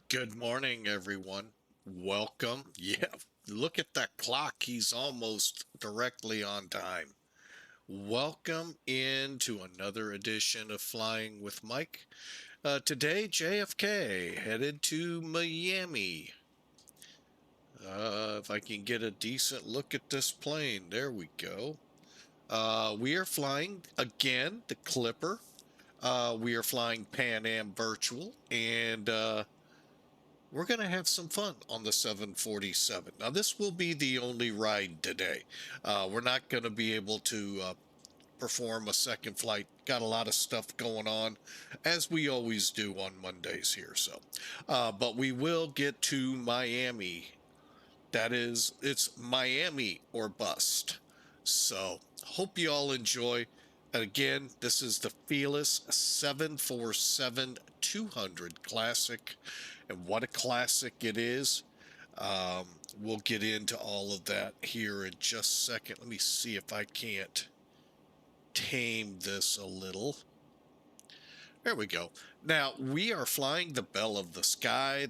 Good morning, everyone. Welcome. Yeah, look at that clock. He's almost directly on time. Welcome into another edition of Flying with Mike. Today, JFK headed to Miami. If I can get a decent look at this plane, there we go. We are flying again the Clipper. We are flying Pan Am Virtual, and we're going to have some fun on the 747. Now, this will be the only ride today. We're not going to be able to perform a second flight. Got a lot of stuff going on, as we always do on Mondays here. But we will get to Miami. That is, it's Miami or bust. So, hope you all enjoy. And again, this is the Felis 747-200 Classic. And what a classic it is. We'll get into all of that here in just a second. Let me see if I can't tame this a little. There we go. Now, we are flying the Belle of the Sky,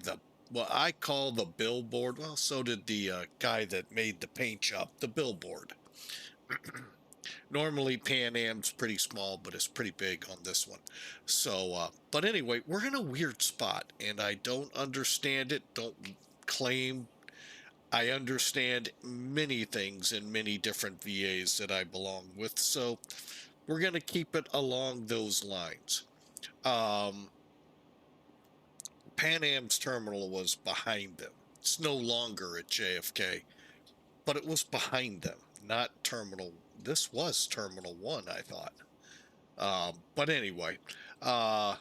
what I call the billboard. Well, so did the guy that made the paint job, the billboard. Normally, Pan Am's pretty small, but it's pretty big on this one. But anyway, we're in a weird spot, and I don't understand it. Don't claim I understand many things in many different VAs that I belong with. So we're going to keep it along those lines. Pan Am's terminal was behind them. It's no longer at JFK, but it was behind them, not terminal. This was terminal one, I thought. But anyway, uh,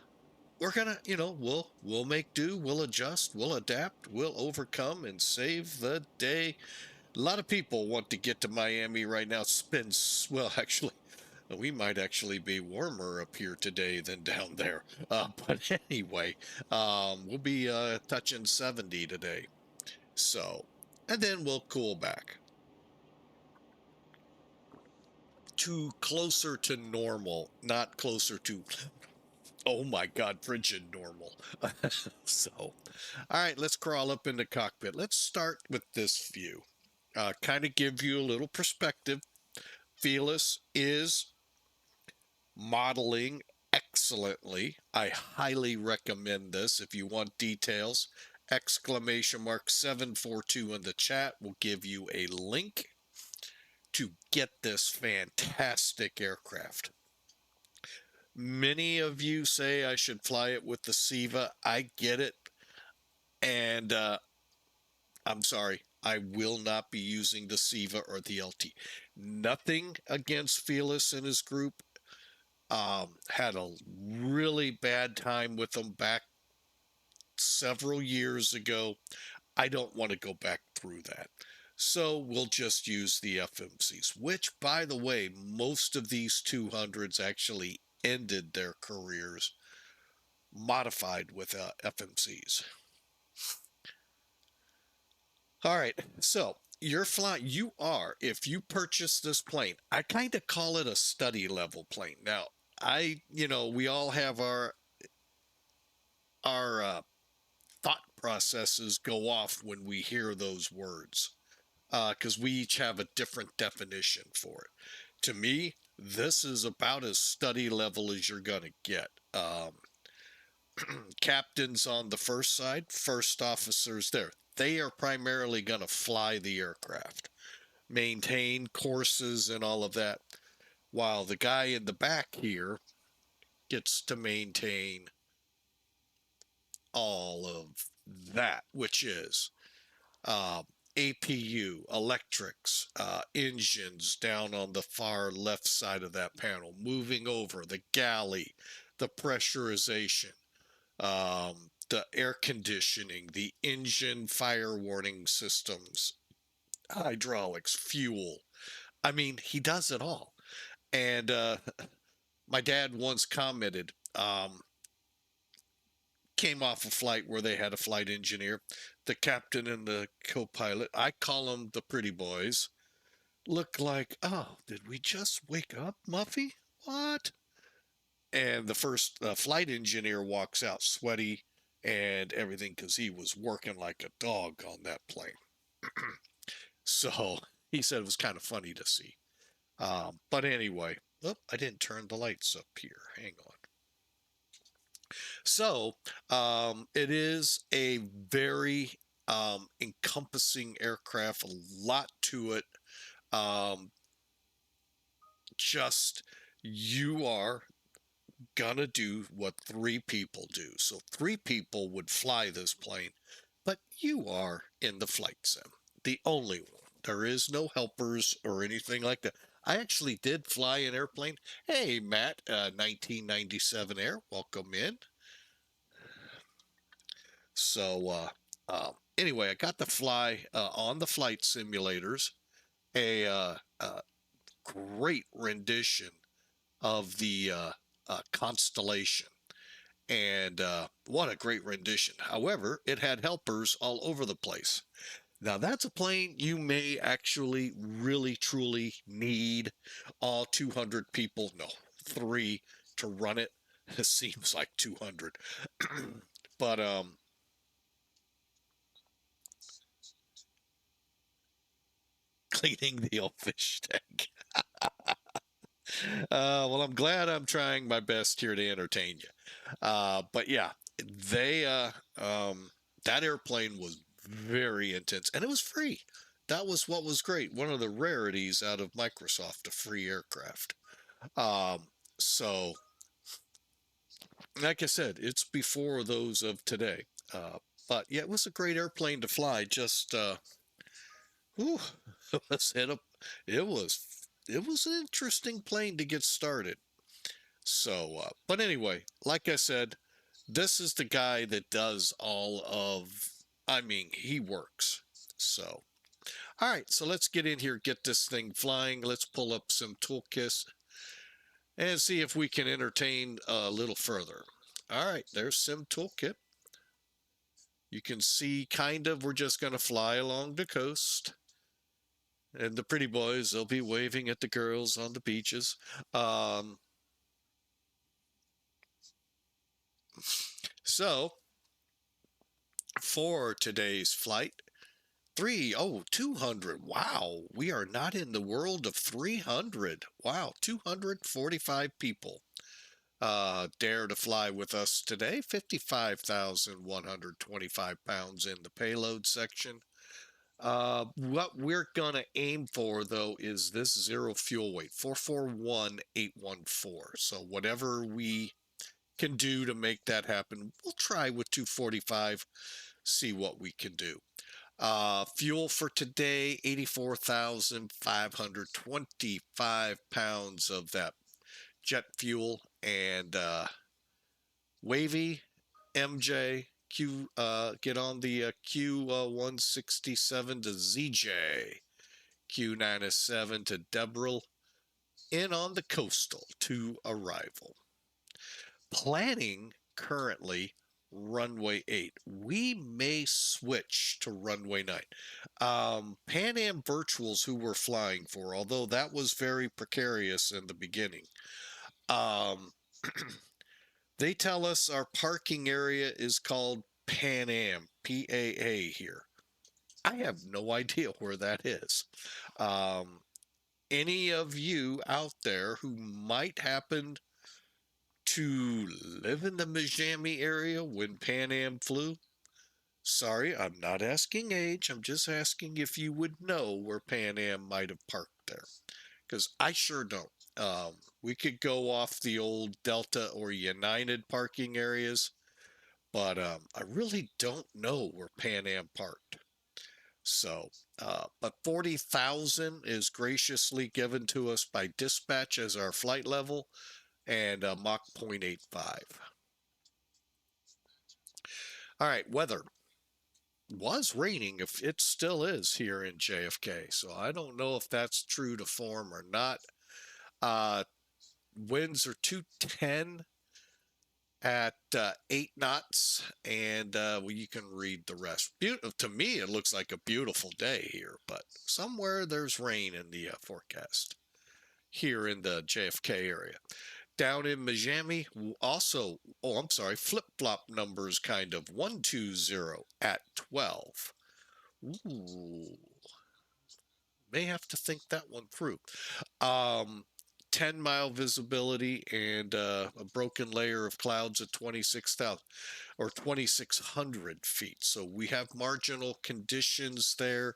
we're gonna, we'll make do, we'll adjust, we'll adapt, we'll overcome, and save the day. A lot of people want to get to Miami right now. It's been, well, actually, we might actually be warmer up here today than down there. But anyway, we'll be touching 70 today. So, and then we'll cool back to closer to normal, not closer to, oh my God, frigid normal. So, all right, let's crawl up in the cockpit. Let's start with this view. Kind of give you a little perspective. Felis is modeling excellently. I highly recommend this if you want details. Exclamation mark 742 in the chat will give you a link to get this fantastic aircraft. Many of you say I should fly it with the SIVA. I get it. And I'm sorry, I will not be using the SIVA or the LT. Nothing against Felis and his group. Had a really bad time with them back several years ago. I don't want to go back through that. So we'll just use the FMCs, which, by the way, most of these 200s actually ended their careers modified with FMCs. All right, so you're flying. You are, if you purchase this plane, I kind of call it a study level plane. Now, we all have our thought processes go off when we hear those words, because we each have a different definition for it. To me, this is about as study level as you're gonna get. Captains on the first side, first officers there. They are primarily going to fly the aircraft, maintain courses and all of that, while the guy in the back here gets to maintain all of that, which is uh, APU, electrics, engines down on the far left side of that panel, moving over the galley, the pressurization, the air conditioning, the engine fire warning systems, hydraulics, fuel. I mean, he does it all. And my dad once commented, came off a flight where they had a flight engineer, the captain and the co-pilot. I call them the pretty boys. Look like, oh, did we just wake up, Muffy? What? And the first flight engineer walks out sweaty and everything because he was working like a dog on that plane. So he said it was kind of funny to see. But anyway, oh, I didn't turn the lights up here. Hang on. So it is a very encompassing aircraft, a lot to it. Um, just you are gonna do what three people do. So three people would fly this plane, but you are in the flight sim, the only one. There is no helpers or anything like that. I actually did fly an airplane. Hey, Matt, 1997 Air, welcome in. So, anyway, I got to fly on the flight simulators a great rendition of the Constellation. And what a great rendition. However, it had helpers all over the place. Now, that's a plane you may actually really truly need all 200 people, no, three to run it. It seems like 200. But cleaning the old fish tank. Well, I'm glad I'm trying my best here to entertain you. But yeah, they that airplane was very intense, and it was free. That was what was great. One of the rarities out of Microsoft, a free aircraft. Um, so, like I said, it's before those of today. But yeah, it was a great airplane to fly. Just whew, it was it was it was an interesting plane to get started. So, but anyway, like I said, this is the guy that does all of, I mean, he works. So, all right, so let's get in here, get this thing flying. Let's pull up some toolkits and see if we can entertain a little further. All right, there's Sim Toolkit. You can see kind of we're just going to fly along the coast. And the pretty boys, they'll be waving at the girls on the beaches. So, for today's flight, 200. Wow, we are not in the world of 300. Wow, 245 people dare to fly with us today. 55,125 pounds in the payload section. What we're gonna aim for though is this zero fuel weight, 441,814. So whatever we can do to make that happen, we'll try with 245, see what we can do. Fuel for today, 84,525 pounds of that jet fuel, and WAVEY, EMJAY, get on the Q167 to ZJAAY, Q97 to DEBRL, in on the coastal to arrival. Planning currently runway 8. We may switch to runway 9. Pan Am Virtuals, who we're flying for, although that was very precarious in the beginning, they tell us our parking area is called Pan Am, PAA here. I have no idea where that is. Any of you out there who might happen to live in the Miami area when Pan Am flew? Sorry, I'm not asking age. I'm just asking if you would know where Pan Am might have parked there. Because I sure don't. We could go off the old Delta or United parking areas, but I really don't know where Pan Am parked. So, but 40,000 is graciously given to us by dispatch as our flight level, and Mach 0.85. All right, weather. Was raining, if it still is here in JFK, so I don't know if that's true to form or not. Winds are 210 at 8 knots, and well, you can read the rest. To me, it looks like a beautiful day here, but somewhere there's rain in the forecast here in the JFK area. Down in Miami, also, oh, I'm sorry, flip-flop numbers kind of, 120 at 12. Ooh, may have to think that one through. Um, 10-mile visibility and a broken layer of clouds at 26,000 or 2,600 feet. So we have marginal conditions there.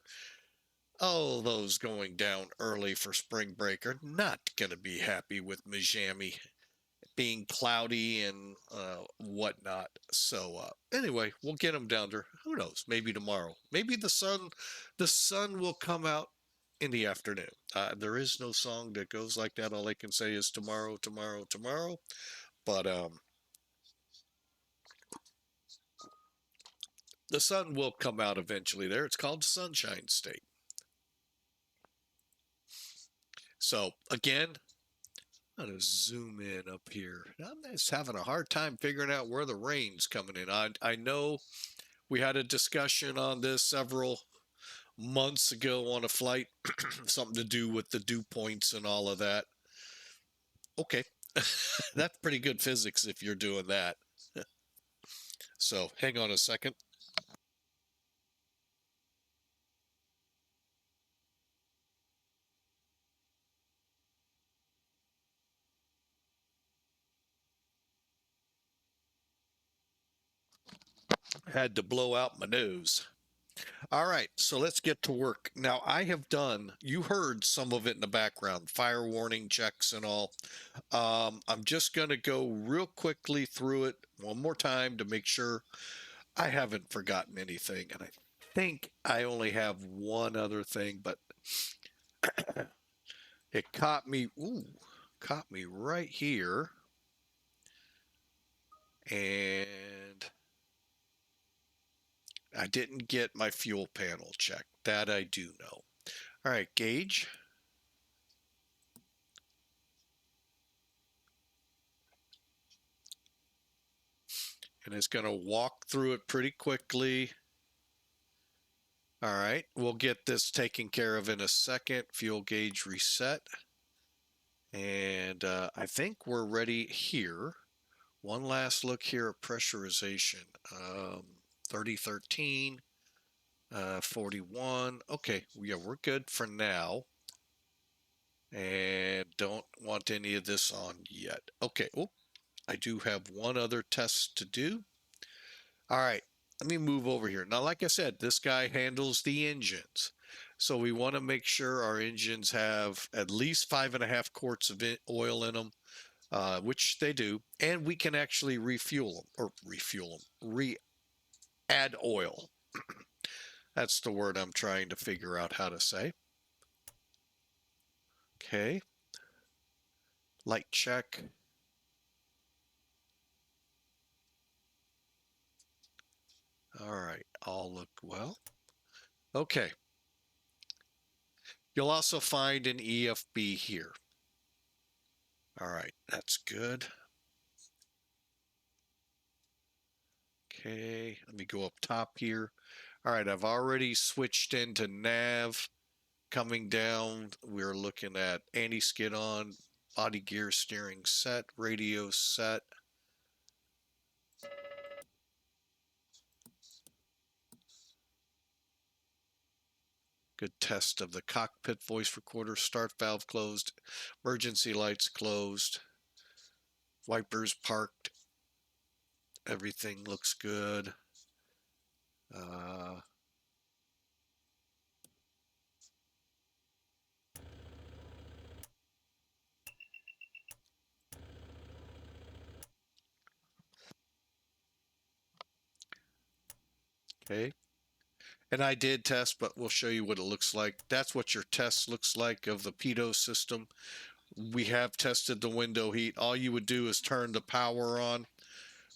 Oh, those going down early for spring break are not going to be happy with Miami being cloudy and whatnot. So anyway, we'll get them down there. Who knows? Maybe tomorrow. Maybe the sun will come out in the afternoon. There is no song that goes like that. All I can say is tomorrow, tomorrow, tomorrow. But the sun will come out eventually. There, it's called Sunshine State. So again, I'm gonna zoom in up here. I'm just having a hard time figuring out where the rain's coming in. I know we had a discussion on this several months ago on a flight, something to do with the dew points and all of that. Okay, that's pretty good physics if you're doing that. So hang on a second. Had to blow out my nose. All right, so let's get to work. Now, I have done, you heard some of it in the background, fire warning checks and all. I'm just going to go real quickly through it one more time to make sure I haven't forgotten anything. And I think I only have one other thing, but it caught me right here. And I didn't get my fuel panel checked. That I do know. All right, gauge. And it's going to walk through it pretty quickly. All right, we'll get this taken care of in a second. Fuel gauge reset. And I think we're ready here. One last look here at pressurization. 3013, 41. Okay, yeah, we're good for now. And don't want any of this on yet. Okay, oh, I do have one other test to do. All right, let me move over here. Now, like I said, this guy handles the engines. So we want to make sure our engines have at least 5.5 quarts of oil in them, which they do. And we can actually add oil. That's the word I'm trying to figure out how to say. Okay. Light check. All right, all look well. Okay. You'll also find an EFB here. All right, that's good. Okay, let me go up top here. All right, I've already switched into nav. Coming down, we're looking at anti-skid on, body gear steering set, radio set. Good test of the cockpit voice recorder, start valve closed, emergency lights closed, wipers parked, everything looks good. Okay. And I did test, but we'll show you what it looks like. That's what your test looks like of the pitot system. We have tested the window heat. All you would do is turn the power on,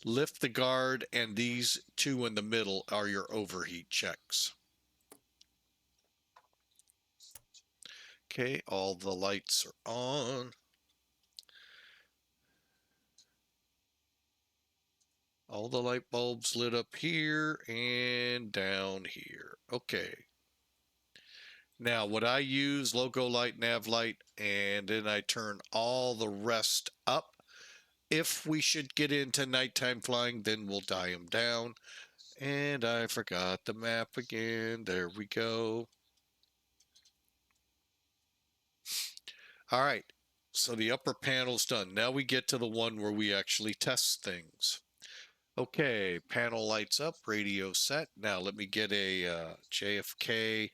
lift the guard, and these two in the middle are your overheat checks. Okay, all the lights are on. All the light bulbs lit up here and down here. Okay. Now, what I use, logo light, nav light, and then I turn all the rest up. if we should get into nighttime flying, then we'll die them down. And I forgot the map again. There we go. All right. So the upper panel's done. Now we get to the one where we actually test things. Okay, panel lights up, radio set. Now let me get a JFK.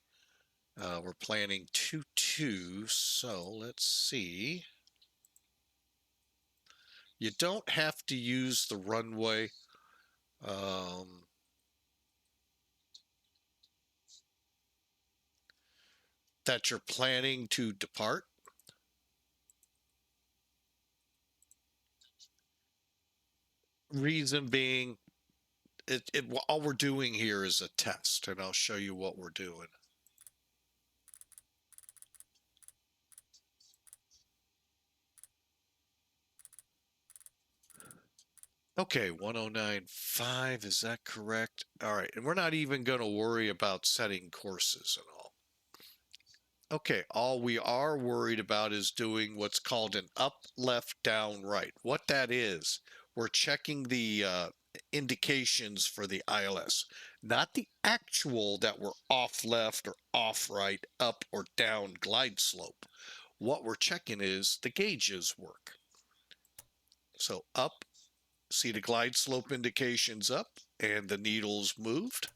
We're planning 2-2, so let's see. You don't have to use the runway. That you're planning to depart. Reason being, all we're doing here is a test, and I'll show you what we're doing. Okay, 1095, is that correct? All right, and we're not even going to worry about setting courses and all. Okay, all we are worried about is doing what's called an up, left, down, right. What that is, we're checking the indications for the ILS, not the actual that we're off left or off right, up or down glide slope. What we're checking is the gauges work. So up, see the glide slope indications up and the needles moved.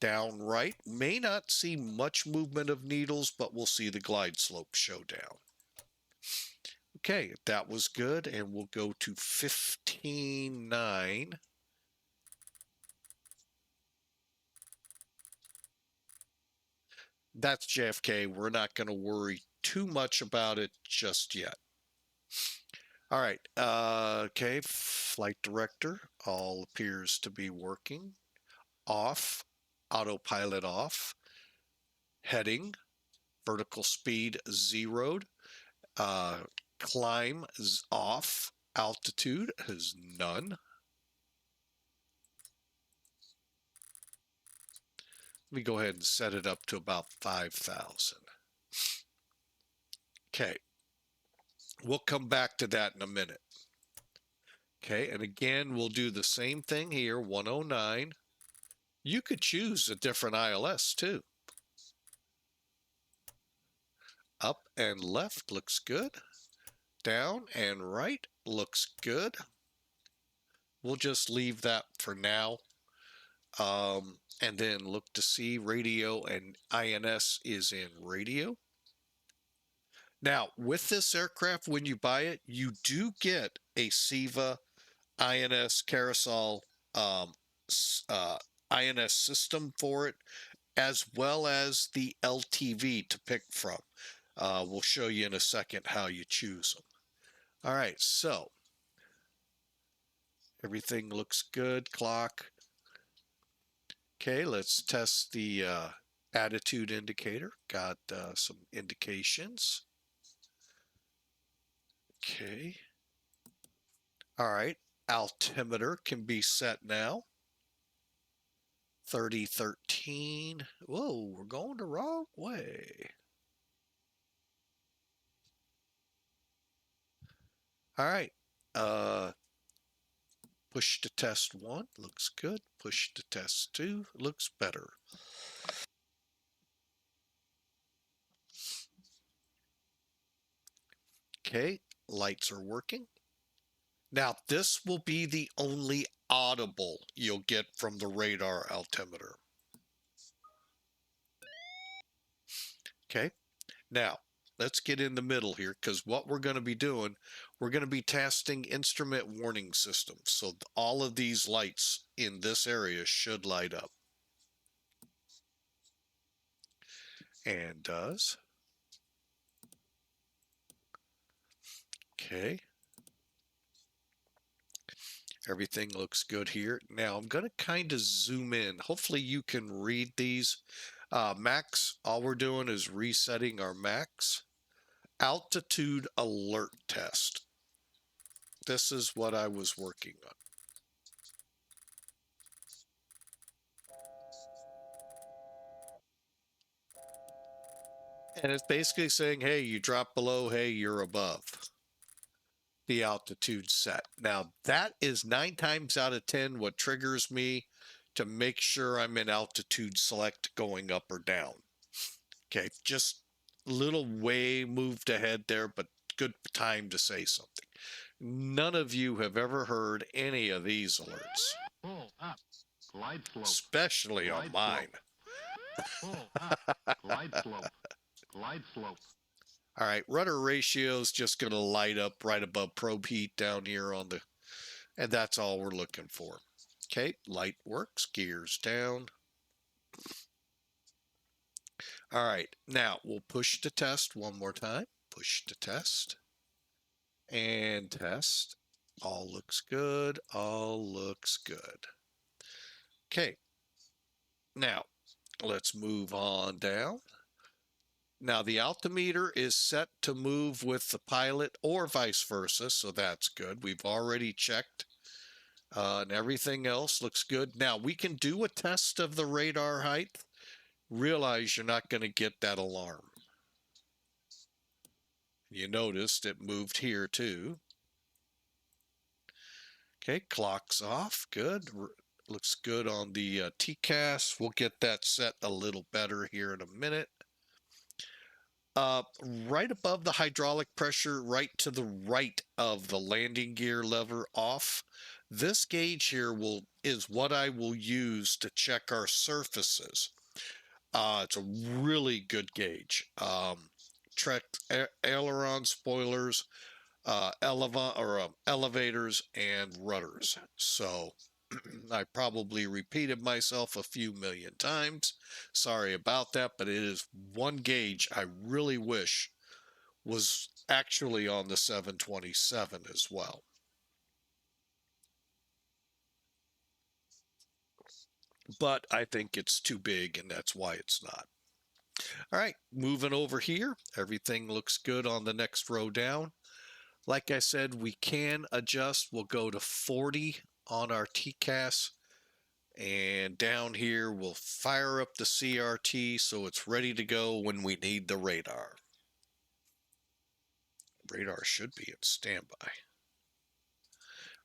Down right, may not see much movement of needles, but we'll see the glide slope show down. Okay, that was good, and we'll go to 15.9. That's JFK. We're not going to worry too much about it just yet. All right, okay, flight director, all appears to be working. Off, autopilot off, heading, vertical speed zeroed, climb is off, altitude is none. Let me go ahead and set it up to about 5,000. Okay, we'll come back to that in a minute. Okay, and again, we'll do the same thing here, 109. You could choose a different ILS too. Up and left looks good. Down and right looks good. We'll just leave that for now. And then look to see radio, and INS is in radio. Now, with this aircraft, when you buy it, you do get a SEVA INS carousel INS system for it, as well as the LTV to pick from. We'll show you in a second how you choose them. All right, so everything looks good. Clock. Okay, let's test the attitude indicator. Got some indications. Okay. All right, altimeter can be set now. 3013. Whoa, we're going the wrong way. All right. Push to test 1 looks good. Push to test 2 looks better. Okay, lights are working. Now, this will be the only audible you'll get from the radar altimeter. Okay, now let's get in the middle here, because what we're going to be doing, we're going to be testing instrument warning systems. So all of these lights in this area should light up. And does. Okay. Everything looks good here. Now I'm going to kind of zoom in. Hopefully you can read these. Max, all we're doing is resetting our max. Altitude alert test. This is what I was working on. And it's basically saying, hey, you drop below, hey, you're above. the altitude set. Now, that is 9 times out of 10 what triggers me to make sure I'm in altitude select going up or down. Okay, just a little way moved ahead there, but good time to say something. None of you have ever heard any of these alerts. Pull up, glide slope. Especially on mine. Pull up, glide slope, glide slope. All right, rudder ratio is just going to light up right above probe heat down here on the, and that's all we're looking for. Okay, light works, gears down. All right, now we'll push to test one more time. Push to test. And test. All looks good, all looks good. Okay, now let's move on down. Now the altimeter is set to move with the pilot or vice versa, so that's good. We've already checked and everything else looks good. Now we can do a test of the radar height. Realize you're not going to get that alarm. You noticed it moved here too. Okay, clock's off, good. Looks good on the TCAS. We'll get that set a little better here in a minute. Right above the hydraulic pressure, right to the right of the landing gear lever off. This gauge here is what I will use to check our surfaces. It's a really good gauge. Check aileron, spoilers, elevators, and rudders. So I probably repeated myself a few million times. Sorry about that, but it is one gauge I really wish was actually on the 727 as well. But I think it's too big, and that's why it's not. All right, moving over here. Everything looks good on the next row down. Like I said, we can adjust. We'll go to 40 on our TCAS. And down here, we'll fire up the CRT so it's ready to go when we need the radar. Radar should be in standby.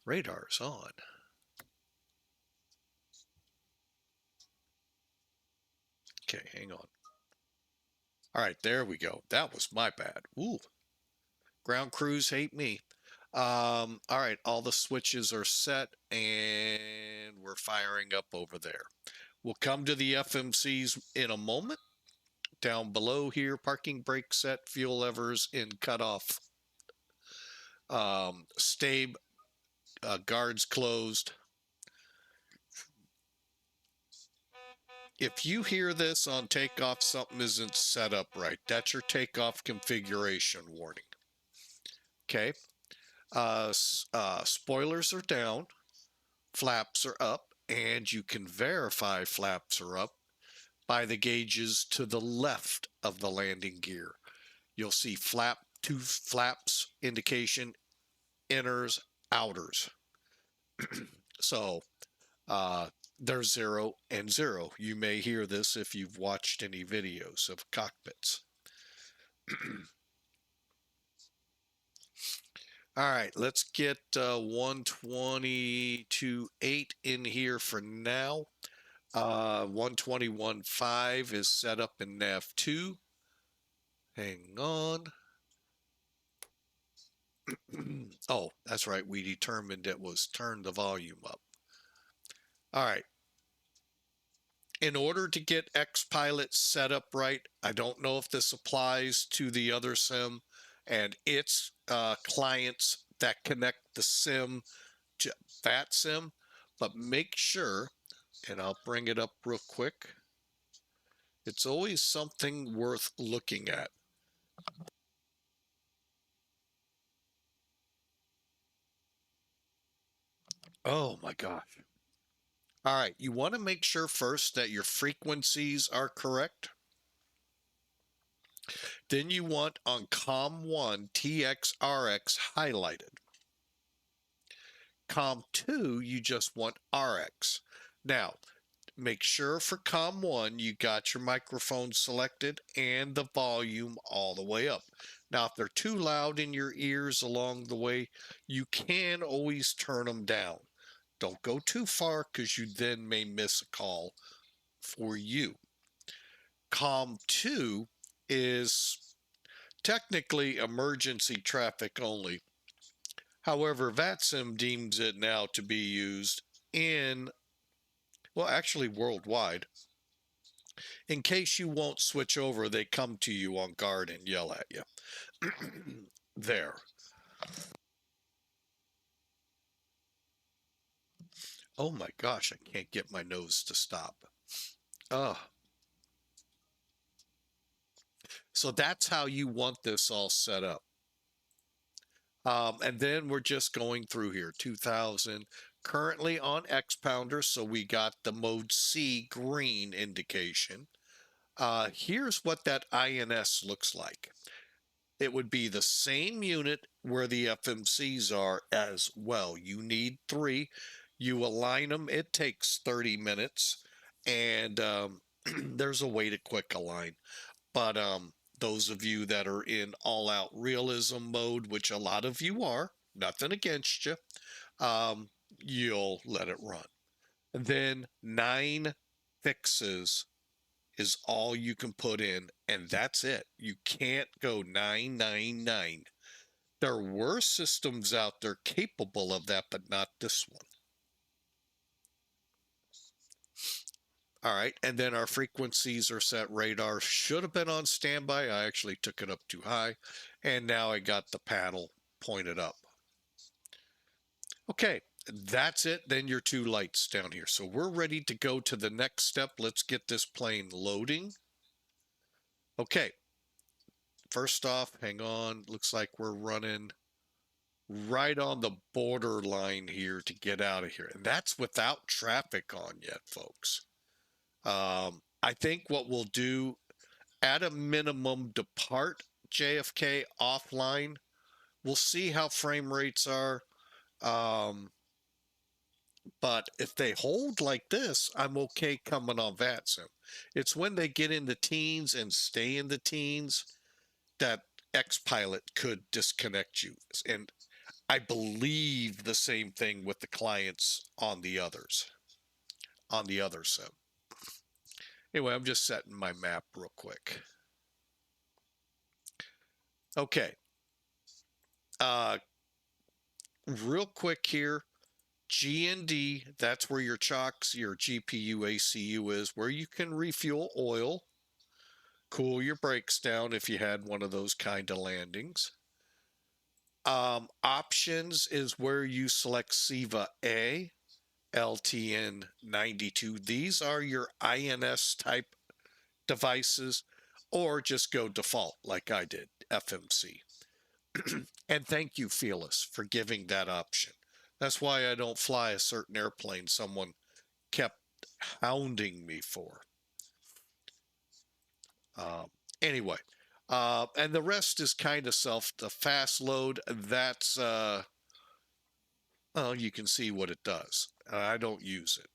Radar's on. Okay, hang on. All right, there we go. That was my bad. Ooh. Ground crews hate me. All right, all the switches are set and we're firing up over there. We'll come to the FMCs in a moment. Down below here, parking brake set, fuel levers in cutoff. Stabe, guards closed. If you hear this on takeoff, something isn't set up right. That's your takeoff configuration warning. Okay. Spoilers are down, flaps are up, and you can verify flaps are up by the gauges to the left of the landing gear. You'll see two flaps indication, inners, outers. So there's 0 and 0. You may hear this if you've watched any videos of cockpits. All right, let's get 122.8 in here for now. 121.5 is set up in nav2. Hang on. Oh, that's right. We determined it was turn the volume up. All right. In order to get XPilot set up right, I don't know if this applies to the other sim and its clients that connect the sim to VATSIM, but make sure, and I'll bring it up real quick. It's always something worth looking at. Oh my gosh. All right, you want to make sure first that your frequencies are correct. Then you want on COM1 TXRX highlighted. COM2, you just want RX. Now, make sure for COM1 you got your microphone selected and the volume all the way up. Now, if they're too loud in your ears along the way, you can always turn them down. Don't go too far because you then may miss a call for you. COM 2 is technically emergency traffic only. However, VATSIM deems it now to be used in, well, actually worldwide. In case you won't switch over, they come to you on guard and yell at you. There. Oh my gosh, I can't get my nose to stop. Oh, so that's how you want this all set up. And then we're just going through here. 2000, currently on X Pounder, so we got the mode C green indication. Here's what that INS looks like. It would be the same unit where the FMCs are as well. You need 3. You align them. It takes 30 minutes, and there's a way to quick align. But those of you that are in all-out realism mode, which a lot of you are, nothing against you, you'll let it run. And then 9 fixes is all you can put in, and that's it. You can't go 999. There were systems out there capable of that, but not this one. All right, and then our frequencies are set. Radar should have been on standby. I actually took it up too high, and now I got the panel pointed up. Okay, that's it. Then your 2 lights down here. So we're ready to go to the next step. Let's get this plane loading. Okay, first off, hang on. Looks like we're running right on the borderline here to get out of here. And that's without traffic on yet, folks. I think what we'll do, at a minimum, depart JFK offline. We'll see how frame rates are. But if they hold like this, I'm okay coming on VATSIM. It's when they get in the teens and stay in the teens that XPilot could disconnect you. And I believe the same thing with the clients on the others, on the other sim. Anyway, I'm just setting my map real quick. Okay. Real quick here. G&D, that's where your chocks, your GPU ACU is, where you can refuel oil, cool your brakes down if you had one of those kind of landings. Options is where you select SIVA A, LTN 92. These are your INS type devices, or just go default like I did, FMC. And thank you, Felis, for giving that option. That's why I don't fly a certain airplane someone kept hounding me for. Anyway, and the rest is kind of the fast load. That's, well, you can see what it does. I don't use it.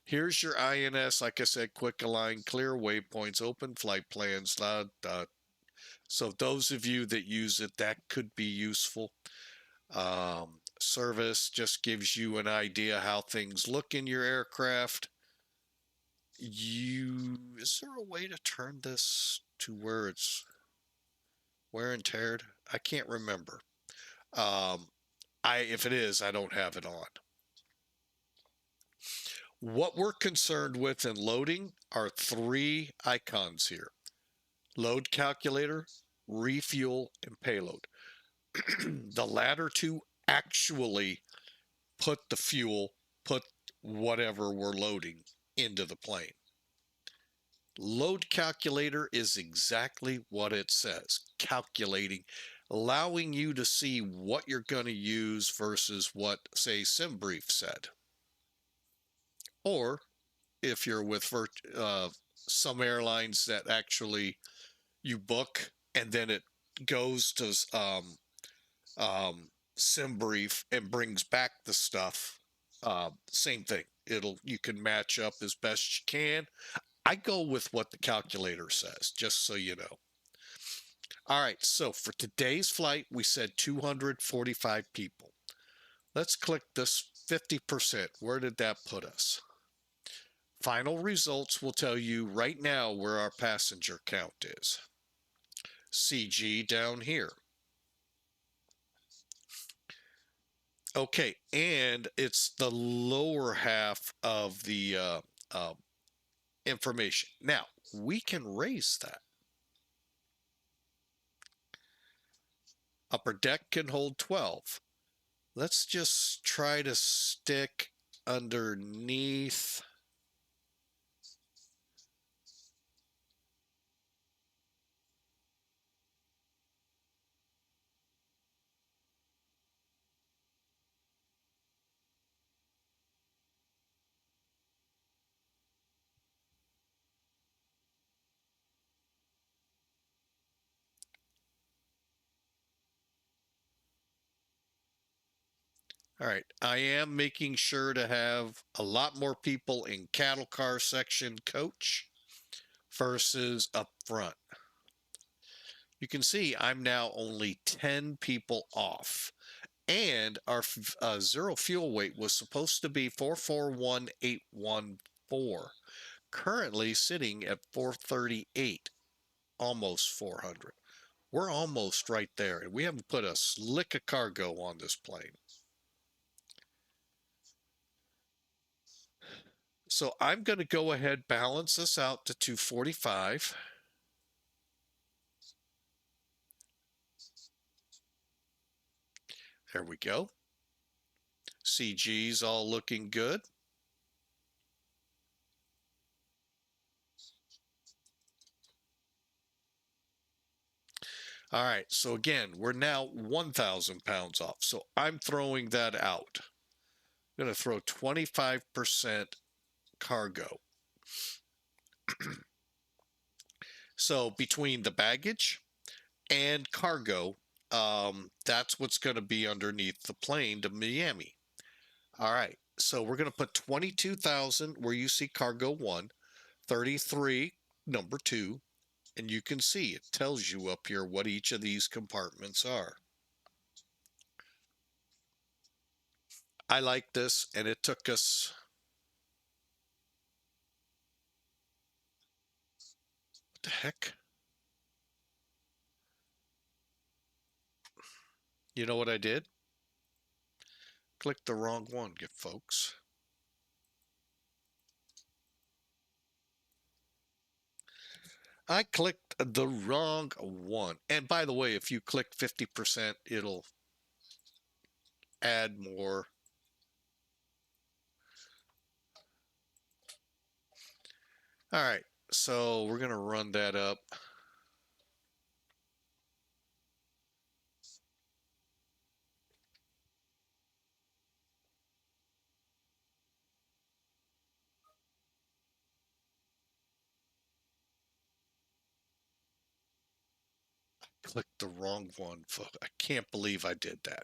Here's your INS, like I said, quick align, clear waypoints, open flight plans. So those of you that use it, that could be useful. Service just gives you an idea how things look in your aircraft. Is there a way to turn this to where it's wear and teared? I can't remember. If it is, I don't have it on. What we're concerned with in loading are 3 icons here: load calculator, refuel, and payload. The latter 2 actually put the fuel, put whatever we're loading into the plane. Load calculator is exactly what it says, calculating, allowing you to see what you're going to use versus what, say, SimBrief said. Or if you're with some airlines that actually you book and then it goes to SimBrief and brings back the stuff, same thing. You can match up as best you can. I go with what the calculator says, just so you know. All right, so for today's flight, we said 245 people. Let's click this 50%. Where did that put us? Final results will tell you right now where our passenger count is. CG down here. Okay, and it's the lower half of the information. Now, we can raise that. Upper deck can hold 12. Let's just try to stick underneath. All right, I am making sure to have a lot more people in cattle car section coach versus up front. You can see I'm now only 10 people off. And our zero fuel weight was supposed to be 441.814. Currently sitting at 438, almost 400. We're almost right there, and we haven't put a lick of cargo on this plane. So I'm going to go ahead, balance this out to 245. There we go. CG's all looking good. All right, so again, we're now 1,000 pounds off. So I'm throwing that out. I'm going to throw 25% cargo. So between the baggage and cargo, that's what's going to be underneath the plane to Miami. All right, so we're going to put 22,000 where you see cargo 1, 33 number 2, and you can see it tells you up here what each of these compartments are. I like this, and it took us, what the heck? You know what I did? Clicked the wrong one, good folks. I clicked the wrong one. And by the way, if you click 50%, it'll add more. All right, so we're going to run that up. Clicked the wrong one. I can't believe I did that.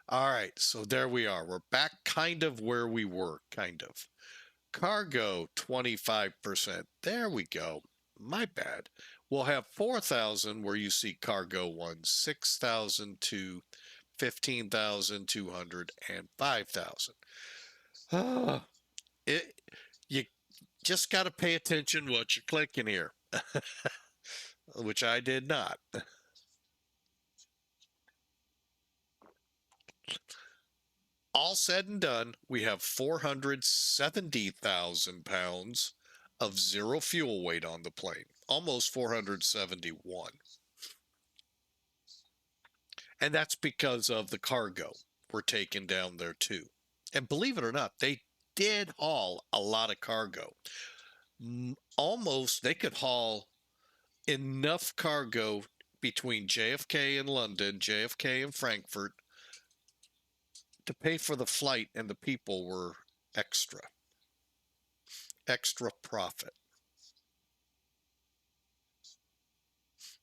All right, so there we are. We're back kind of where we were, kind of. Cargo, 25%. There we go. My bad. We'll have 4,000 where you see cargo 1, 6,000 to 15,200 and 5,000. You just got to pay attention what you're clicking here, which I did not. All said and done, we have 470,000 pounds of zero fuel weight on the plane, almost 471. And that's because of the cargo we're taking down there too. And believe it or not, they did haul a lot of cargo. Almost, they could haul enough cargo between JFK and London, JFK and Frankfurt, to pay for the flight, and the people were extra profit.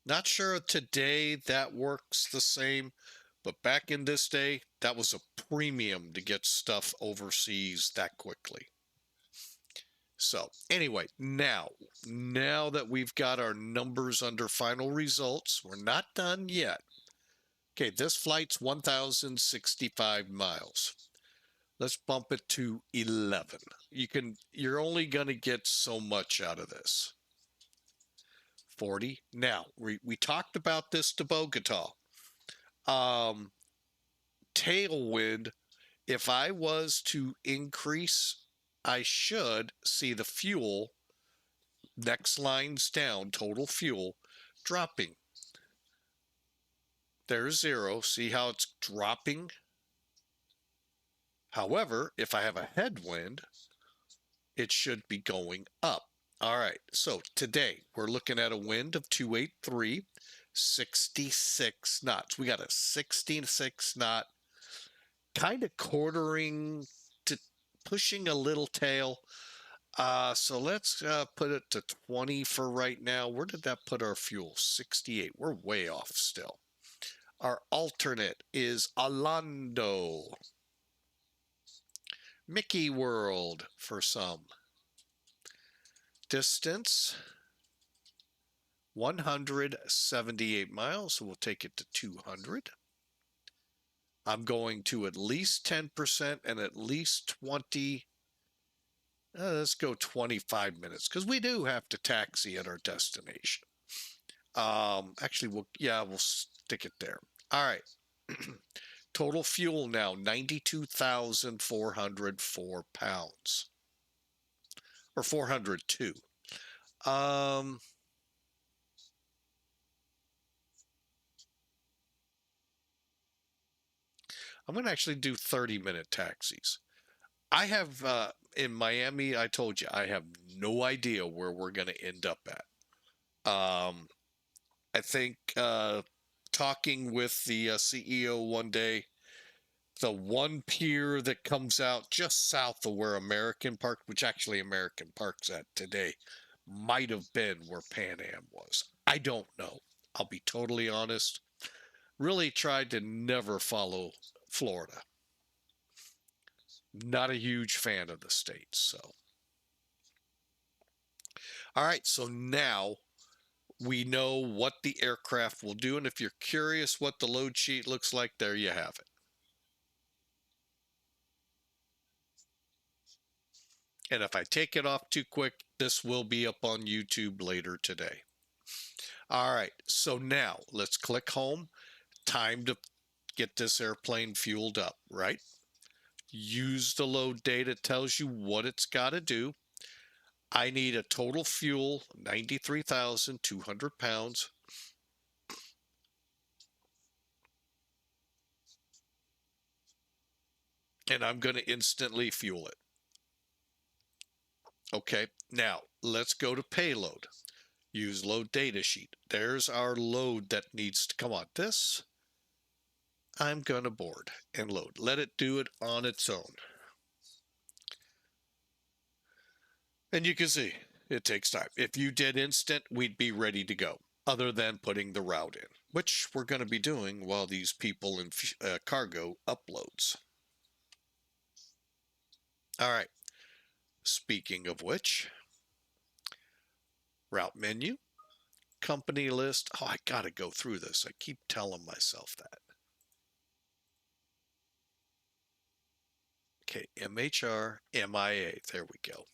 Not sure today that works the same, but back in this day, that was a premium to get stuff overseas that quickly. So anyway, now that we've got our numbers under final results, we're not done yet. Okay, this flight's 1,065 miles. Let's bump it to 11. You're only going to get so much out of this. 40. Now, we talked about this to Bogota. Tailwind, if I was to increase, I should see the fuel, next lines down, total fuel, dropping. There's 0. See how it's dropping? However, if I have a headwind, it should be going up. All right, so today we're looking at a wind of 283, 66 knots. We got a 66 knot, kind of quartering to pushing a little tail. So let's put it to 20 for right now. Where did that put our fuel? 68. We're way off still. Our alternate is Alando. Mickey World for some. Distance 178 miles, so we'll take it to 200. I'm going to at least 10% and at least 20. Let's go 25 minutes because we do have to taxi at our destination. Actually, we'll stick it there. All right. Total fuel now 92,404 pounds, or 402. I'm going to actually do 30-minute taxis. I have in Miami, I told you, I have no idea where we're going to end up at. I think talking with the CEO one day, the one pier that comes out just south of where American Park, which actually American Park's at today, might have been where Pan Am was. I don't know. I'll be totally honest. Really tried to never follow Florida. Not a huge fan of the states. So, all right. So now we know what the aircraft will do. And if you're curious what the load sheet looks like, there you have it. And if I take it off too quick, this will be up on YouTube later today. All right, so now let's click home. Time to get this airplane fueled up, right? Use the load data, tells you what it's got to do. I need a total fuel, 93,200 pounds. And I'm going to instantly fuel it. Okay, now let's go to payload. Use load data sheet. There's our load that needs to come on. This, I'm going to board and load. Let it do it on its own. And you can see it takes time. If you did instant, we'd be ready to go, other than putting the route in, which we're going to be doing while these people in cargo uploads. All right. Speaking of which, route menu, company list. Oh, I got to go through this. I keep telling myself that. Okay, MHR, MIA. There we go.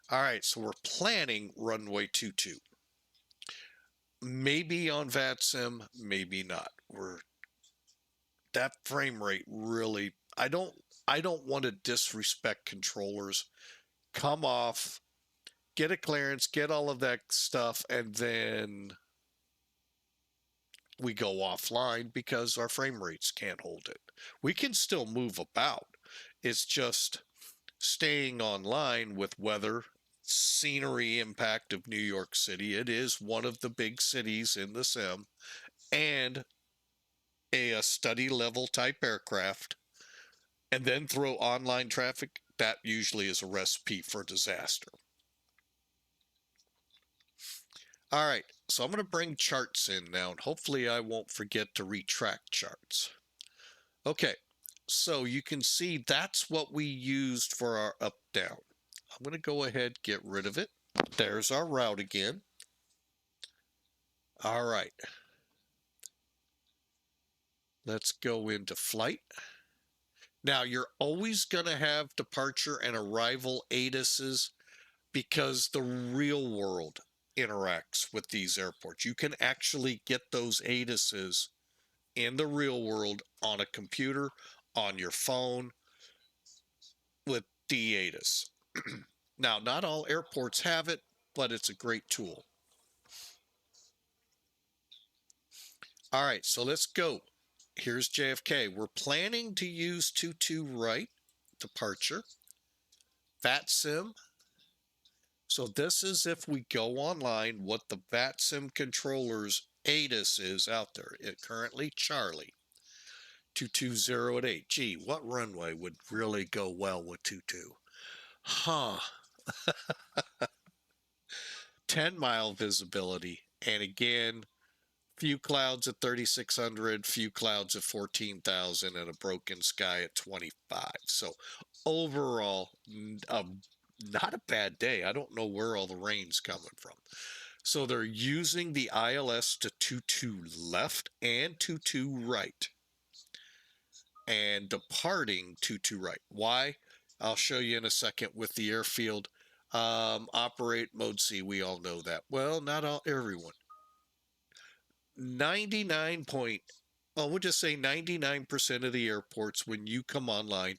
All right, so we're planning runway 22. Maybe on VATSIM, maybe not. That frame rate really, I don't want to disrespect controllers. Come off, get a clearance, get all of that stuff, and then we go offline because our frame rates can't hold it. We can still move about. It's just staying online with weather, scenery impact of New York City. It is one of the big cities in the sim, and a study level type aircraft, and then throw online traffic. That usually is a recipe for disaster. All right, so I'm going to bring charts in now, and hopefully I won't forget to retract charts. Okay, so you can see that's what we used for our up-down. I'm going to go ahead, get rid of it. There's our route again. All right. Let's go into flight. Now, you're always going to have departure and arrival ATISs because the real world interacts with these airports. You can actually get those ATISs in the real world on a computer, on your phone, with DATIS. Now, not all airports have it, but it's a great tool. All right, so let's go. Here's JFK. We're planning to use 22 right departure. VATSIM. So this is if we go online, what the VATSIM controller's ATIS is out there. It currently Charlie. 220 at 8. Gee, what runway would really go well with 22? Huh. 10-mile visibility. And again, few clouds at 3,600, few clouds at 14,000, and a broken sky at 25. So overall, not a bad day. I don't know where all the rain's coming from. So they're using the ILS to 22 left and 22 right, and departing 22 right. Why? I'll show you in a second with the airfield. Operate mode C, we all know that. Well, not everyone. we'll just say 99% of the airports, when you come online,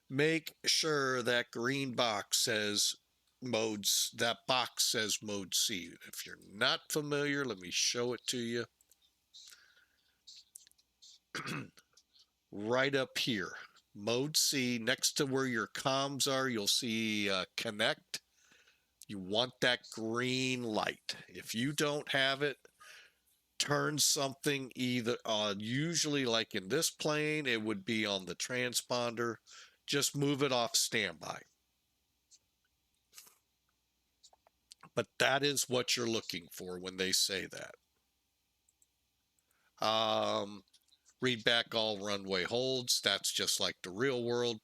make sure that green box says modes, that box says mode C. If you're not familiar, let me show it to you. Right up here, mode C, next to where your comms are, you'll see connect. You want that green light. If you don't have it, turn something either on, usually like in this plane, it would be on the transponder. Just move it off standby. But that is what you're looking for when they say that. Read back all runway holds. That's just like the real world.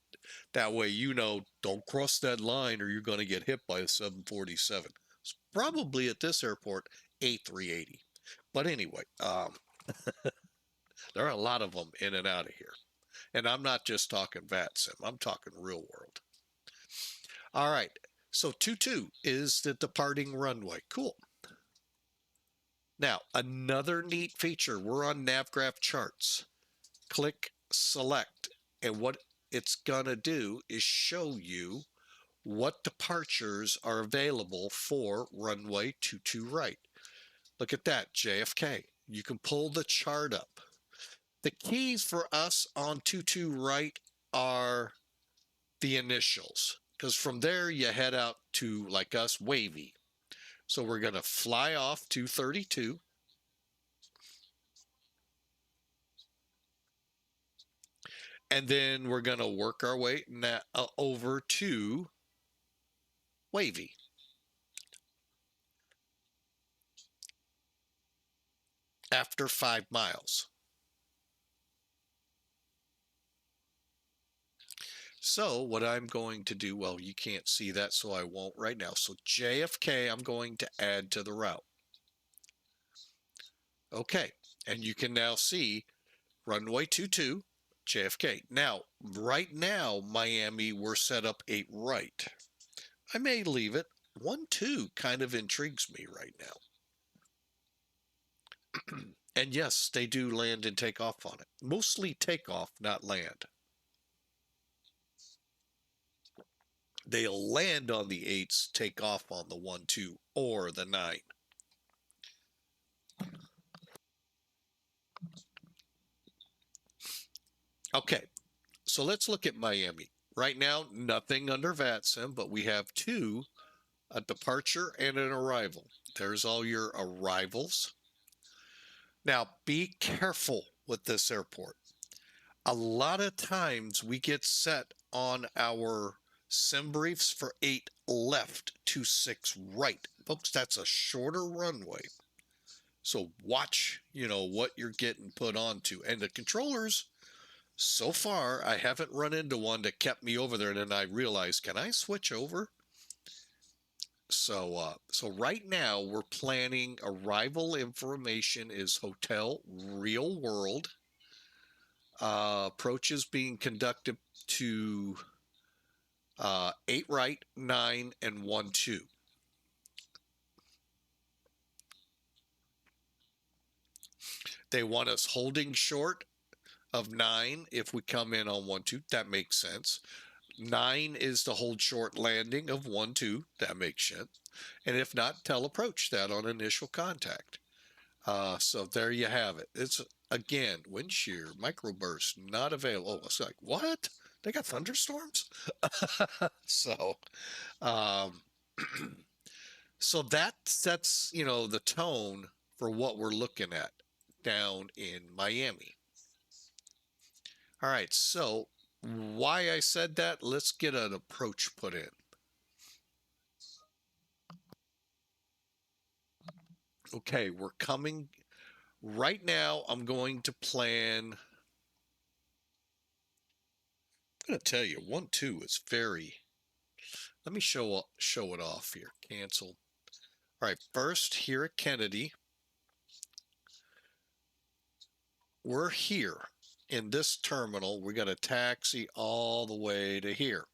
That way, you know, don't cross that line or you're going to get hit by a 747. It's probably at this airport, A380. But anyway, there are a lot of them in and out of here. And I'm not just talking VATSIM. I'm talking real world. All right. So 22 is the departing runway. Cool. Now, another neat feature. We're on NavGraph charts. Click select. And what it's going to do is show you what departures are available for runway 22 right. Look at that, JFK. You can pull the chart up. The keys for us on 22 right are the initials, because from there you head out to, like us, WAVEY. So we're going to fly off 232. And then we're going to work our way over to WAVEY. After 5 miles. So what I'm going to do, well, you can't see that, so I won't right now. So JFK, I'm going to add to the route. Okay, and you can now see runway 22, JFK. Now, right now, Miami, we're set up 8 right. I may leave it. 1-2 kind of intrigues me right now. And yes, they do land and take off on it. Mostly take off, not land. They'll land on the 8s, take off on the 1-2 or the 9. Okay, so let's look at Miami. Right now, nothing under VATSIM, but we have 2, a departure and an arrival. There's all your arrivals. Now, be careful with this airport. A lot of times we get set on our sim briefs for 8 left to 6 right. Folks, that's a shorter runway. So watch, what you're getting put onto. And the controllers, so far, I haven't run into one that kept me over there. And then I realized, can I switch over? So right now we're planning arrival information is hotel real world. Approaches being conducted to 8 right, 9, and 1 2. They want us holding short of 9 if we come in on 1 2. That makes sense. 9 is the hold short landing of 1 2. That makes sense. And if not, tell approach that on initial contact. So there you have it. It's again wind shear microburst not available. Oh, it's like what? They got thunderstorms. So, um, so that sets the tone for what we're looking at down in Miami. All right. So why I said that? Let's get an approach put in. Okay, we're coming right now. I'm going to plan. I'm going to tell you, 1 2 is very. Let me show it off here. Cancel. All right, first here at Kennedy, we're here in this terminal. We got a taxi all the way to here.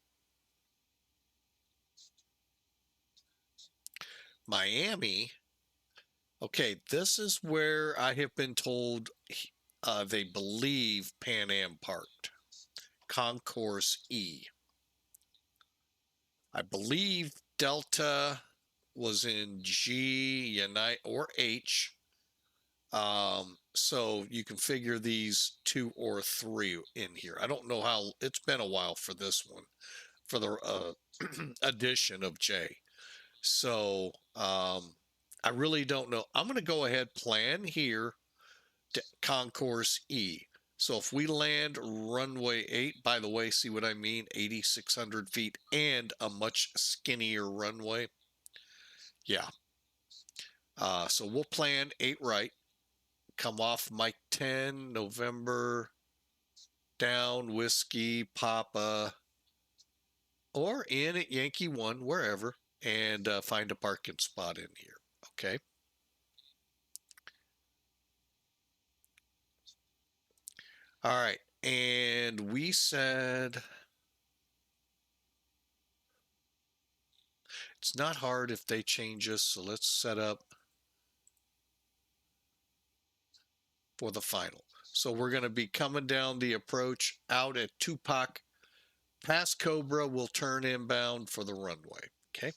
Miami. Okay, this is where I have been told they believe Pan Am parked. Concourse E. I believe Delta was in G, Unite, or H. So you can figure these 2 or 3 in here. I don't know how, it's been a while for this one, for the addition of J. So I really don't know. I'm going to go ahead, plan here to Concourse E. So if we land runway 8, by the way, see what I mean? 8,600 feet and a much skinnier runway. Yeah. So we'll plan 8 right. Come off Mike 10, November, down, Whiskey, Papa, or in at Yankee 1, wherever, and find a parking spot in here. Okay. All right. And we said it's not hard if they change us. So let's set up for the final. So we're going to be coming down the approach out at Tupac. Past Cobra will turn inbound for the runway. Okay.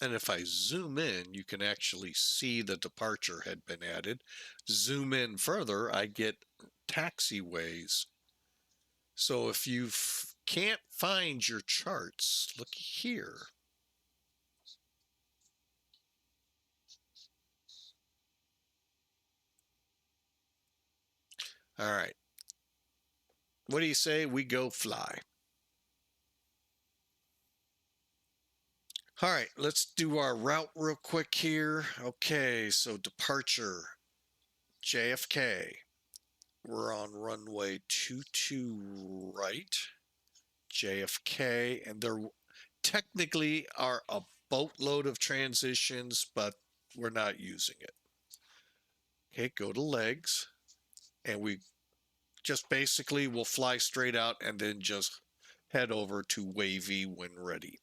And if I zoom in, you can actually see the departure had been added. Zoom in further, I get taxiways. So if you can't find your charts, look here. All right. What do you say we go fly? All right, let's do our route real quick here. Okay, so departure JFK. We're on runway 22 right. JFK, and there technically are a boatload of transitions, but we're not using it. Okay, go to legs, and we just basically will fly straight out and then just head over to WAVEY when ready.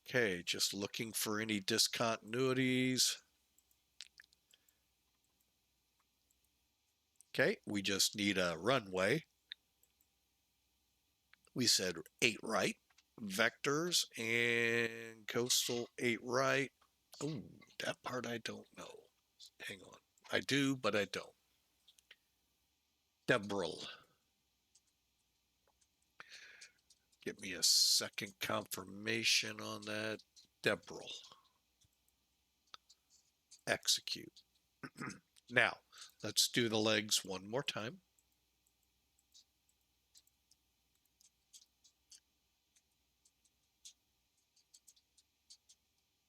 Okay, just looking for any discontinuities. Okay, we just need a runway. We said 8 right, vectors, and coastal 8 right. Oh, that part I don't know. Hang on. I do, but I don't. DEBRL. Give me a second confirmation on that. DEBRL. Execute. Now, let's do the legs one more time.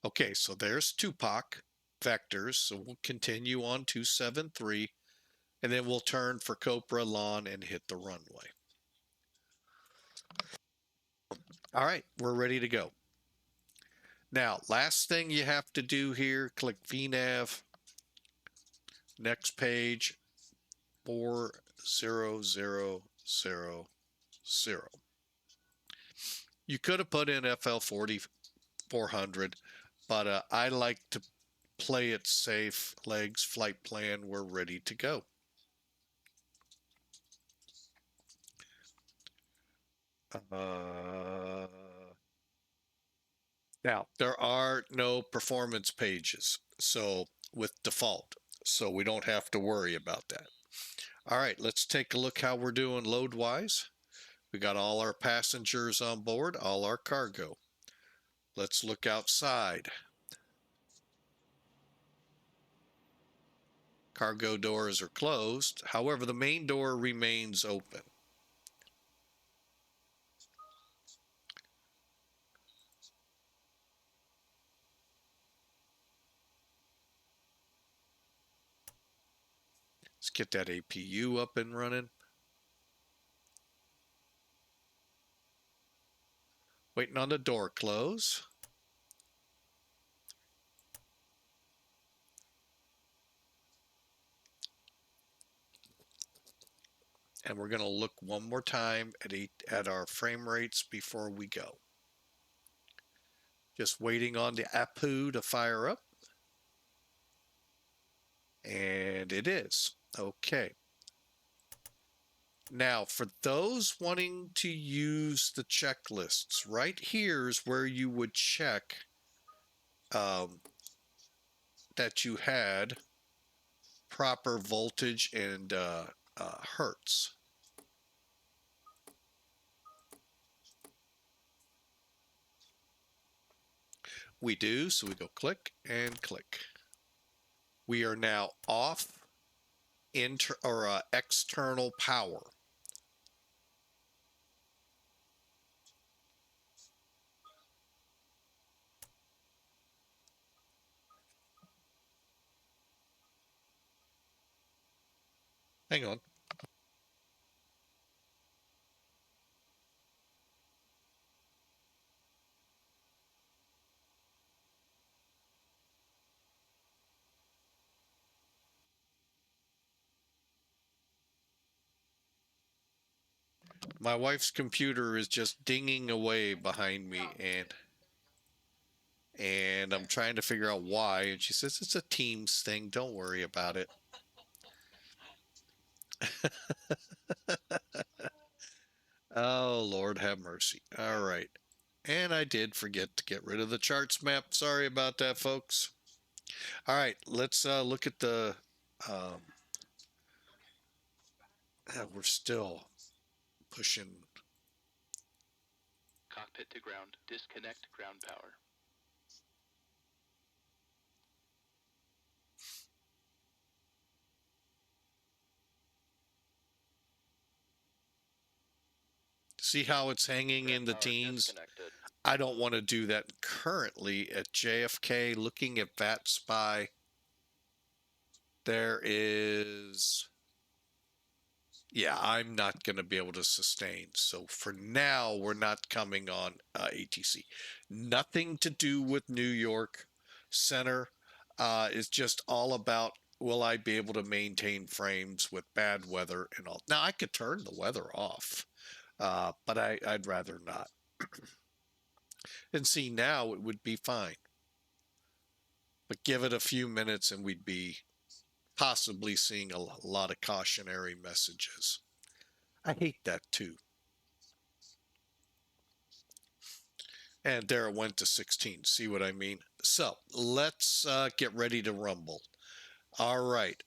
Okay, so there's Tupac vectors. So we'll continue on 273. and then we'll turn for Copra Lawn and hit the runway. All right, we're ready to go. Now, last thing you have to do here, click VNAV, next page, 40000. You could have put in FL 4400, but I like to play it safe. Legs, flight plan, we're ready to go. Now, there are no performance pages, so with default, so we don't have to worry about that. All right, let's take a look how we're doing load-wise. We got all our passengers on board, all our cargo. Let's look outside. Cargo doors are closed. However, the main door remains open. Let's get that APU up and running. Waiting on the door close. And we're going to look one more time at our frame rates before we go. Just waiting on the APU to fire up. And it is. Okay. Now, for those wanting to use the checklists, right here is where you would check that you had proper voltage and hertz. We do, so we go click and click. We are now off external power. Hang on. My wife's computer is just dinging away behind me, and I'm trying to figure out why. And she says it's a Teams thing. Don't worry about it. Oh, Lord have mercy. All right. And I did forget to get rid of the charts map. Sorry about that, folks. All right, let's look at the. Um, we're still pushing. Cockpit to ground. Disconnect ground power. See how it's hanging in the teens? I don't want to do that currently at JFK. Looking at VATSIM, there is. Yeah, I'm not going to be able to sustain. So for now, we're not coming on ATC. Nothing to do with New York Center. It's just all about will I be able to maintain frames with bad weather and all. Now, I could turn the weather off, but I'd rather not. And see, now it would be fine. But give it a few minutes and we'd be possibly seeing a lot of cautionary messages. I hate that too. And there it went to 16. See what I mean? So let's get ready to rumble. All right.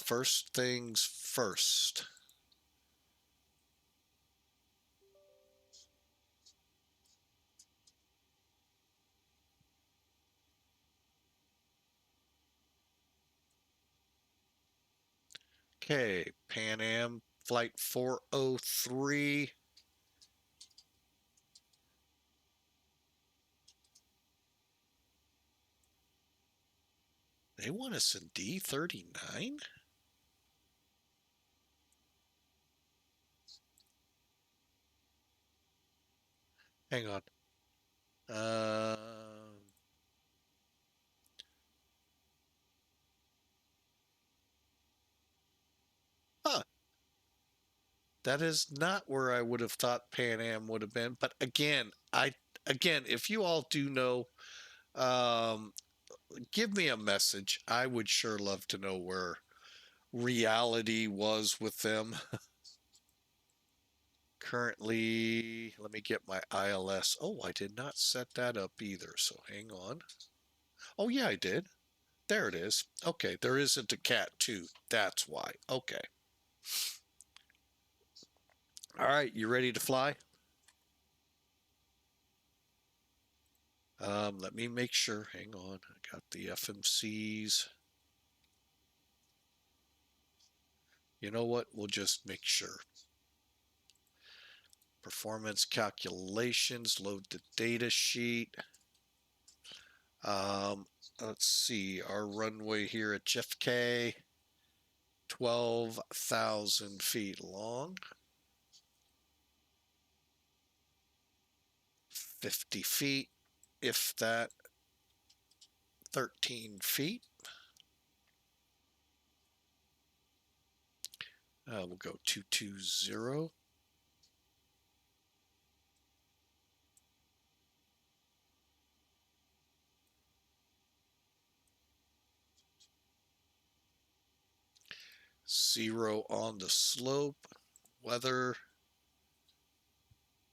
First things first. Okay. Pan Am Flight 403. They want us in D39? Hang on. Huh. That is not where I would have thought Pan Am would have been. But again, if you all do know, um, give me a message. I would sure love to know where reality was with them. Currently, let me get my ILS. Oh, I did not set that up either. So hang on. Oh, yeah, I did. There it is. Okay, there isn't a cat 2. That's why. Okay. All right, you ready to fly? Let me make sure. Hang on. I got the FMCs. You know what? We'll just make sure. Performance calculations. Load the data sheet. Let's see. Our runway here at JFK, 12,000 feet long. 50 feet, if that. 13 feet. We'll go 220. Zero on the slope. Weather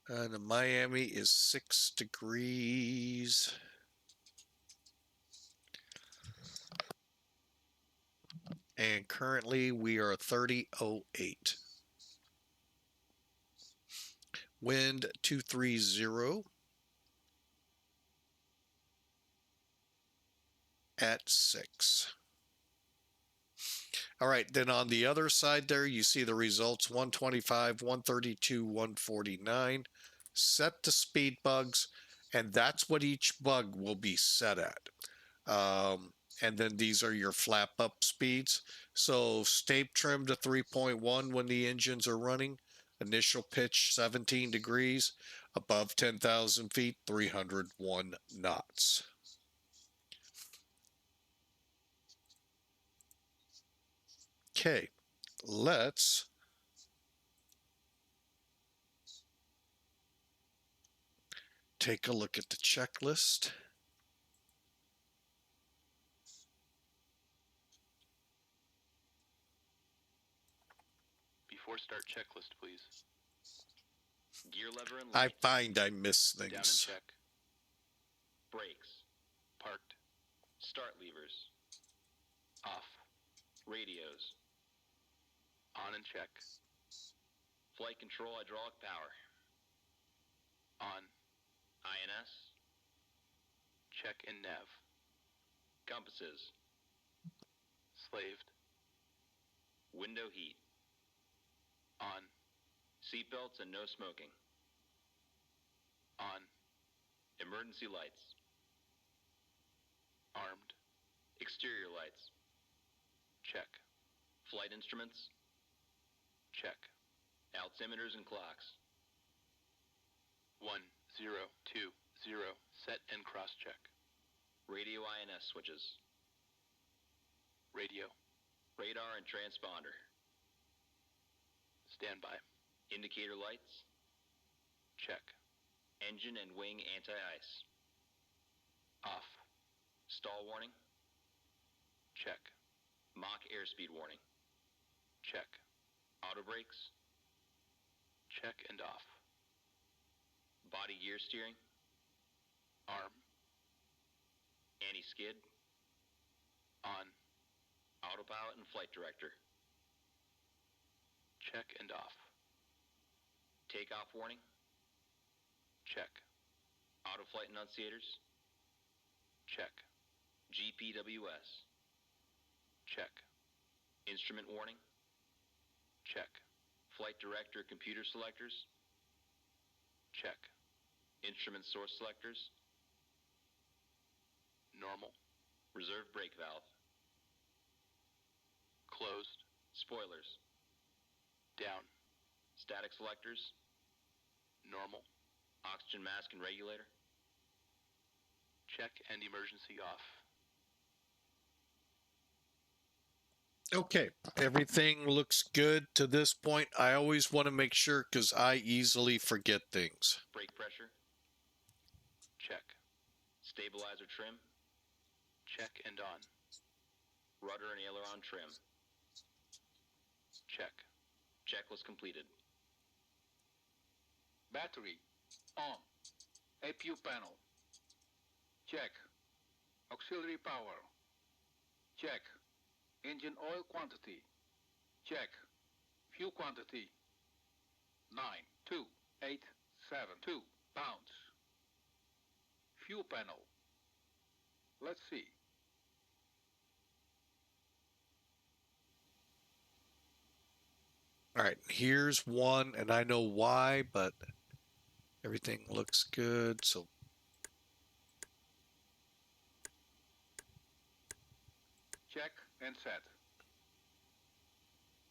in Miami is 6 degrees. And currently we are 30.08. Wind 230 at 6. All right, then on the other side there, you see the results 125, 132, 149. Set the speed bugs, and that's what each bug will be set at. And then these are your flap up speeds. So stay trim to 3.1 when the engines are running. Initial pitch 17 degrees. Above 10,000 feet, 301 knots. Okay, let's take a look at the checklist. Before start checklist, please. Gear lever and I light. find I miss Down and things. check. Brakes. Parked. Start levers. Off. Radios. On and check. Flight control hydraulic power. On. INS. Check and nav. Compasses. Slaved. Window heat. On. Seatbelts and no smoking. On. Emergency lights. Armed. Exterior lights. Check. Flight instruments. Check. Altimeters and clocks. 1, 0, 2, 0. Set and cross check. Radio INS switches. Radio. Radar and transponder. Standby. Indicator lights. Check. Engine and wing anti-ice. Off. Stall warning. Check. Mach airspeed warning. Check. Auto brakes. Check and off. Body gear steering. Arm. Anti-skid. On. Autopilot and flight director. Check and off. Takeoff warning. Check. Auto flight enunciators. Check. GPWS. Check. Instrument warning. Check. Flight director computer selectors. Check. Instrument source selectors. Normal. Reserve brake valve. Closed. Spoilers. Down. Static selectors. Normal. Oxygen mask and regulator. Check and emergency off. Okay, everything looks good to this point. I always want to make sure because I easily forget things. Brake pressure. Check. Stabilizer trim. Check and on. Rudder and aileron trim. Check. Checklist completed. Battery. On. APU panel. Check. Auxiliary power. Check. Engine oil quantity. Check. Fuel quantity. 92872 pounds. Fuel panel. Let's see. All right, here's one, and I know why, but everything looks good. So Check and set.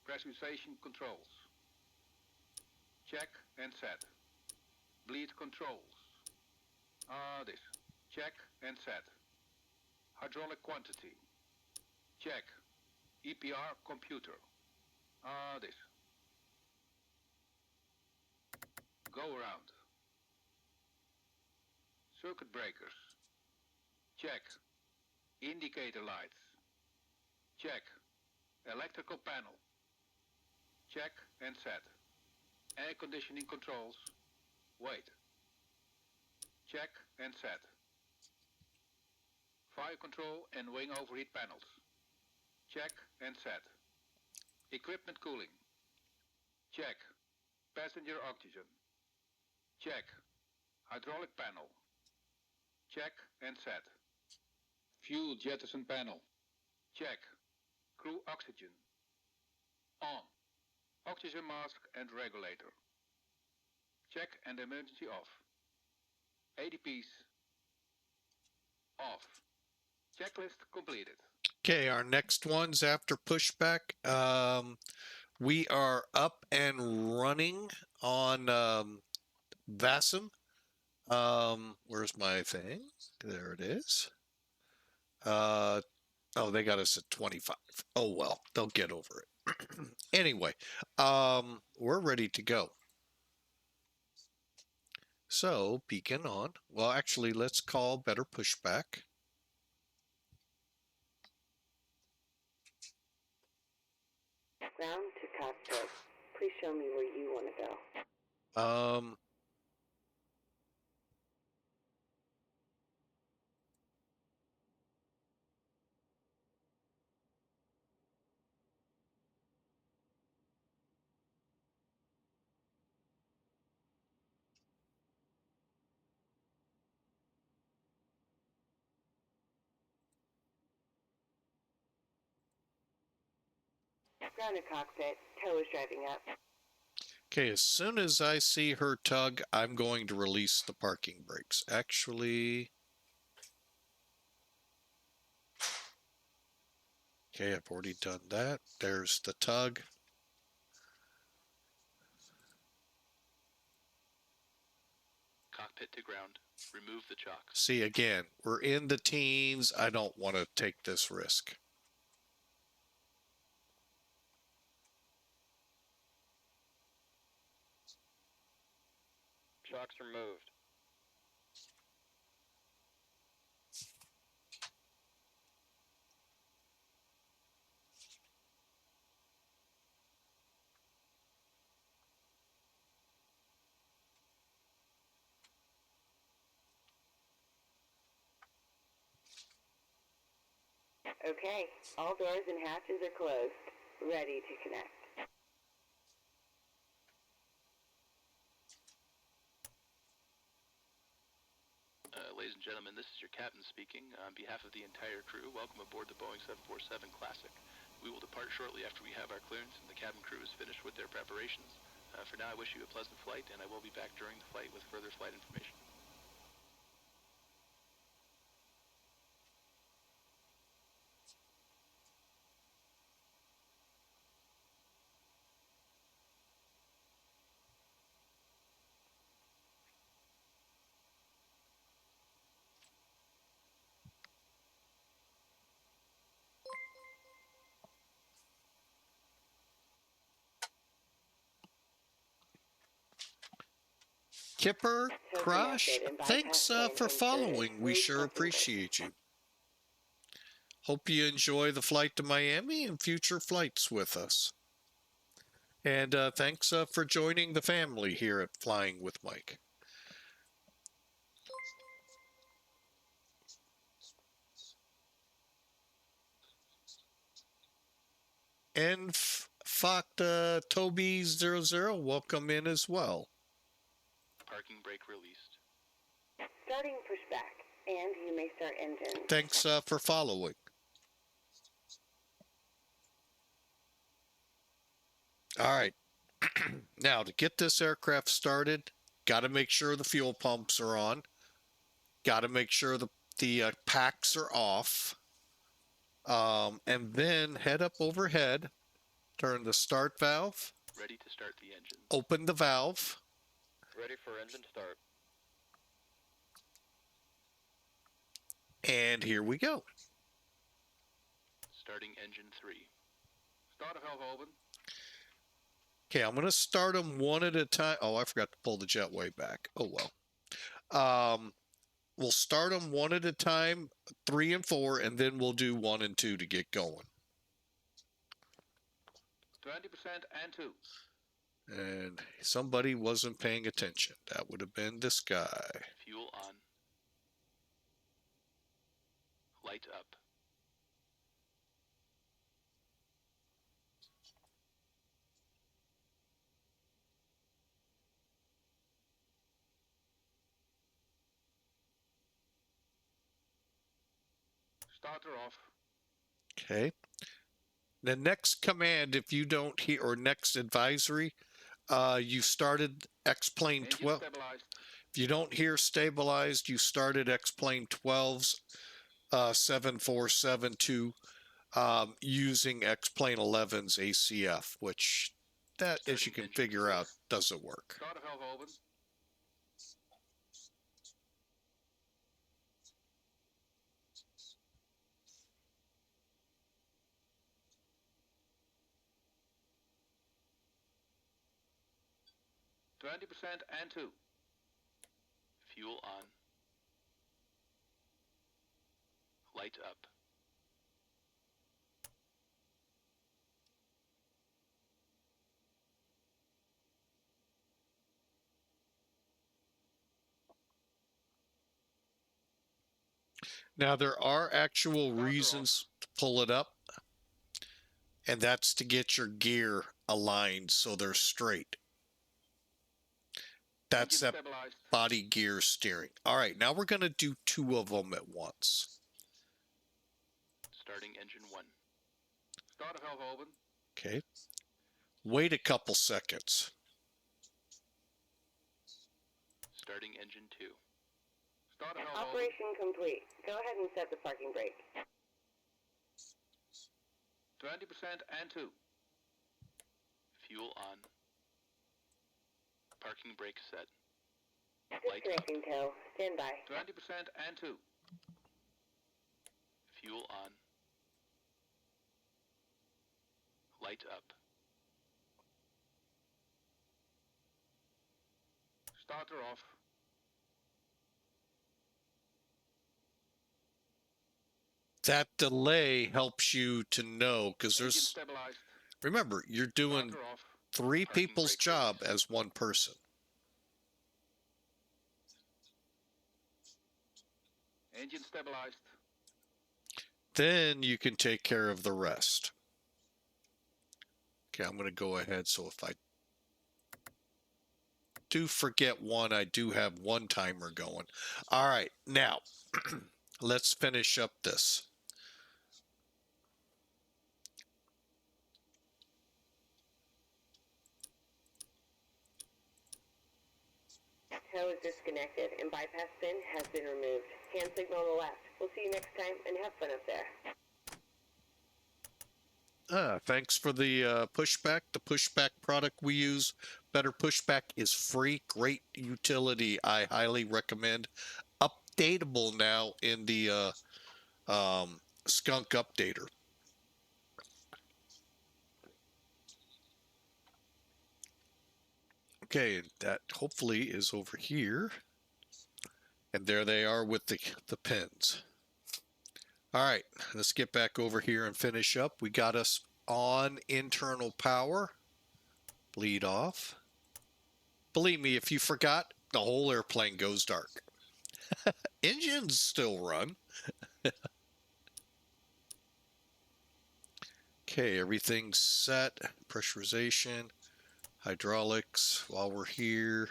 Pressurization controls. Check and set. Bleed controls. This. Check and set. Hydraulic quantity. Check. EPR computer. This. Go around. Circuit breakers. Check. Indicator lights. Check. Electrical panel. Check and set. Air conditioning controls. Wait. Check and set. Fire control and wing overheat panels. Check and set. Equipment cooling. Check. Passenger oxygen. Check. Hydraulic panel. Check and set. Fuel jettison panel. Check. Crew oxygen. On. Oxygen mask and regulator. Check and emergency off. ADPs. Off. Checklist completed. okay, our next ones after pushback. We are up and running on VATSIM. Where's my thing? There it is. Oh, they got us at 25. Oh well, they'll get over it. Anyway, we're ready to go. So beacon on. Well, actually, let's call better pushback. Ground to cockpit. Please show me where you want to go. Ground to cockpit. Tow is driving up. Okay, as soon as I see her tug, I'm going to release the parking brakes. Actually, okay, I've already done that. There's the tug. Cockpit to ground. Remove the chocks. See, again, we're in the teens. I don't want to take this risk. Chocks removed. Okay, all doors and hatches are closed. Ready to connect. Ladies and gentlemen, this is your captain speaking. On behalf of the entire crew, welcome aboard the Boeing 747 Classic. We will depart shortly after we have our clearance and the cabin crew is finished with their preparations. For now, I wish you a pleasant flight, and I will be back during the flight with further flight information. Kipper, Tow Crush, connected and thanks bypass pin for inserted. following. We Read sure parking brake. appreciate you. Hope you enjoy the flight to Miami and future flights with us. And thanks for joining the family here at Flying with Mike. And Toby00, welcome in as well. Parking brake released. Starting pushback, and you may start engine. Thanks for following. All right. Now, to get this aircraft started, got to make sure the fuel pumps are on. Got to make sure the packs are off. And then head up overhead. Turn the start valve. Ready to start the engine. Open the valve. Ready for engine start. And here we go. Starting engine 3. Starter valve open. Okay, I'm going to start them one at a time. Oh, I forgot to pull the jetway back. Oh, well. We'll start them one at a time, 3 and 4, and then we'll do 1 and 2 to get going. 20% and 2. And somebody wasn't paying attention. That would have been this guy. Fuel on. Light up. Starter off. Okay. The next command, if you don't hear, or next advisory, you started X-Plane Engine 12. stabilized. If you don't hear stabilized, you started X-Plane 12's 747-2 using X-Plane 11's ACF, which that, as you can figure out, doesn't work. Starter valve open. %, and 2. Fuel on. Light up. Now, there are actual reasons to pull it up, and that's to get your gear aligned so they're straight. That's Engine that stabilized. body gear steering. All right, now we're going to do 2 of them at once. Starting engine 1. Starter valve open. Okay. Wait a couple seconds. Starting engine 2. Starter valve open. Operation complete. Go ahead and set the parking brake. 20% and 2. Fuel on. Parking brake set. Light up. Disconnecting tow. Stand by. 20% and 2. Fuel on. Light up. Starter off. That delay helps you to know, because Engine there's, stabilized. remember, you're doing Starter off. 3 Parking people's brake job release. as one person. Engine stabilized. Then you can take care of the rest. Okay, I'm going to go ahead. So if I do forget one, I do have one timer going. All right, now let's finish up this. Tow is disconnected and bypass pin has been removed. Hand signal on the left. We'll see you next time and have fun up there. Thanks for the pushback. The pushback product we use, Better Pushback, is free. Great utility. I highly recommend. Updatable now in the Skunk Updater. Okay, and that hopefully is over here. And there they are with the pins. All right, let's get back over here and finish up. We got us on internal power. Bleed off. Believe me, if you forgot, the whole airplane goes dark. Engines still run. Okay, everything's set. Pressurization, hydraulics while we're here.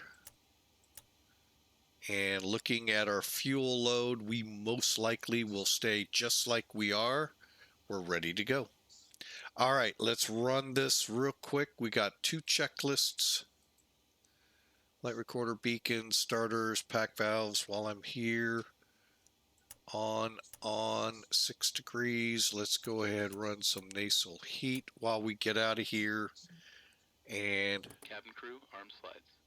And looking at our fuel load, we most likely will stay just like we are. We're ready to go. All right, let's run this real quick. We got 2 checklists. Light recorder, beacons, starters, pack valves while I'm here. On 6 degrees. Let's go ahead and run some nasal heat while we get out of here. And Cabin crew, arm slides.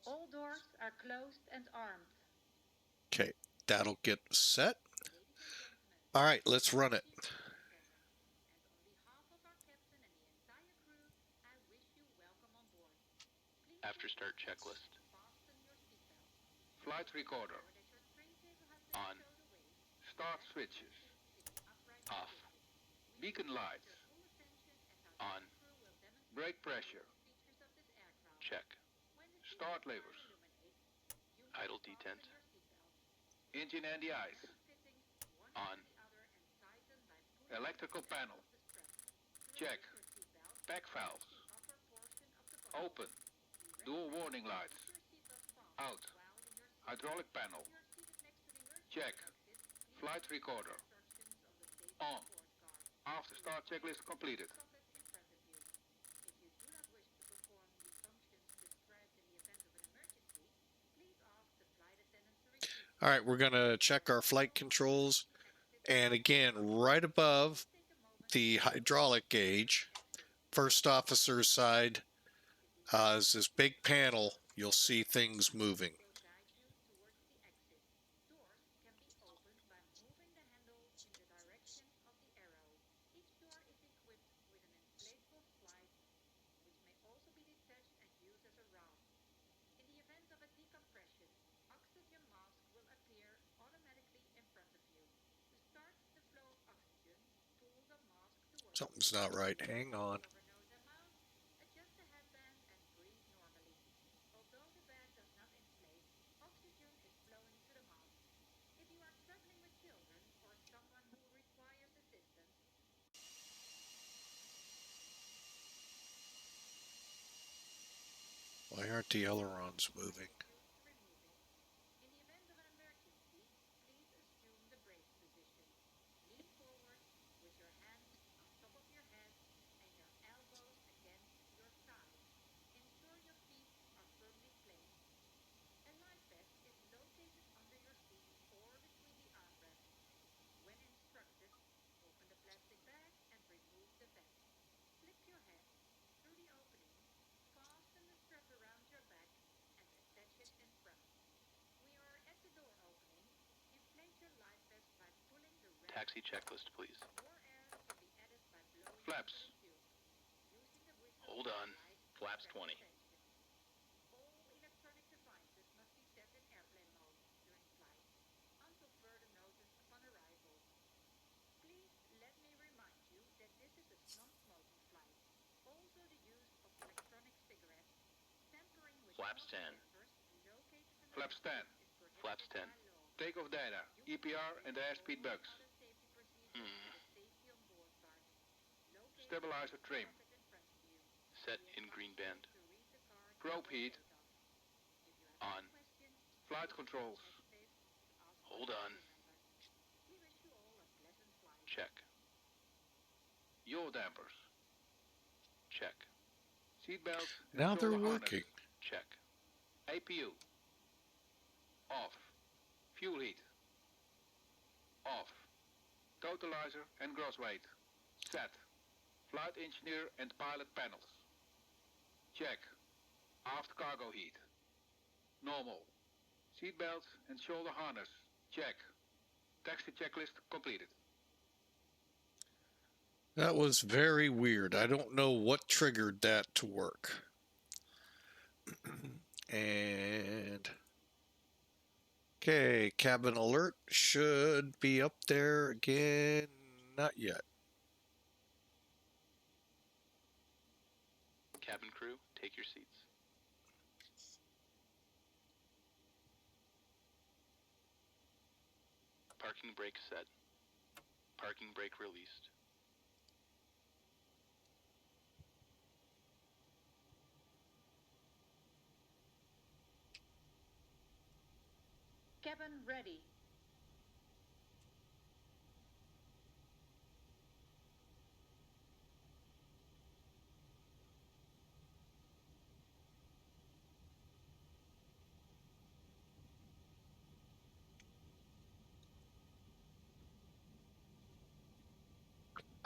All doors are closed and armed. okay, that'll get set. All right, let's run it. And on behalf of our captain and the entire crew, I wish you welcome on board. Please After start checklist. fasten your seatbelt. Flight recorder. Ensure that your tray table has been On. stowed away. Start switches. Sitting upright Off. We Beacon request lights. your full attention as our On. cabin crew will demonstrate Brake pressure. the features of this aircraft. Check. When the Start seatbelt levers. illuminates, you Idle must detent. fasten your seatbelt. Engine and the eyes. Fittings one On. after the other and tighten by pulling Electrical the ends panel. of the strap. Check. Close your seatbelt. Pack valves. The upper portion of the body. Open. Dual warning lights. Keep your seatbelt fastened Out. while in your seat. Hydraulic panel. If you are seated next to the emergency Check. exit, please Flight follow the recorder. instructions on the safety On. support card. After start checklist completed. Socket in front of you. If you do not wish to perform the functions described in the event of an emergency, please ask the flight attendant to repeat. All right, we're going to check our flight controls. And again, right above Take a moment the hydraulic gauge, first officer's side, is this big panel. You'll see things moving. will guide you towards the exit. Doors can be opened by moving the handle in the direction of the arrow. Each door is equipped with an inflatable slide, which may also be detached and used as a raft. In the event of a decompression, oxygen mask will appear automatically in front of you. To start the flow of oxygen, pull the mask towards Something's not right. Hang on. Cover nose and mouth, adjust the headband and breathe normally. Although the bag does not inflate, oxygen is flowing to the mask. If you are traveling with children or someone who requires assistance, Why aren't the ailerons moving? choose to remove it. In the event of an emergency, please assume the brace position. Lean forward with your hands on top of your head and your elbows against your sides. Ensure your feet are firmly placed. A life vest is located under your seat or between the armrests. When instructed, open the plastic bag and remove the vest. Slip your head through the opening, fasten the strap around your back, and attach it in front. We are at the door opening. Inflate your life vest by pulling the red Taxi checklist, please. More air can be added by blowing Flaps. into the tube. Using the whistle Hold on. light Flaps to 20. prevent tension. All electronic devices must be set in airplane mode during flight until further notice upon arrival. Please let me remind you that this is a non-smoking flight. Also the use of electronic cigarettes, tampering with Flaps smoke 10. detectors located in the Flaps 10. is prohibited Flaps 10. by law. Takeoff data. EPR and airspeed bugs. Other safety procedures for the safety on board part. Locate Stabilizer the trim. socket in front of you. Set in green band. To read the card Probe heat. If you have On. any questions, Flight controls. hesitate to ask Hold one of on. the crew members. We wish you all a pleasant flight. Check. Yaw dampers. Check. Seatbelt. and Now they're shoulder harness. working. Check. APU. Off. Fuel heat. Off. Totalizer and gross weight. Set. Flight engineer and pilot panels. Check. Aft cargo heat. Normal. Seatbelt and shoulder harness. Check. Taxi checklist completed. That was very weird. I don't know what triggered that to work. And okay, cabin alert should be up there again. Not yet. Cabin crew, take your seats. Parking brake set. Parking brake released. Cabin ready.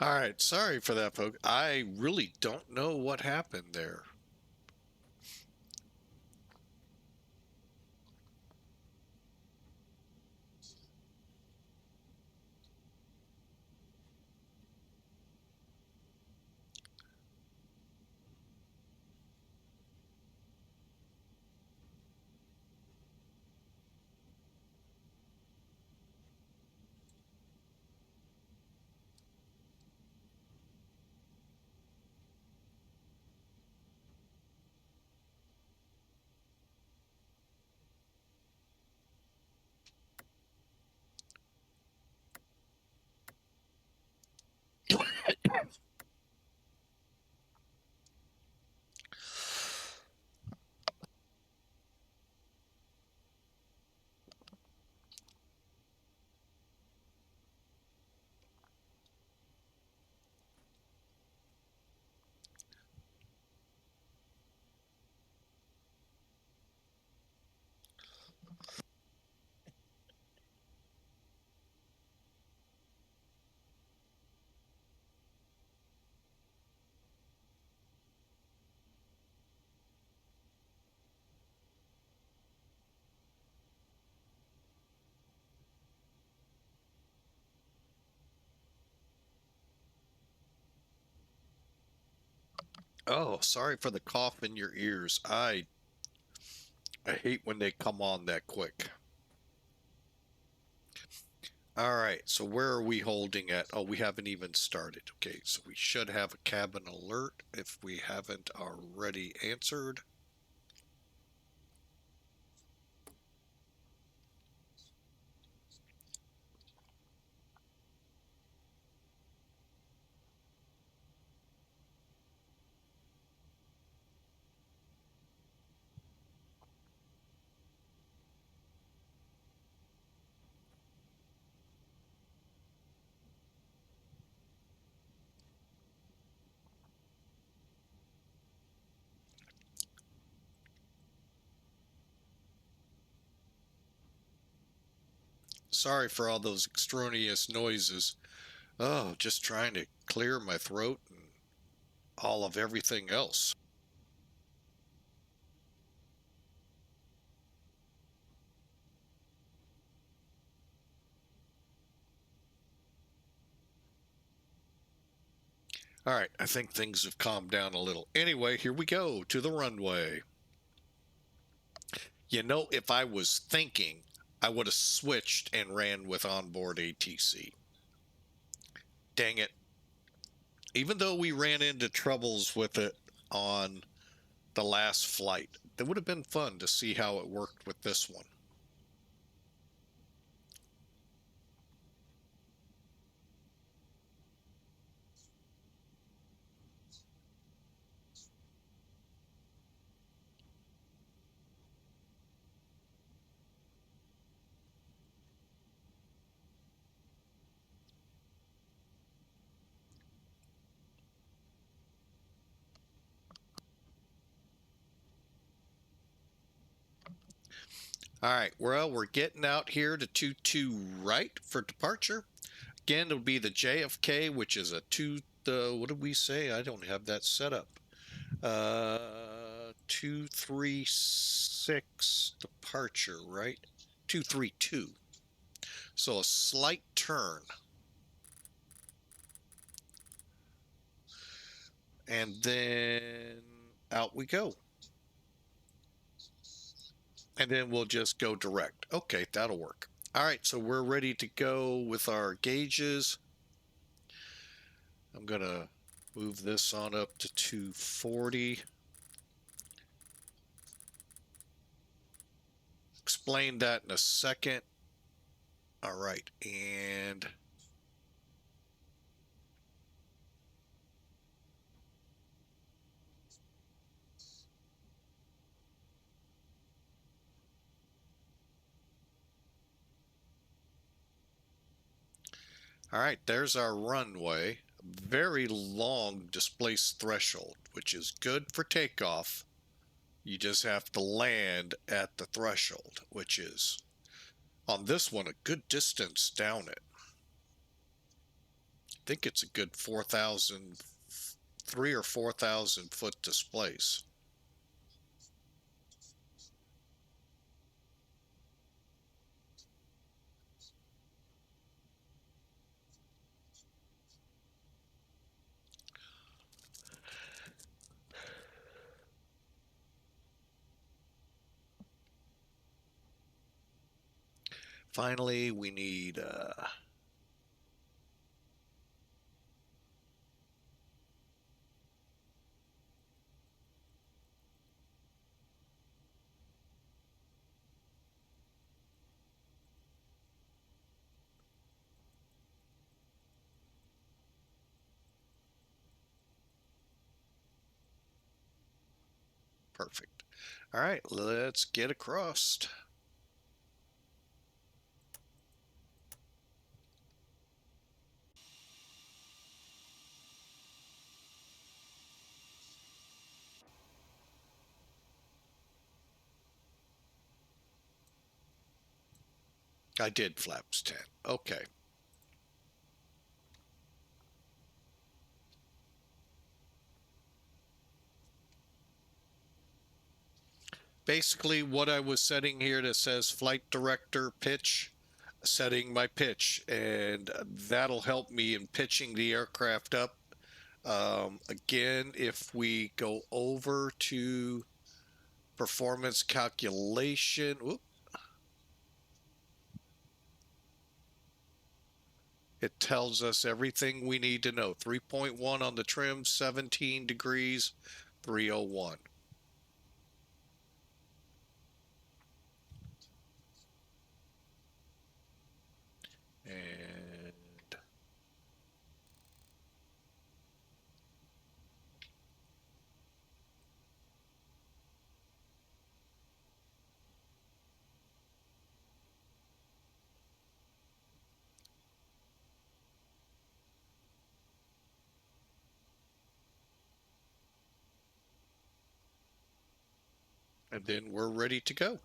All right, sorry for that, folks. I really don't know what happened there. Oh, sorry for the cough in your ears. I hate when they come on that quick. All right, so where are we holding at? Oh, we haven't even started. Okay, so we should have a cabin alert if we haven't already answered. Sorry for all those extraneous noises. Oh, just trying to clear my throat and all of everything else. All right, I think things have calmed down a little. Anyway, here we go to the runway. You know, if I was thinking, I would have switched and ran with onboard ATC. Dang it. Even though we ran into troubles with it on the last flight, it would have been fun to see how it worked with this one. All right, well, we're getting out here to 22 right for departure. Again, it'll be the JFK, which is a what did we say? I don't have that set up. 236 departure, right? 232. So a slight turn. And then out we go. And then we'll just go direct. Okay, that'll work. All right, so we're ready to go with our gauges. I'm going to move this on up to 240. Explain that in a second. All right, and all right, there's our runway. Very long displaced threshold, which is good for takeoff. You just have to land at the threshold, which is on this one a good distance down it. I think it's a good 4,000, 3 or 4,000 foot displace. Finally, we need perfect. All right, let's get across. I did flaps 10. Okay. Basically, what I was setting here that says flight director pitch, setting my pitch, and that'll help me in pitching the aircraft up. Again, if we go over to performance calculation, it tells us everything we need to know. 3.1 on the trim, 17 degrees, 301. And then we're ready to go.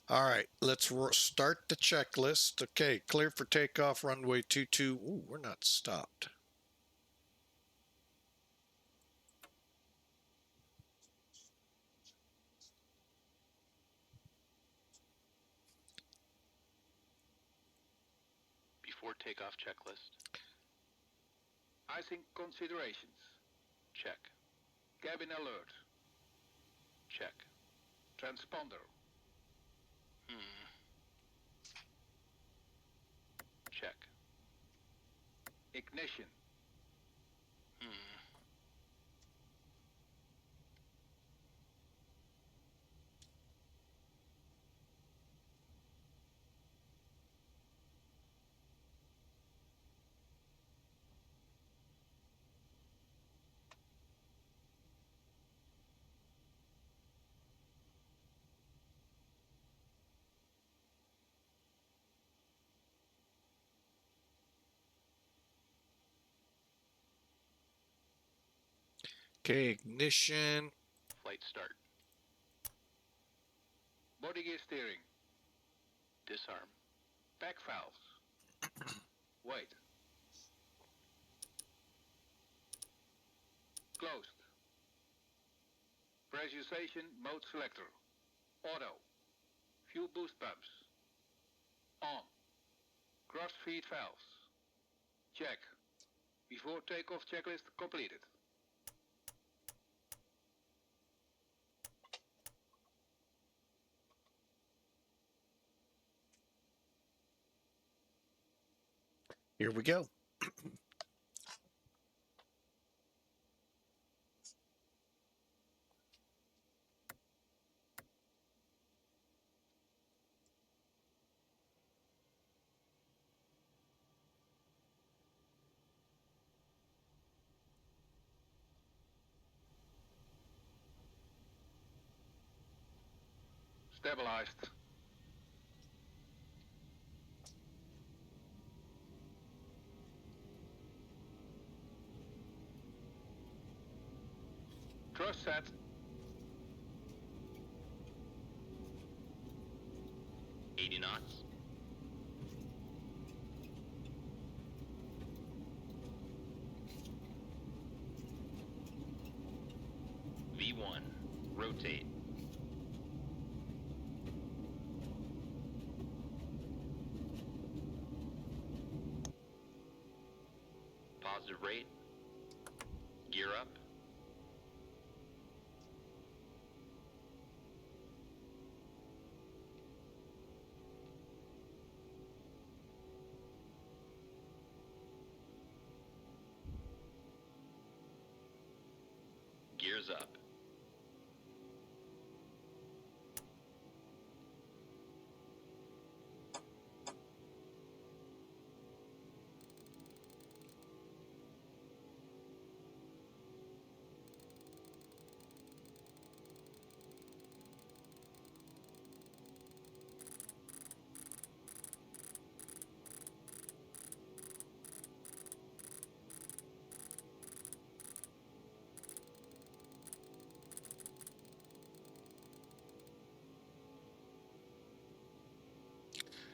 All right, let's start the checklist. Okay, clear for takeoff, runway 22. Ooh, we're not stopped. Before takeoff checklist. Icing considerations. Check. Cabin alert. Check. Transponder. Check. Ignition. Okay, ignition. Flight start. Body gear steering. Disarm. Pack valves. Wait. Closed. Pressurization mode selector. Auto. Fuel boost pumps. On. Cross feed valves. Check. Before takeoff checklist completed. Here we go. Stabilized. Thrust set. knots. V1, rotate. Positive rate. Gear up. Gears up.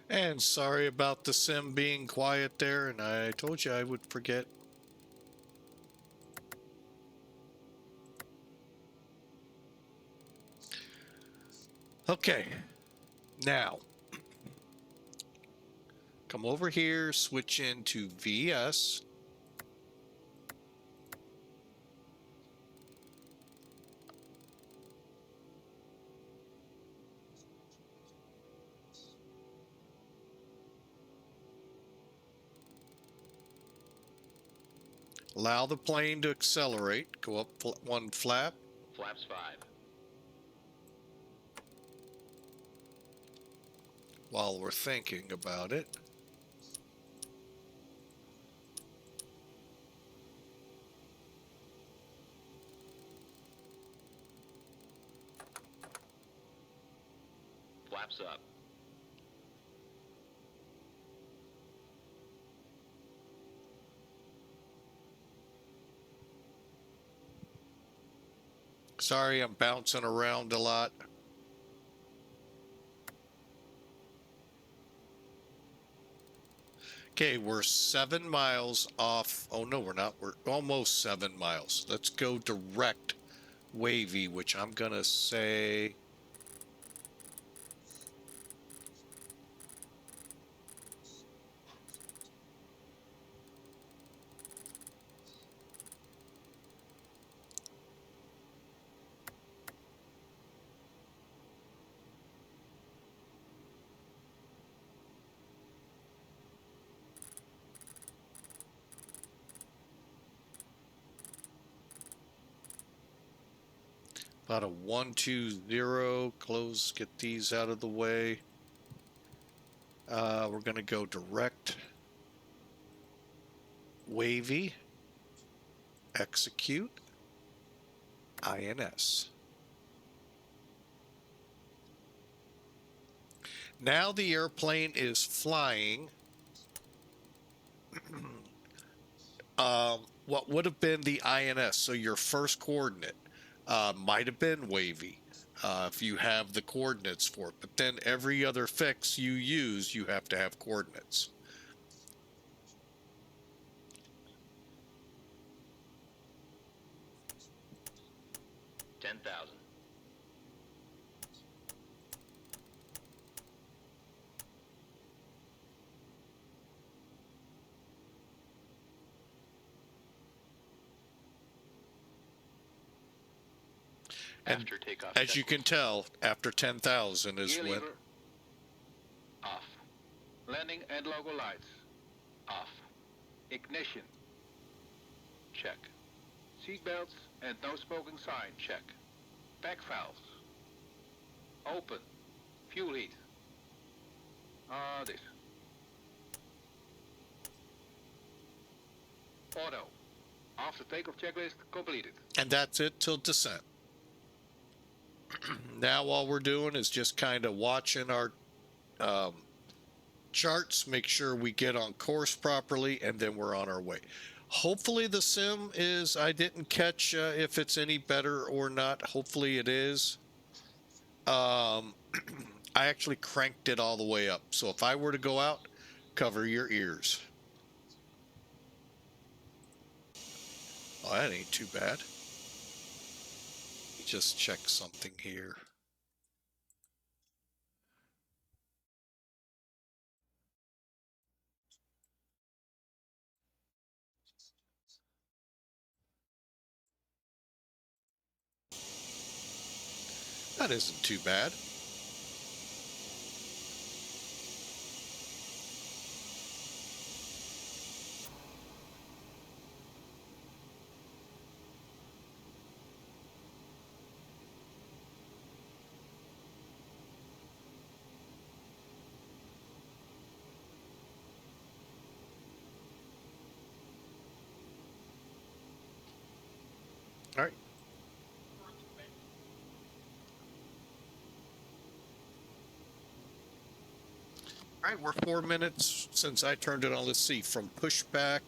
And sorry about the sim being quiet there, and I told you I would forget. Okay, now come over here, switch into VS. Allow the plane to accelerate. Go up one flap. Flaps 5. While we're thinking about it. Flaps up. Sorry, I'm bouncing around a lot. Okay, we're 7 miles off. Oh, no, we're not. We're almost 7 miles. Let's go direct WAVEY, which I'm going to say... About a 120. Close, get these out of the way. We're going to go direct WAVEY, execute, INS. Now the airplane is flying what would have been the INS. So your first coordinate might have been WAVEY if you have the coordinates for it. But then every other fix you use, you have to have coordinates. 10,000. And After takeoff as you can checklist. tell, after 10,000 is Gear when... lever off. Landing and logo lights off. Ignition Check. seatbelts and no smoking sign. Check. Back valves open. Fuel heat. This. Auto. After takeoff checklist completed. And that's it till descent. Now all we're doing is just kind of watching our charts, make sure we get on course properly, and then we're on our way. Hopefully the sim is, I didn't catch if it's any better or not. Hopefully it is. I actually cranked it all the way up. So if I were to go out, cover your ears. Oh, that ain't too bad. Just check something here. That isn't too bad. All right. All right, we're 4 minutes since I turned it on. Let's see, from pushback.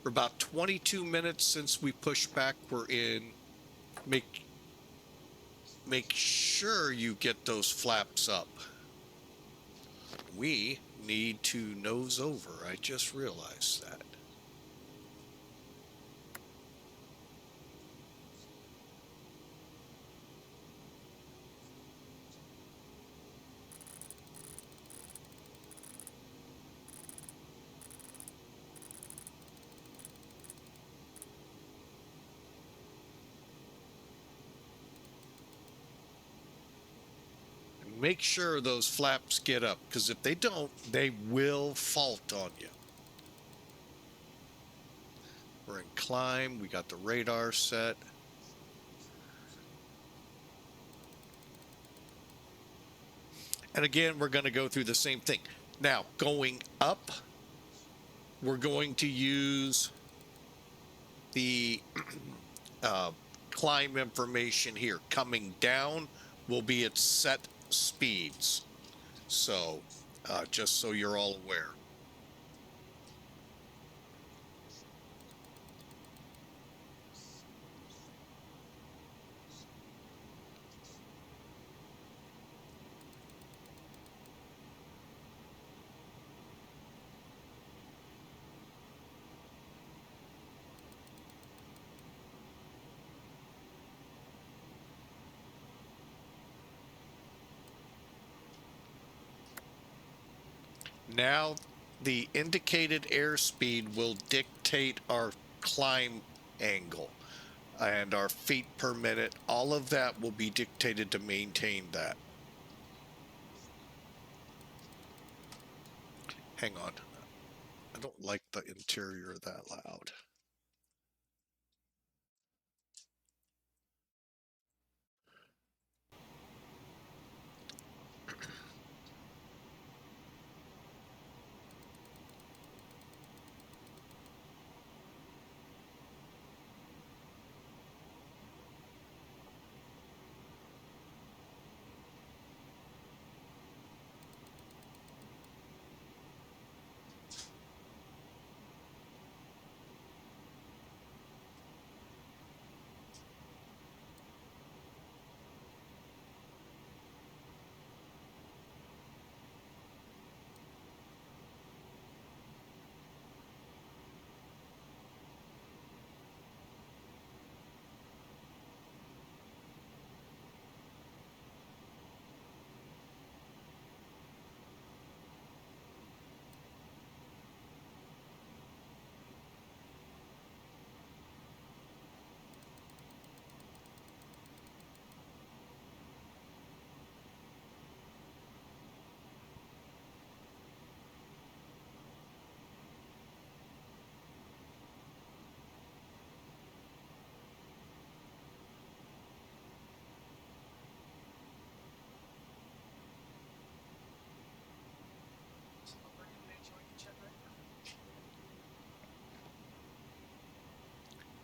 We're about 22 minutes since we pushed back. We're in. Make sure you get those flaps up. We need to nose over. I just realized that. Make sure those flaps get up, because if they don't, they will fault on you. We're in climb. We got the radar set. And again, we're going to go through the same thing. Now, going up, we're going to use the climb information here. Coming down will be its set speeds. So, just so you're all aware. Now, the indicated airspeed will dictate our climb angle and our feet per minute. All of that will be dictated to maintain that. Hang on. I don't like the interior that loud.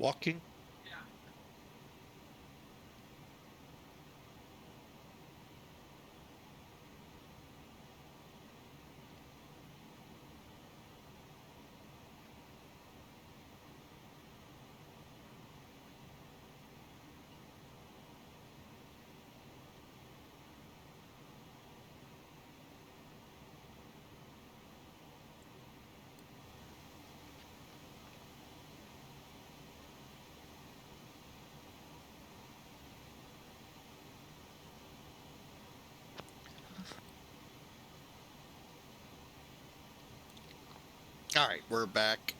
Walking. All right, we're back.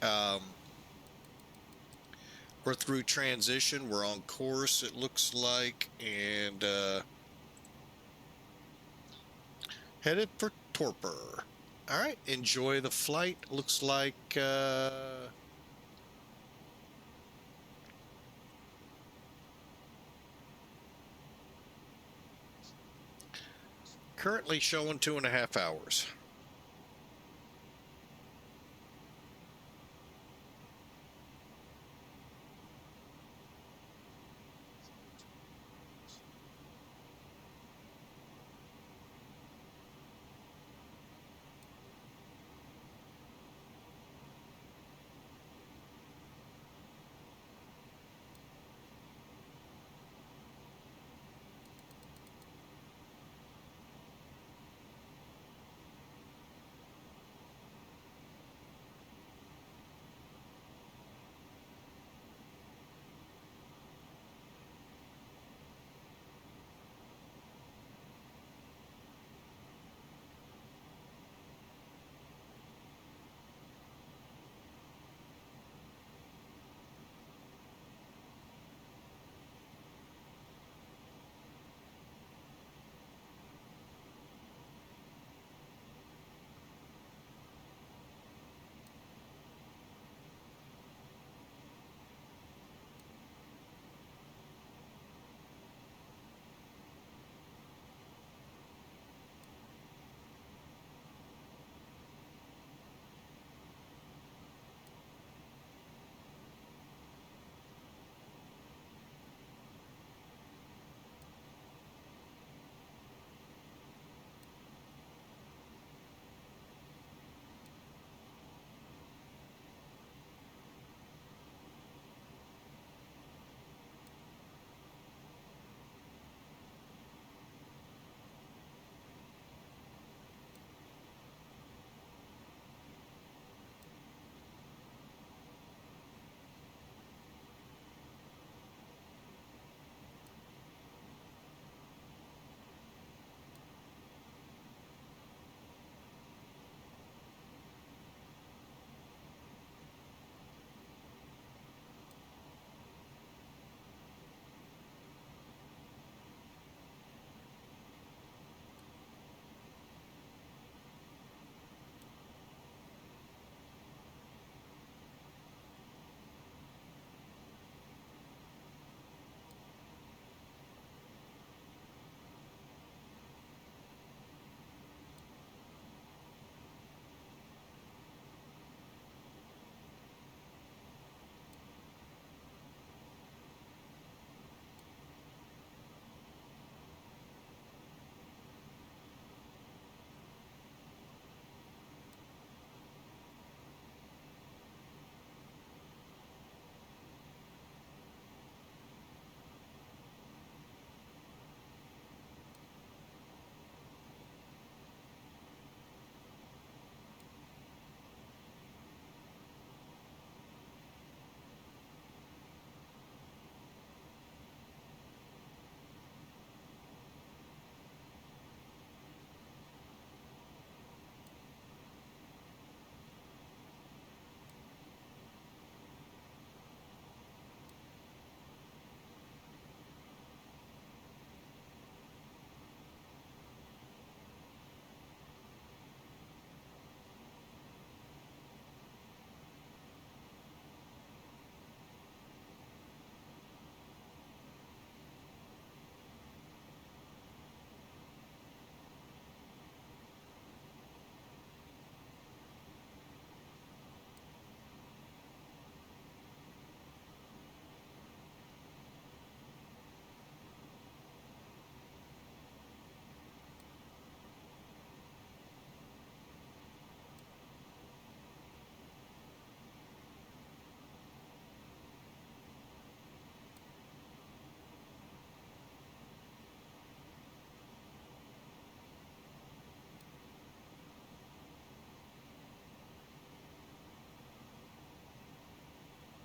We're through transition. We're on course, it looks like, and headed for torpor. All right, enjoy the flight. Looks like currently showing 2.5 hours.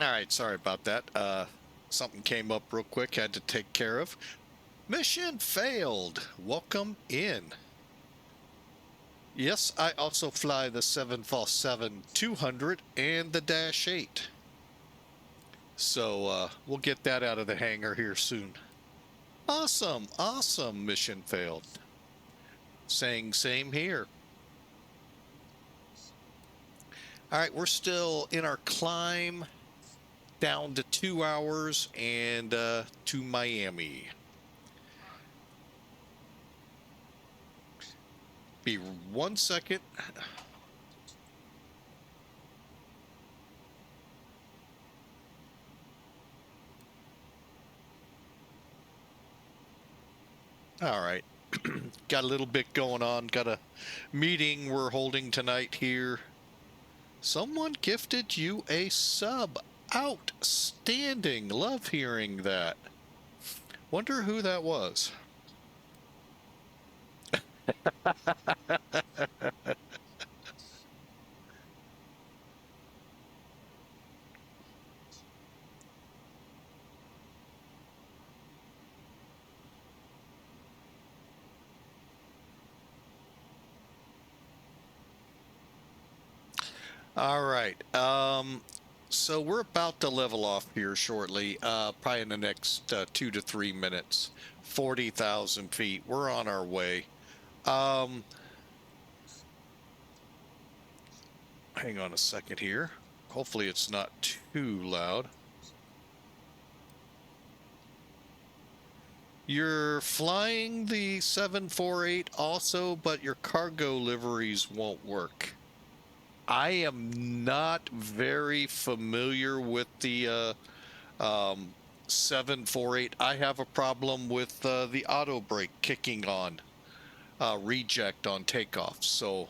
All right, sorry about that. Something came up real quick, had to take care of. Mission failed. Welcome in. Yes, I also fly the 747-200 and the Dash 8. So we'll get that out of the hangar here soon. Awesome, awesome. Mission failed. Saying same here. All right, we're still in our climb down to 2 hours and to Miami. Be 1 second. All right. Got a little bit going on. Got a meeting we're holding tonight here. Someone gifted you a sub. Outstanding. Love hearing that. Wonder who that was. All right. So we're about to level off here shortly, probably in the next 2 to 3 minutes. 40,000 feet. We're on our way. Hang on a second here. Hopefully it's not too loud. You're flying the 748 also, but your cargo liveries won't work. I am not very familiar with the 748. I have a problem with the auto brake kicking on, reject on takeoff. So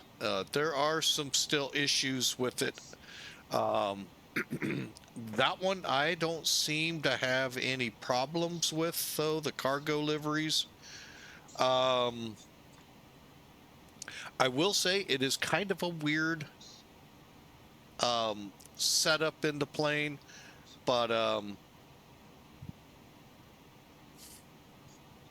there are some still issues with it. That one I don't seem to have any problems with, though, the cargo liveries. I will say it is kind of a weird setup in the plane, but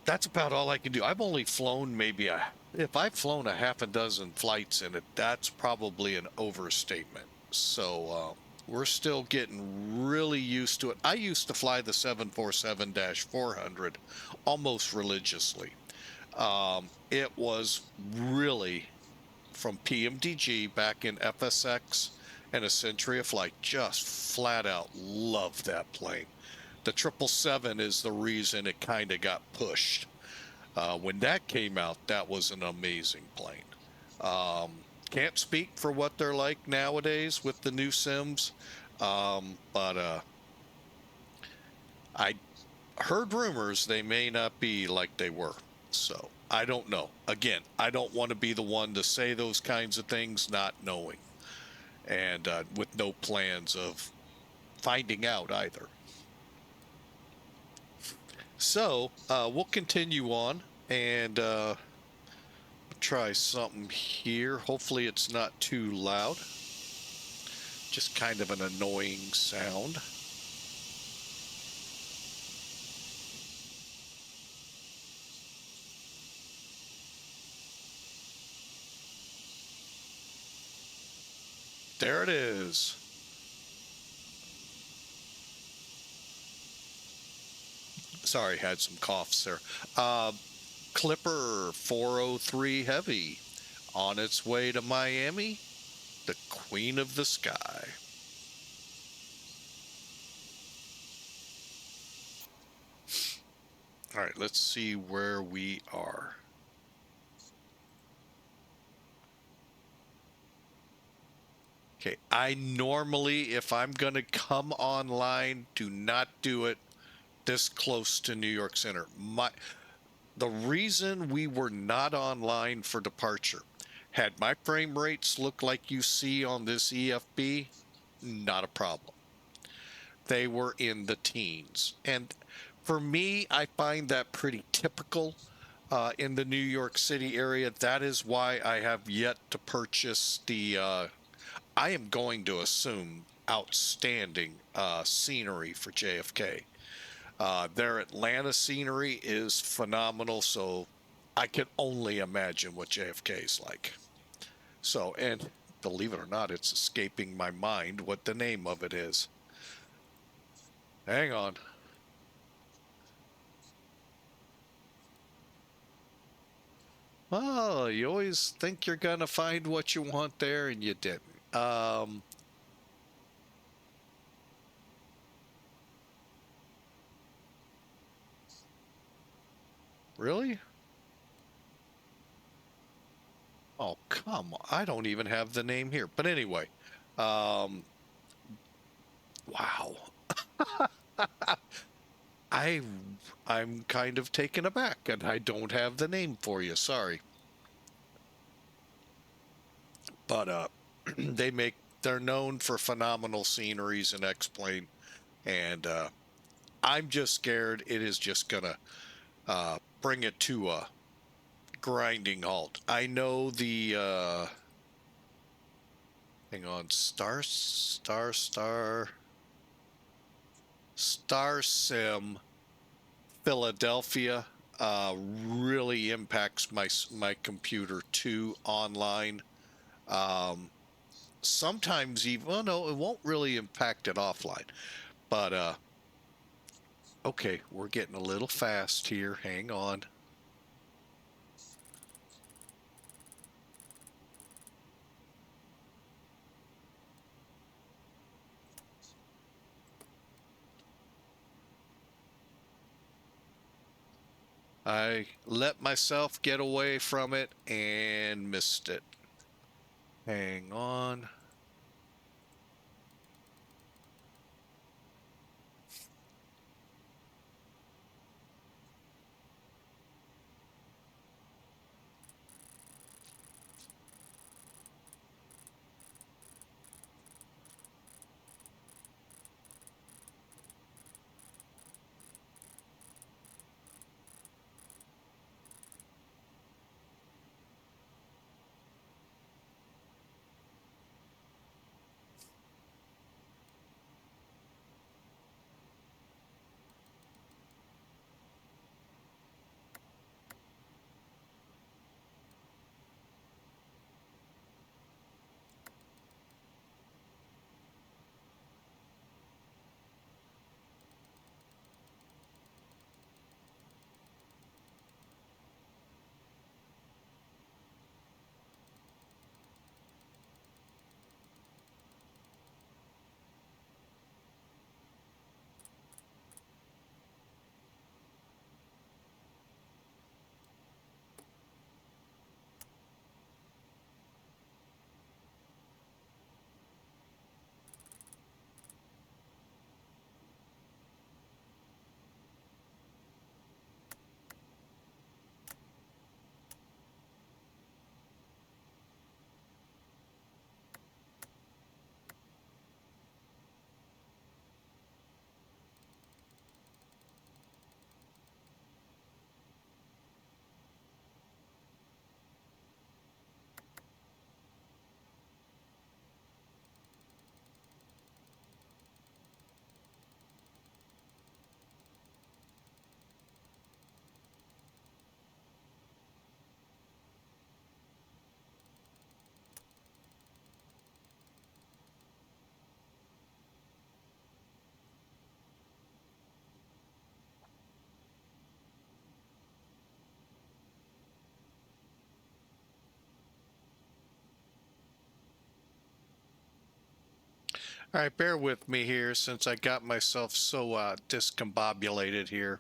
that's about all I can do. I've only flown maybe if I've flown a half a dozen flights in it, that's probably an overstatement. So we're still getting really used to it. I used to fly the 747-400 almost religiously. It was really, from PMDG back in FSX and a century of flight, just flat out love that plane. The 777 is the reason it kind of got pushed. When that came out, that was an amazing plane. Can't speak for what they're like nowadays with the new sims, but I heard rumors they may not be like they were. So I don't know. Again, I don't want to be the one to say those kinds of things not knowing, and with no plans of finding out either. So we'll continue on and try something here. Hopefully it's not too loud. Just kind of an annoying sound. There it is. Sorry, had some coughs there. Clipper 403 Heavy on its way to Miami, the Queen of the Sky. All right, let's see where we are. Okay, I normally, if I'm going to come online, do not do it this close to New York Center. The reason we were not online for departure, had my frame rates look like you see on this EFB, not a problem. They were in the teens. And for me, I find that pretty typical in the New York City area. That is why I have yet to purchase the, I am going to assume outstanding scenery for JFK. Their Atlanta scenery is phenomenal, so I can only imagine what JFK is like. So, and believe it or not, it's escaping my mind what the name of it is. Hang on. Oh, you always think you're going to find what you want there, and you didn't. Really? Oh, come on. I don't even have the name here. But anyway, wow. I I'm kind of taken aback, and I don't have the name for you. Sorry. But they're known for phenomenal sceneries and X-plane, and I'm just scared it is just gonna bring it to a grinding halt. I know the hang on, Star Sim Philadelphia really impacts my computer too online. Um, Sometimes even, well, no, it won't really impact it offline. But okay, we're getting a little fast here. Hang on. I let myself get away from it and missed it. Hang on. All right, bear with me here since I got myself so discombobulated here.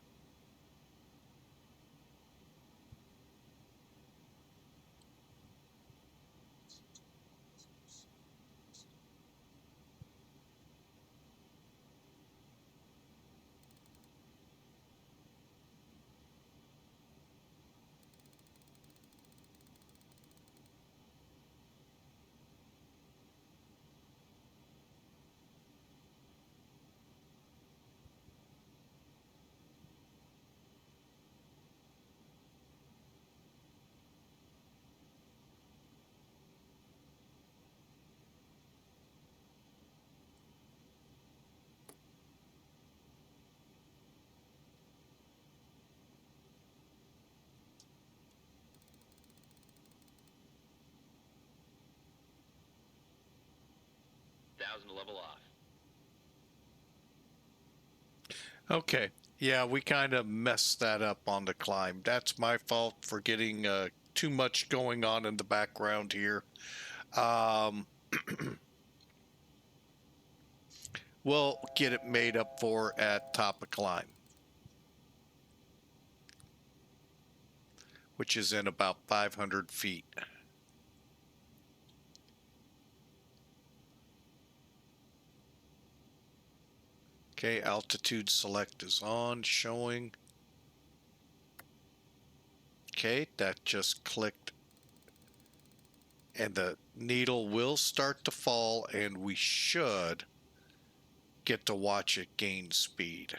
1000 to level off. Okay. Yeah, we kind of messed that up on the climb. That's my fault for getting too much going on in the background here. Um, we'll get it made up for at top of climb, which is in about 500 feet. Okay, altitude select is on, showing. Okay, that just clicked. And the needle will start to fall, and we should get to watch it gain speed.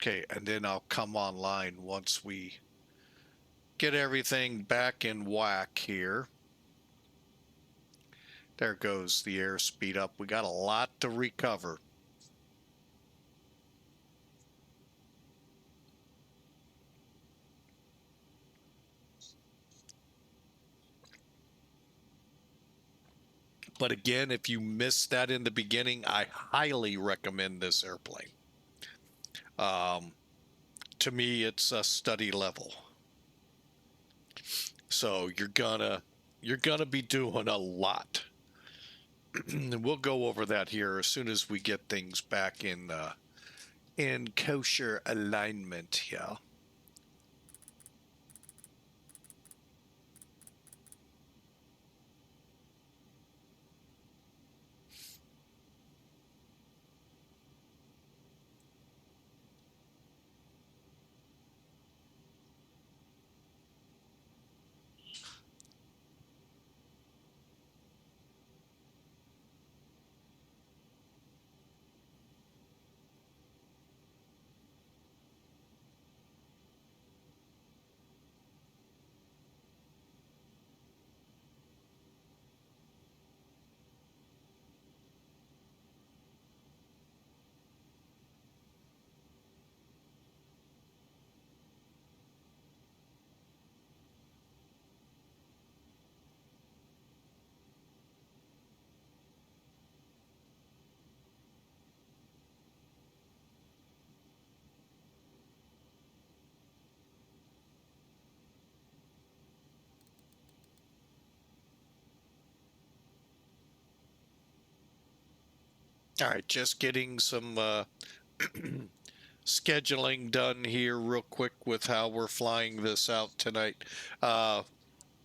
Okay, and then I'll come online once we get everything back in whack here. There goes the airspeed up. We got a lot to recover. But again, if you missed that in the beginning, I highly recommend this airplane. To me, it's a study level. So you're gonna be doing a lot. And we'll go over that here as soon as we get things back in kosher alignment here. All right, just getting some scheduling done here real quick with how we're flying this out tonight.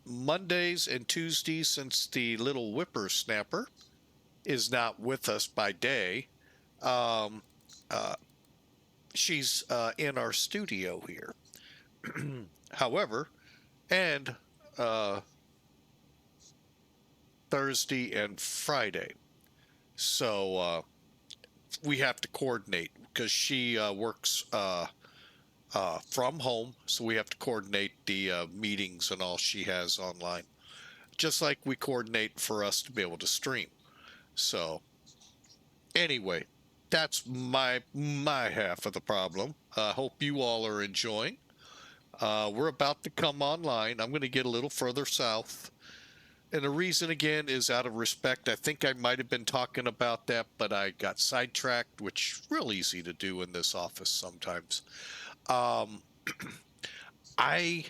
Mondays and Tuesdays, since the little whippersnapper is not with us by day, um, she's in our studio here. However, and Thursday and Friday. So we have to coordinate because she works from home. So we have to coordinate the meetings and all she has online, just like we coordinate for us to be able to stream. So anyway, that's my half of the problem. I hope you all are enjoying. We're about to come online. I'm going to get a little further south. And the reason, again, is out of respect. I think I might have been talking about that, but I got sidetracked, which is real easy to do in this office sometimes. I,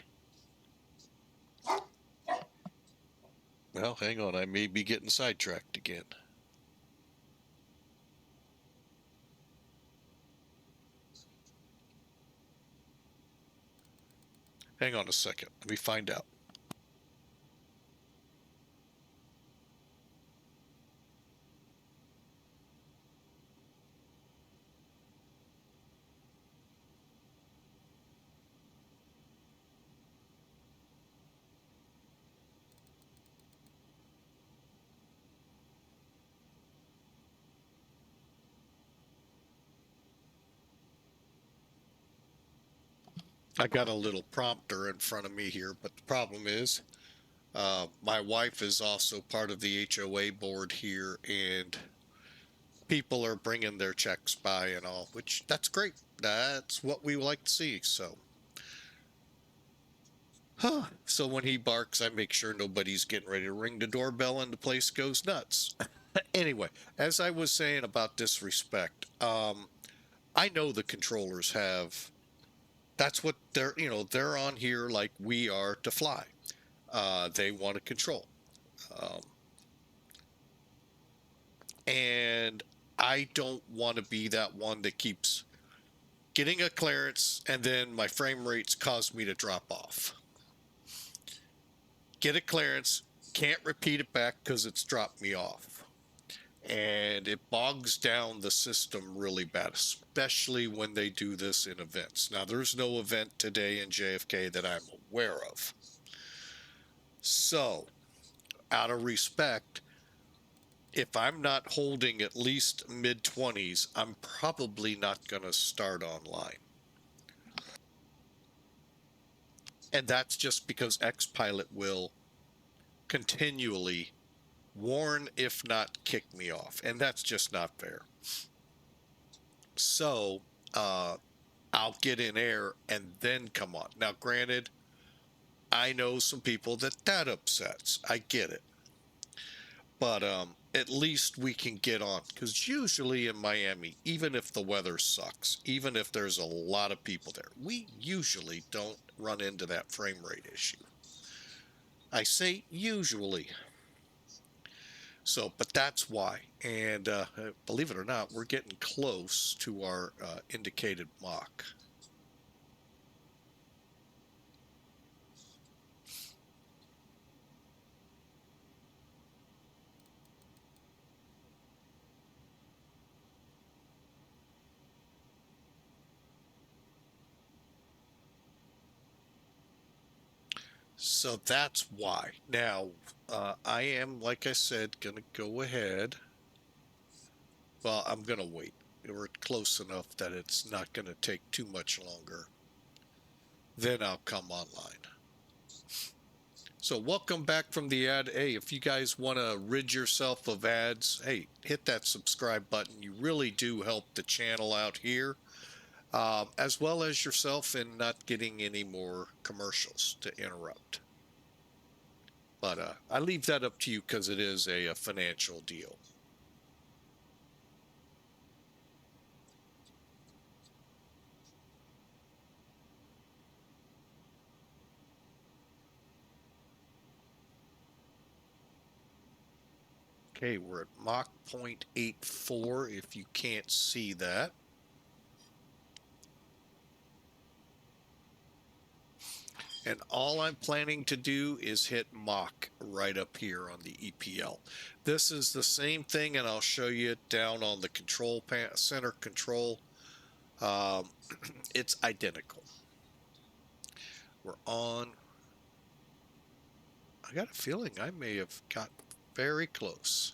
well, hang on. I may be getting sidetracked again. Hang on a second. Let me find out. I got a little prompter in front of me here, but the problem is My wife is also part of the HOA board here, and people are bringing their checks by and all, which that's great. That's what we like to see. So, so when he barks, I make sure nobody's getting ready to ring the doorbell and the place goes nuts. Anyway, as I was saying about disrespect, I know the controllers have. That's what they're on here like we are to fly. They want to control. Um, and I don't want to be that one that keeps getting a clearance and then my frame rates cause me to drop off. Get a clearance, can't repeat it back because it's dropped me off. And it bogs down the system really bad, especially when they do this in events. Now, there's no event today in JFK that I'm aware of. So, out of respect, if I'm not holding at least mid 20s, I'm probably not going to start online. And that's just because Xpilot will continually warn, if not kick me off. And that's just not fair. So I'll get in air and then come on. Now, granted, I know some people that upsets. I get it. But at least we can get on. Because usually in Miami, even if the weather sucks, even if there's a lot of people there, we usually don't run into that frame rate issue. I say usually. So, but that's why. And believe it or not, we're getting close to our indicated Mach. So that's why. Now, I am, like I said, going to go ahead. Well, I'm going to wait. We're close enough that it's not going to take too much longer. Then I'll come online. So welcome back from the ad. Hey, if you guys want to rid yourself of ads, hey, hit that subscribe button. You really do help the channel out here, as well as yourself in not getting any more commercials to interrupt. But I leave that up to you because it is a financial deal. Okay, we're at Mach 0.84 if you can't see that. And all I'm planning to do is hit Mach right up here on the EPL. This is the same thing, and I'll show you it down on the control center control. It's identical. We're on. I got a feeling I may have got very close.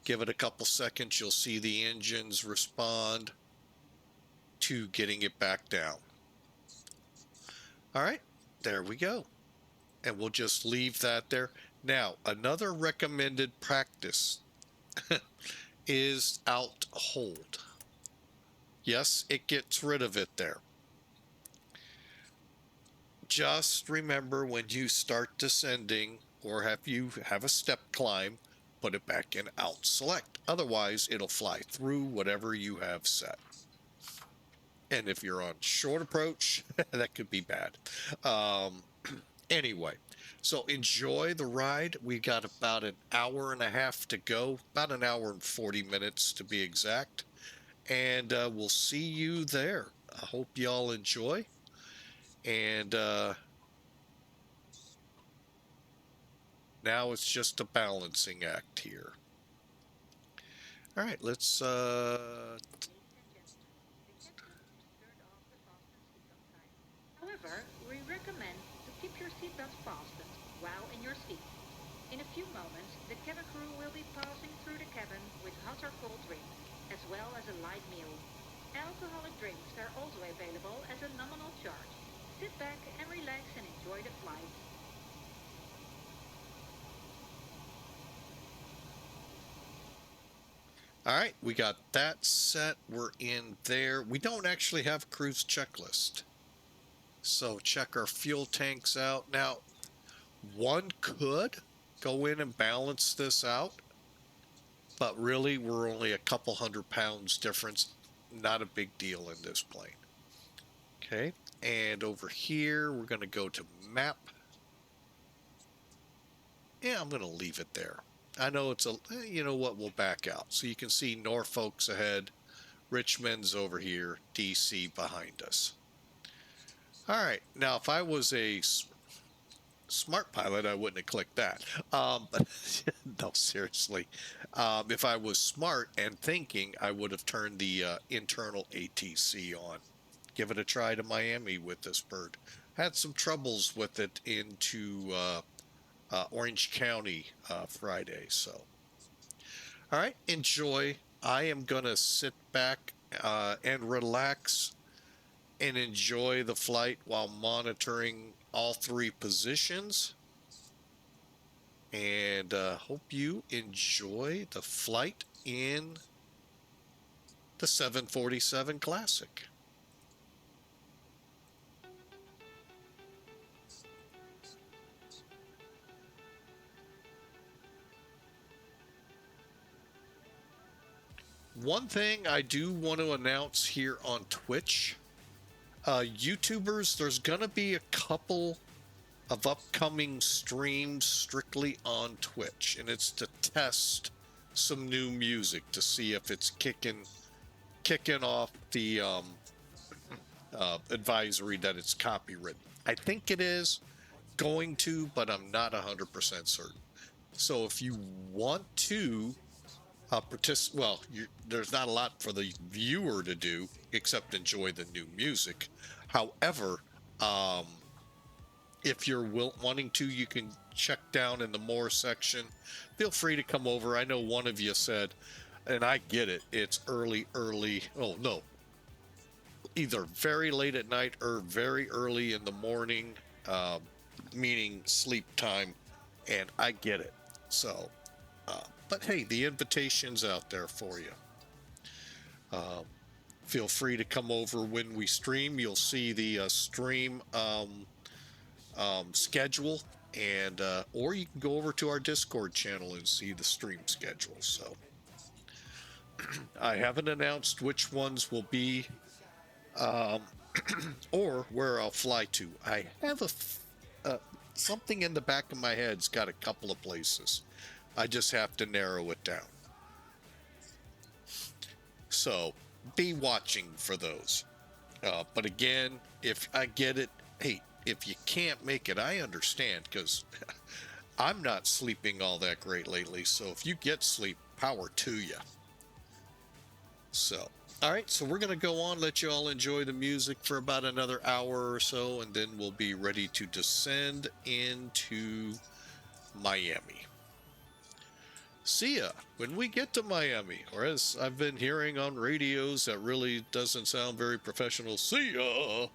Give it a couple seconds, you'll see the engines respond to getting it back down. All right, there we go. And we'll just leave that there. Now, another recommended practice is out hold. Yes, it gets rid of it there. Just remember when you start descending or have a step climb, put it back in out select. Otherwise, it'll fly through whatever you have set. And if you're on short approach, that could be bad. Anyway, so enjoy the ride. We got about an hour and a half to go, about an hour and 40 minutes to be exact. And we'll see you there. I hope y'all enjoy. And now it's just a balancing act here. All right, let's However, we recommend to keep your seatbelts fastened while in your seat. In a few moments, the cabin crew will be passing through the cabin with hot or cold drinks, as well as a light meal. Alcoholic drinks are also available as a nominal charge. Sit back and relax and enjoy the flight. All right, we got that set. We're in there. We don't actually have a cruise checklist. So check our fuel tanks out. Now, one could go in and balance this out, but really we're only a couple 100 pounds difference. Not a big deal in this plane. Okay, and over here we're going to go to map. Yeah, I'm going to leave it there. I know it's a, you know what, we'll back out. So you can see Norfolk's ahead, Richmond's over here, DC behind us. All right, now if I was a smart pilot, I wouldn't have clicked that. But no, seriously. If I was smart and thinking, I would have turned the internal ATC on. Give it a try to Miami with this bird. Had some troubles with it into Orange County Friday. So, all right, enjoy. I am going to sit back and relax and enjoy the flight while monitoring all three positions. And hope you enjoy the flight in the 747 Classic. One thing I do want to announce here on Twitch, YouTubers, there's going to be a couple of upcoming streams strictly on Twitch, and it's to test some new music to see if it's kicking off the advisory that it's copywritten. I think it is going to, but I'm not 100% certain. So if you want to participate, well, there's not a lot for the viewer to do except enjoy the new music. However, if you're wanting to, you can check down in the more section. Feel free to come over. I know one of you said, and I get it, it's early. Oh, no. Either very late at night or very early in the morning, meaning sleep time, and I get it. So, but hey, the invitation's out there for you. Feel free to come over when we stream. You'll see the stream schedule, and or you can go over to our Discord channel and see the stream schedule. So I haven't announced which ones will be or where I'll fly to. I have something in the back of my head's got a couple of places. I just have to narrow it down. So be watching for those. But again, if I get it, hey, if you can't make it, I understand, because I'm not sleeping all that great lately. So if you get sleep, power to you. So, all right, so we're going to go on, let you all enjoy the music for about another hour or so, and then we'll be ready to descend into Miami. See ya when we get to Miami, or as I've been hearing on radios that really doesn't sound very professional, see ya.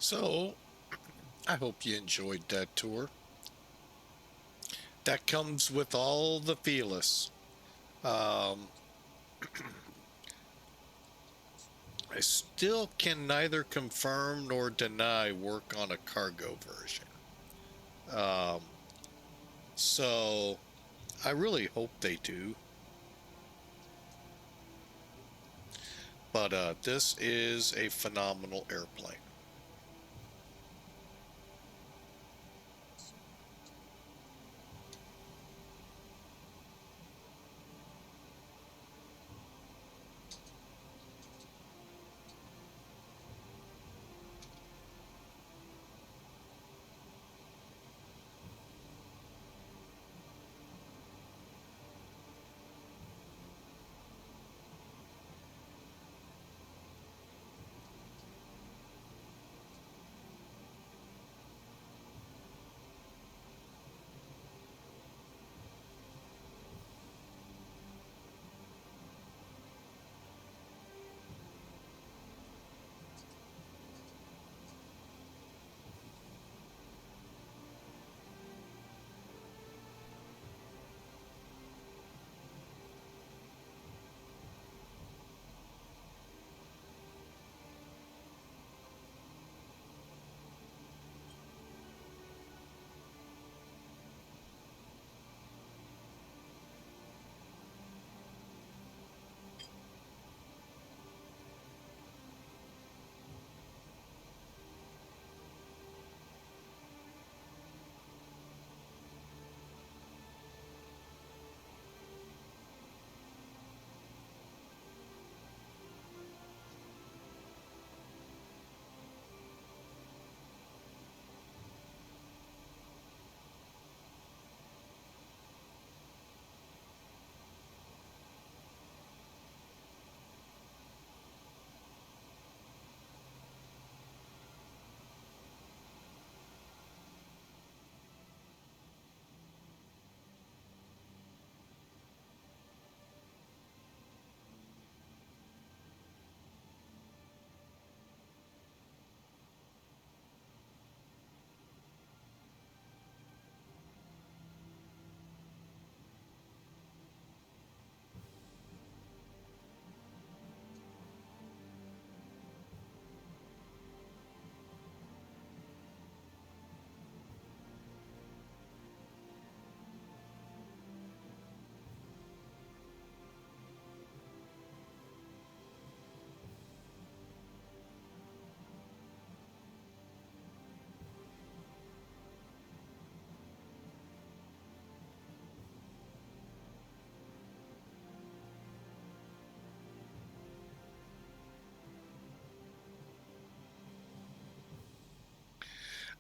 So, I hope you enjoyed that tour. That comes with all the fearless. Um, I still can neither confirm nor deny work on a cargo version. Um, so, I really hope they do. But this is a phenomenal airplane.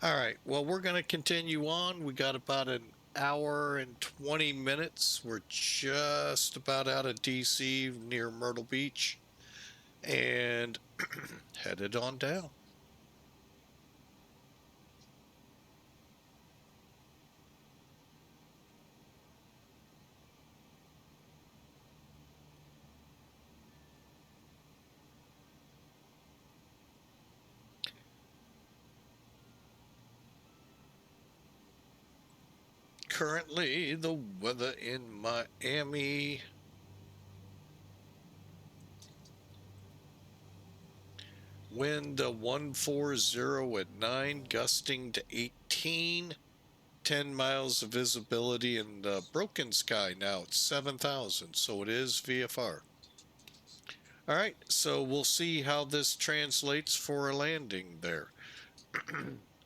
All right. Well, we're going to continue on. We got about an hour and 20 minutes. We're just about out of DC near Myrtle Beach and headed on down. Currently, the weather in Miami. Wind 140 at 9, gusting to 18. 10 miles of visibility and broken sky now at 7,000. So it is VFR. All right. So we'll see how this translates for a landing there.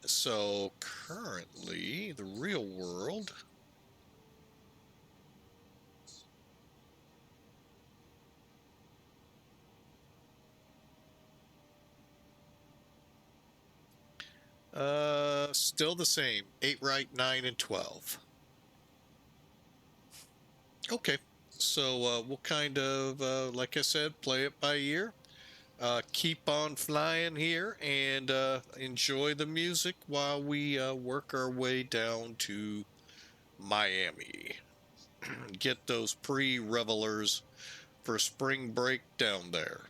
So currently, the real world. Still the same. 8 right, 9 and 12. Okay. So we'll kind of, like I said, play it by ear. Keep on flying here and enjoy the music while we work our way down to Miami. Get those pre-revelers for spring break down there.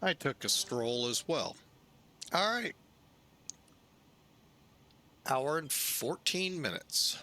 I took a stroll as well. All right. Hour and 14 minutes.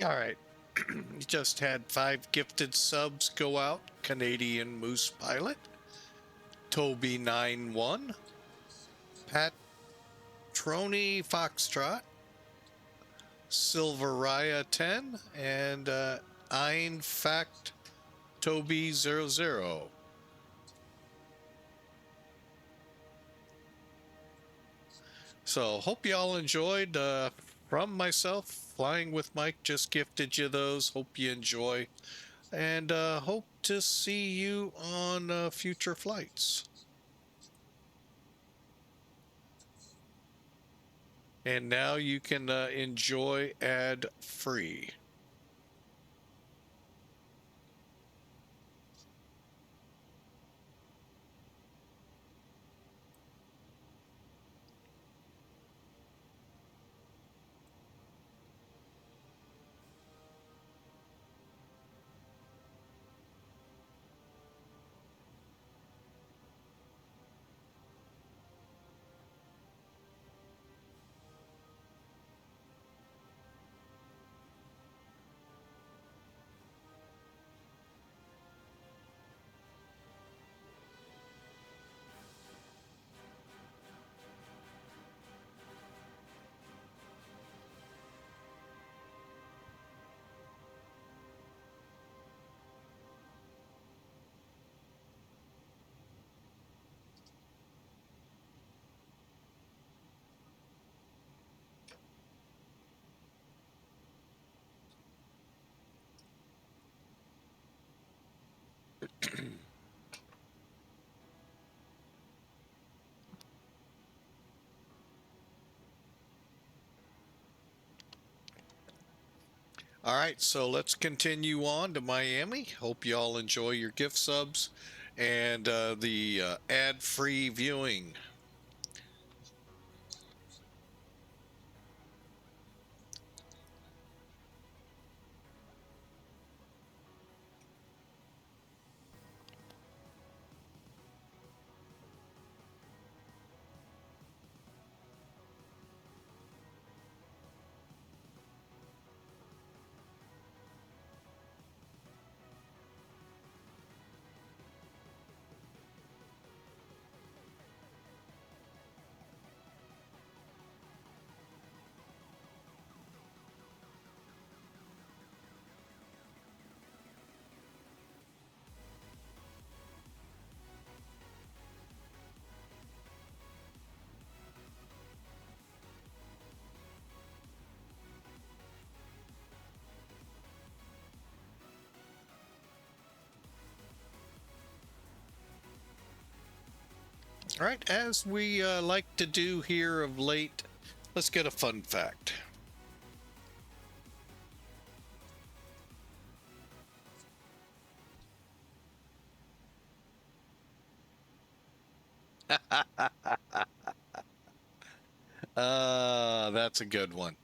All right. Just had 5 gifted subs go out. Canadian Moose Pilot, Toby91, Patroni Foxtrot, Silveraya10, and Einfact Toby00. So hope y'all enjoyed. From myself, Flying with Mike just gifted you those. Hope you enjoy, and hope to see you on future flights. And now you can enjoy ad free. All right, so let's continue on to Miami. Hope you all enjoy your gift subs and the ad free viewing. All right, as we like to do here of late, let's get a fun fact. That's a good one.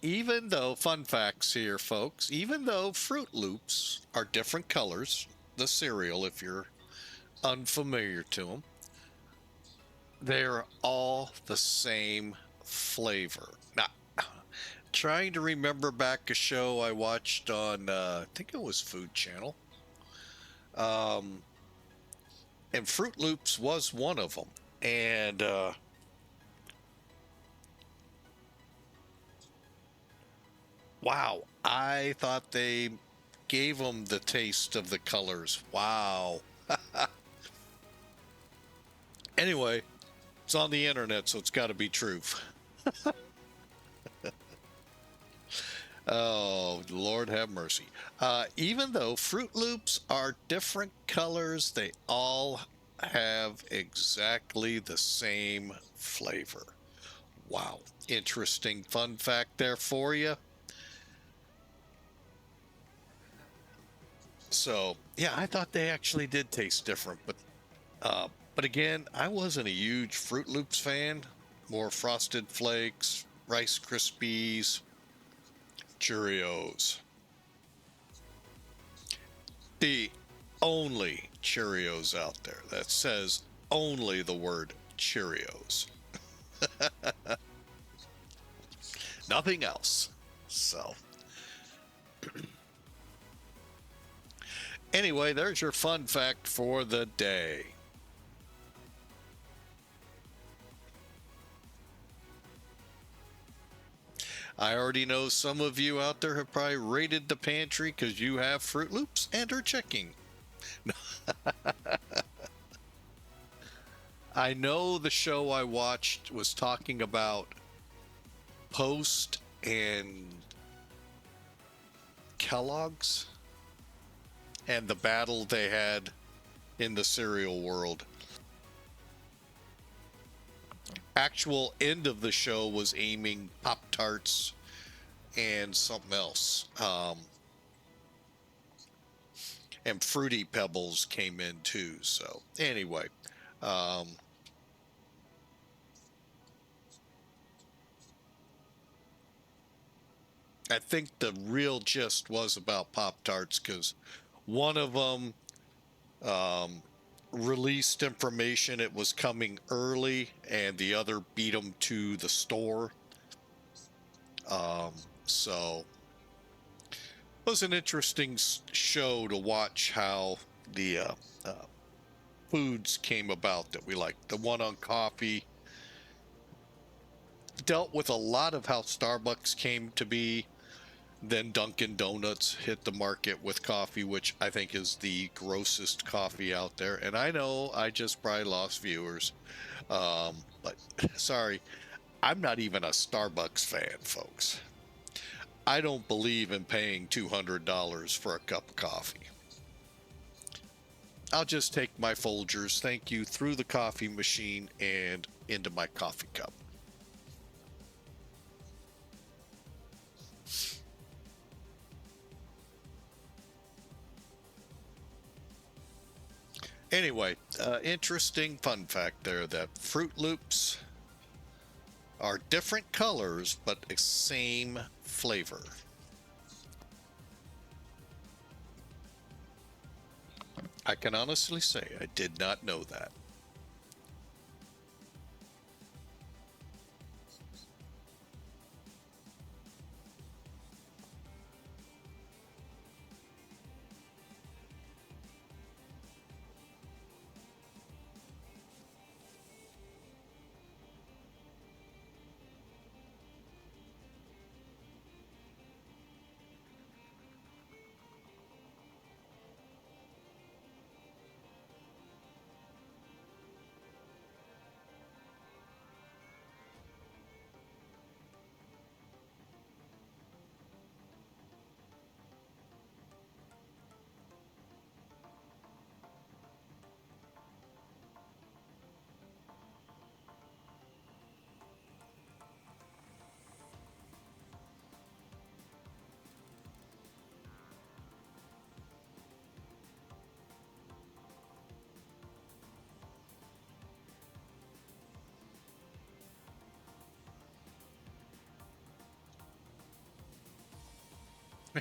Even though, fun facts here, folks, even though Fruit Loops are different colors, the cereal, if you're unfamiliar to them, they're all the same flavor. Now, trying to remember back a show I watched on, I think it was Food Channel, um, and Fruit Loops was one of them. And wow, I thought they gave them the taste of the colors. Wow. Anyway, it's on the internet, so it's got to be true. Oh, Lord have mercy. Even though Fruit Loops are different colors, they all have exactly the same flavor. Wow. Interesting fun fact there for you. So, yeah, I thought they actually did taste different, but again, I wasn't a huge Fruit Loops fan. More Frosted Flakes, Rice Krispies, Cheerios. The only Cheerios out there that says only the word Cheerios. Nothing else. So, Anyway, there's your fun fact for the day. I already know some of you out there have probably raided the pantry because you have Fruit Loops and are checking. I know the show I watched was talking about Post and Kellogg's and the battle they had in the cereal world. Actual end of the show was aiming Pop-Tarts and something else. And Fruity Pebbles came in too. So anyway, I think the real gist was about Pop-Tarts because one of them released information it was coming early and the other beat them to the store. So it was an interesting show to watch how the foods came about that we like. The one on coffee dealt with a lot of how Starbucks came to be. Then Dunkin' Donuts hit the market with coffee, which I think is the grossest coffee out there. And I know I just probably lost viewers. But sorry, I'm not even a Starbucks fan, folks. I don't believe in paying $200 for a cup of coffee. I'll just take my Folgers, thank you, through the coffee machine and into my coffee cup. Anyway, interesting fun fact there that Fruit Loops are different colors but the same flavor. I can honestly say I did not know that.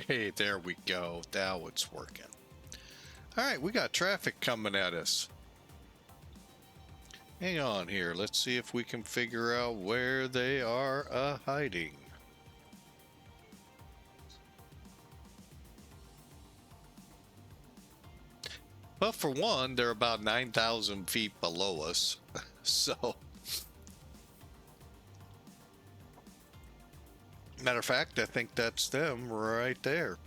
Hey, there we go. Now it's working. All right, we got traffic coming at us. Hang on here. Let's see if we can figure out where they are hiding. Well, for one, they're about 9,000 feet below us. So, matter of fact, I think that's them right there.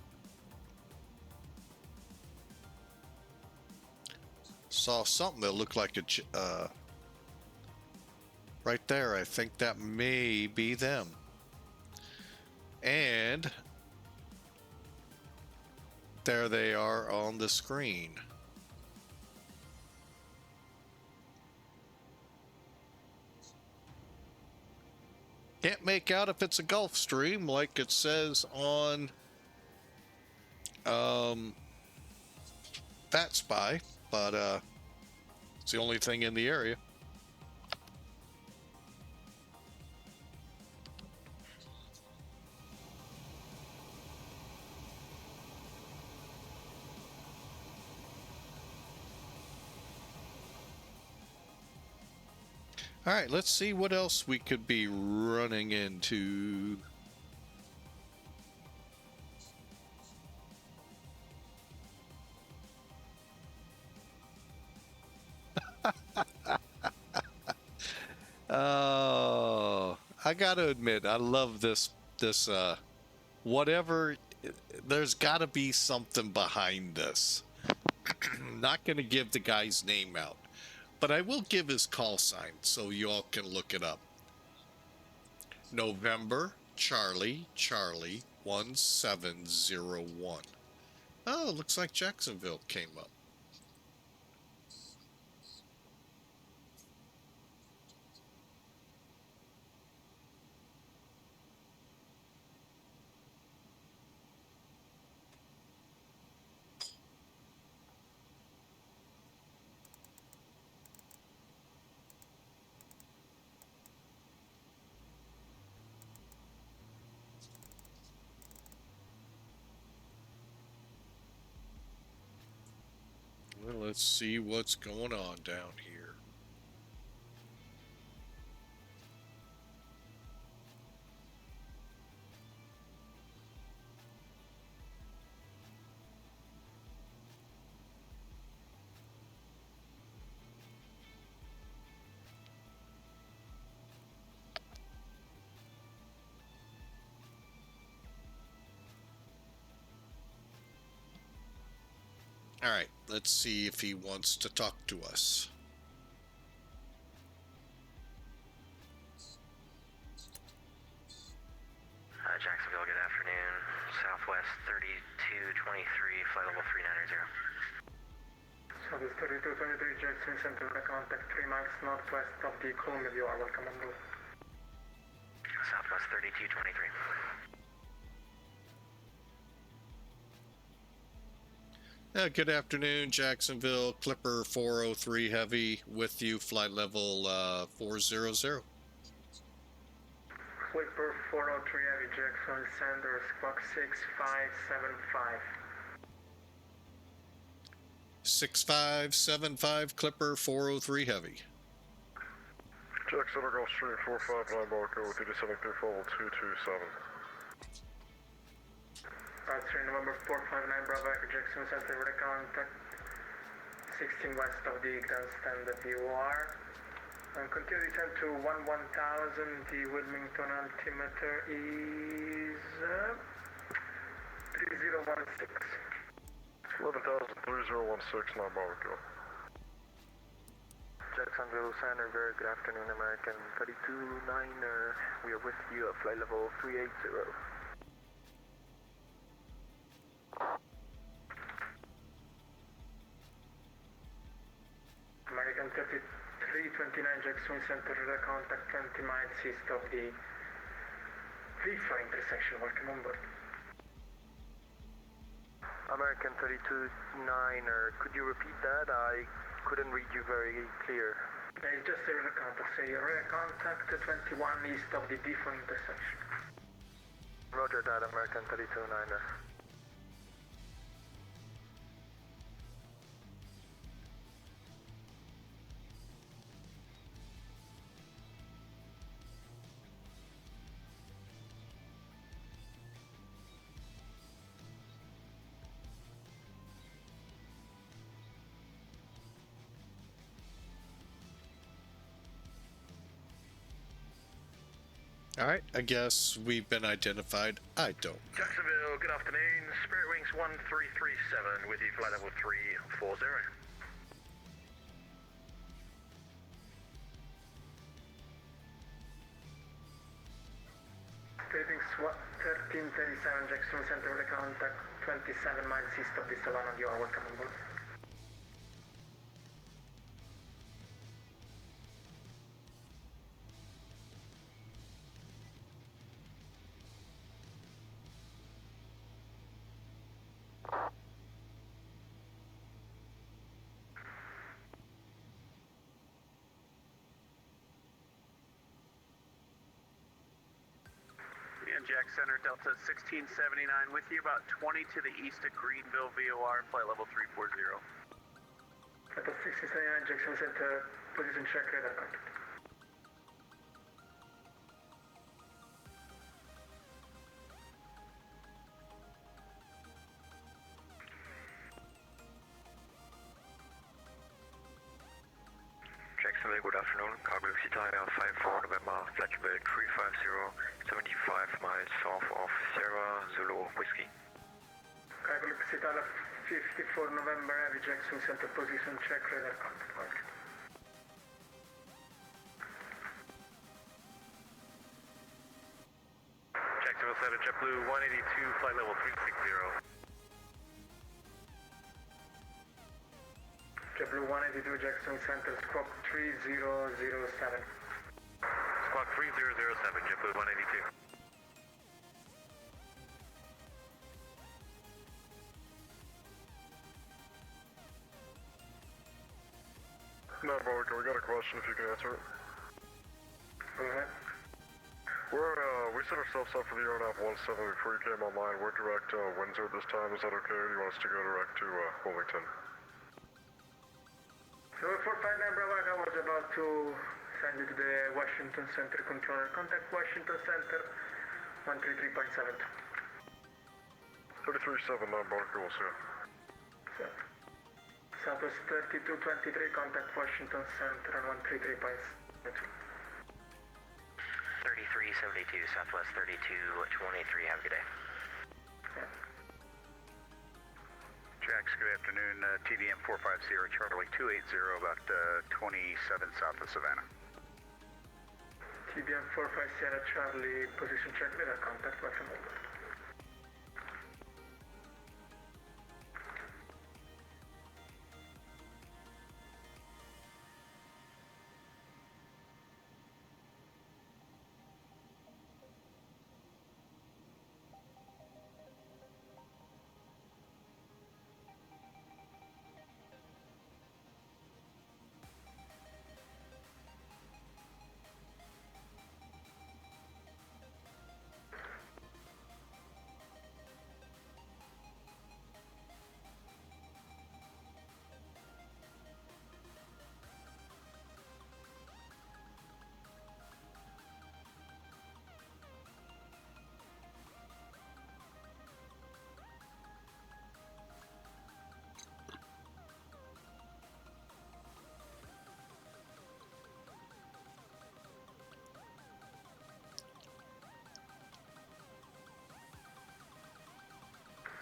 Saw something that looked like a right there. I think that may be them. And there they are on the screen. Can't make out if it's a Gulf Stream like it says on VATSIM, but it's the only thing in the area. All right, let's see what else we could be running into. Oh, I gotta admit, I love this whatever. There's gotta be something behind this. I'm not gonna give the guy's name out, but I will give his call sign so y'all can look it up. November Charlie Charlie 1701. Oh, looks like Jacksonville came up. Well, let's see what's going on down here. All right, let's see if he wants to talk to us. Jacksonville, good afternoon. Southwest 3223, flight level 390. Southwest 3223, Jackson Center, contact 3 miles northwest of the Columbia. You are welcome on board. Southwest 3223. Good afternoon, Jacksonville. Clipper 403 Heavy with you, flight level 400. Clipper 403 Heavy, Jackson Center, squawk 6575. 6575 Clipper 403 Heavy. Jackson, Gulf Stream 459 Marco with you descending through level 227. Train November 459 Bravo Echo, Jackson Center with a contact 16 west of the grandstand that you are. And continue descent to 1000. The Wilmington altimeter is 3016. 11,3016 Marco. Jacksonville Center, very good afternoon, American 329er. We are with you at flight level 380. American 3329 Jackson Center, contact 20 miles east of the VAVEY intersection. Welcome on board. American 329er, could you repeat that? I couldn't read you very clear. Just a radar contact. Say radar contact 21 east of the VAVEY intersection. Roger that, American 329er. All right, I guess we've been identified. I don't. Jacksonville, good afternoon. Spirit Wings 1337 with you, flight level 340. Stating SWAT 1337 Jackson Center with a contact 27 miles east of the Savannah. You are welcome on board. Jack Center, Delta 1679 with you, about 20 to the east of Greenville, VOR, flight level 340. Delta 1679 Jackson Center, position check, radar contact. Jacksonville, good afternoon. Cargo Citaya 54 November, flight level 350, 75 miles south of Sierra Zulu Whiskey. Cargo Citaya 54 November, heavy Jackson Center position check, radar contact mark. Jacksonville Center, JetBlue 182, flight level 360. JetBlue 182, Jackson Center, squawk 3007. Squawk 3007, JetBlue 182. No, Bowick, we got a question if you can answer it. Go ahead. We set ourselves up for the ONAP 17 before you came online. We're direct Windsor this time. Is that okay? Or do you want us to go direct to Wilmington? So 459 Bravo, I was about to send you to the Washington Center controller. Contact Washington Center 133.7. 3379 Bowick, we'll see you. Southwest 3223, contact Washington Center on 133.7. 3372, Southwest 3223, have a good day. Jax, good afternoon. TDM 450, Charlie 280, about 27 south of Savannah. TDM 450, Charlie, position check, radar contact, welcome over.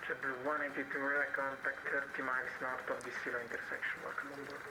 JetBlue 182, radar contact 30 miles north of the Silo intersection. Welcome on board.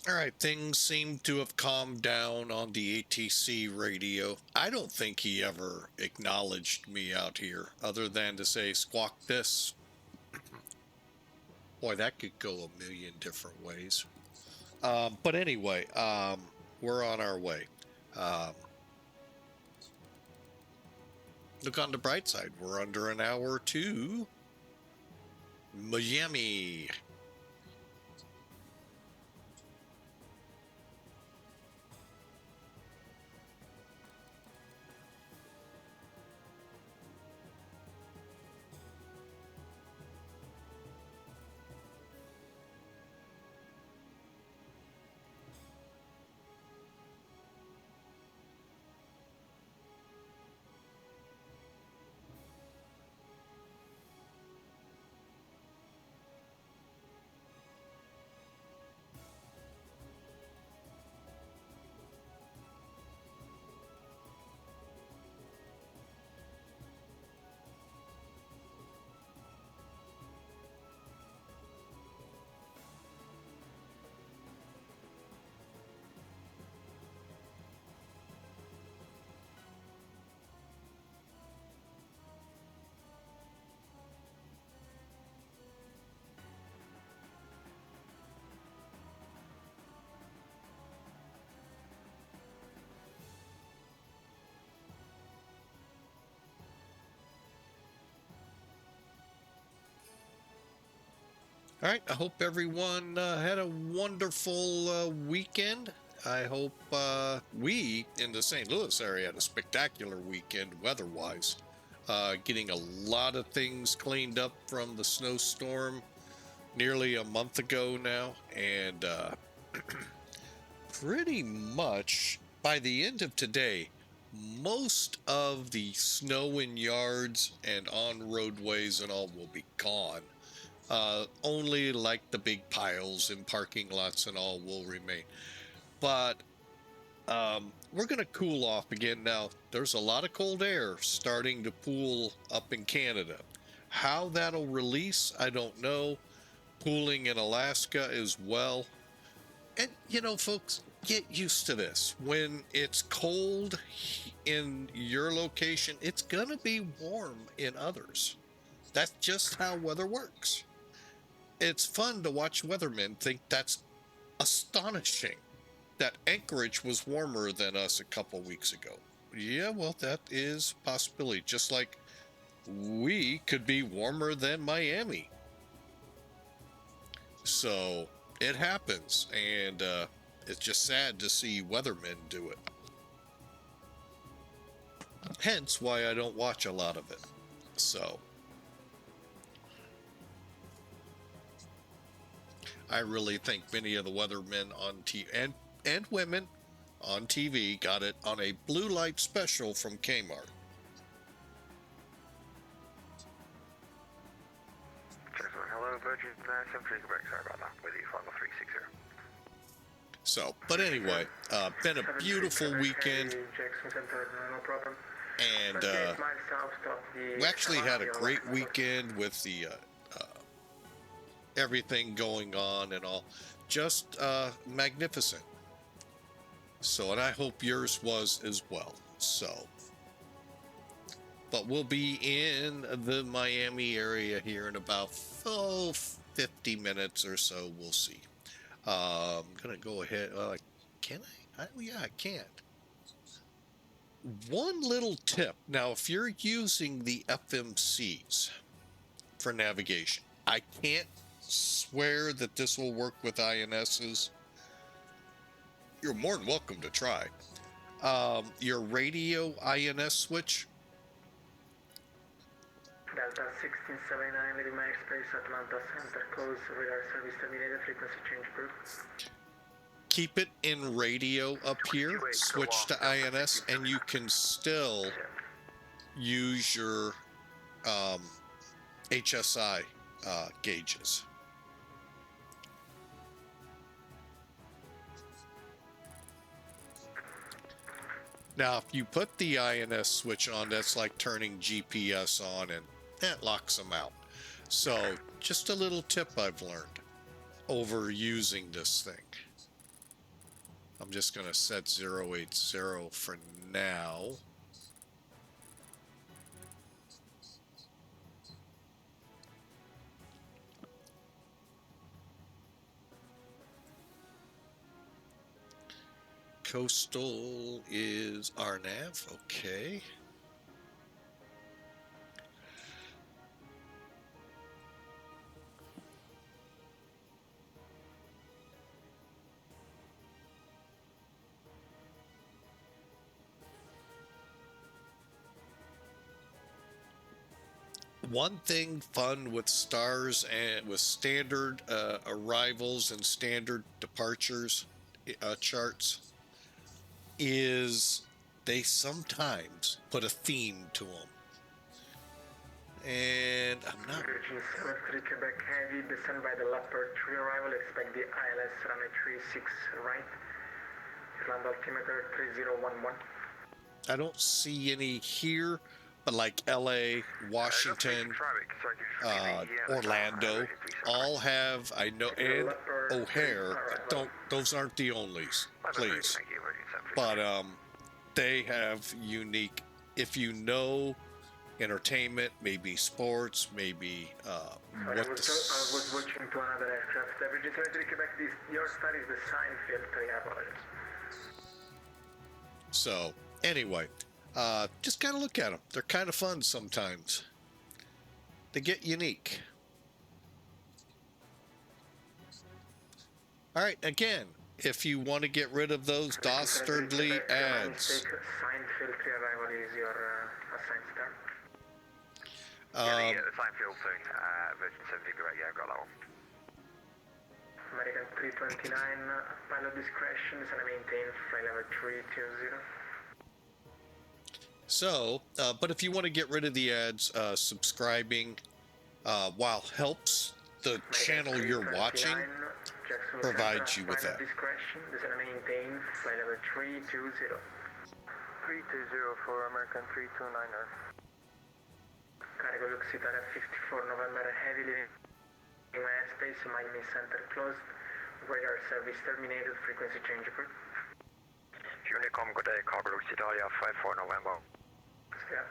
All right, things seem to have calmed down on the ATC radio. I don't think he ever acknowledged me out here, other than to say, squawk this. Boy, that could go a million different ways. But anyway, we're on our way. Look on the bright side. We're under an hour to Miami. All right, I hope everyone had a wonderful weekend. I hope we in the St. Louis area had a spectacular weekend weather-wise. Getting a lot of things cleaned up from the snowstorm nearly a month ago now, and pretty much by the end of today, most of the snow in yards and on roadways and all will be gone. Only like the big piles in parking lots and all will remain. But we're going to cool off again now. There's a lot of cold air starting to pool up in Canada. How that'll release, I don't know. Pooling in Alaska as well. And, you know, folks, get used to this. When it's cold in your location, it's going to be warm in others. That's just how weather works. It's fun to watch weathermen think that's astonishing that Anchorage was warmer than us a couple weeks ago. Yeah, well, that is a possibility. Just like we could be warmer than Miami. So it happens, and it's just sad to see weathermen do it. Hence why I don't watch a lot of it. So I really think many of the weathermen on TV and women on TV got it on a blue light special from Kmart. Hello, Virgin 73 Quebec. Sorry about that. With you, 50360. So, but anyway, been a beautiful weekend. And we actually had a great weekend with the everything going on and all. Just magnificent. So, and I hope yours was as well. So, but we'll be in the Miami area here in about 50 minutes or so. We'll see. I'm gonna go ahead. Can I? Yeah, I can't. One little tip. Now, if you're using the FMCs for navigation, I can't swear that this will work with INSs. You're more than welcome to try. Your radio INS switch. Delta 1679, leaving my airspace, Atlanta Center, close, radar service terminated, frequency change approved. Keep it in radio up here, switch to INS, and you can still use your HSI gauges. Now, if you put the INS switch on, that's like turning GPS on, and that locks them out. So, just a little tip I've learned over using this thing. I'm just going to set 080 for now. Coastal is RNAV, okay. One thing fun with stars and with standard arrivals and standard departures charts is they sometimes put a theme to them. And I'm not... Virgin 73 Quebec Heavy, descend by the Leopard 3 arrival, expect the ILS runway 36 right, land altimeter 3011. I don't see any here, but like LA, Washington, Orlando, all have, I know, and O'Hare, those aren't the onlys, please. But they have unique, if you know entertainment, maybe sports, maybe I was watching to another aircraft. Virgin 73 Quebec, your star is the Seinfeld 3 apologies. So, anyway, just gotta look at them. They're kind of fun sometimes. They get unique. All right, again, if you want to get rid of those dastardly ads, Signed field 3 arrival is your assigned start. The sign field 2, Virgin 70, yeah, I've got that one. American 329, pilot discretion is going to maintain flight level 320. so, but if you want to get rid of the ads, subscribing, while helps the channel you're watching, provides you with that. Discretion is going to maintain flight level 320. 320 for American 329er. Cargo looks at 54 November heavily in my airspace, Miami Center closed. Radar service terminated, frequency changeable. Unicom, good day, cargo looks Italia 54 November. Yeah.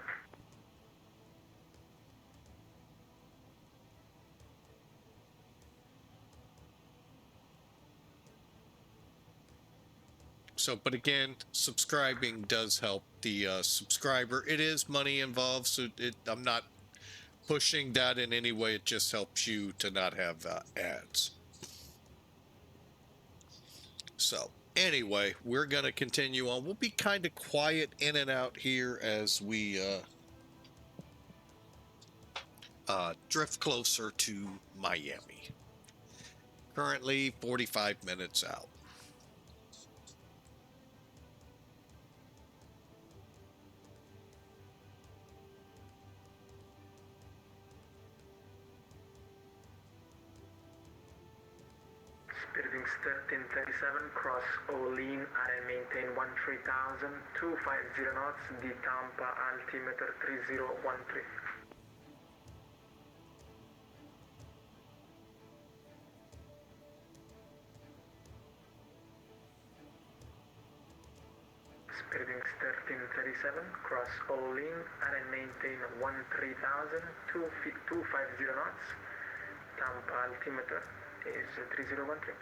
So, but again, subscribing does help the subscriber. It is money involved, so I'm not pushing that in any way. It just helps you to not have ads. So, anyway, we're going to continue on. We'll be kind of quiet in and out here as we drift closer to Miami. Currently 45 minutes out. Speedings 1337, cross Olean, RN maintain 13,000, 250 knots, D Tampa altimeter 3013. Speedings 1337, cross Olean, RN maintain 13,000, 250 knots, Tampa altimeter is 3013.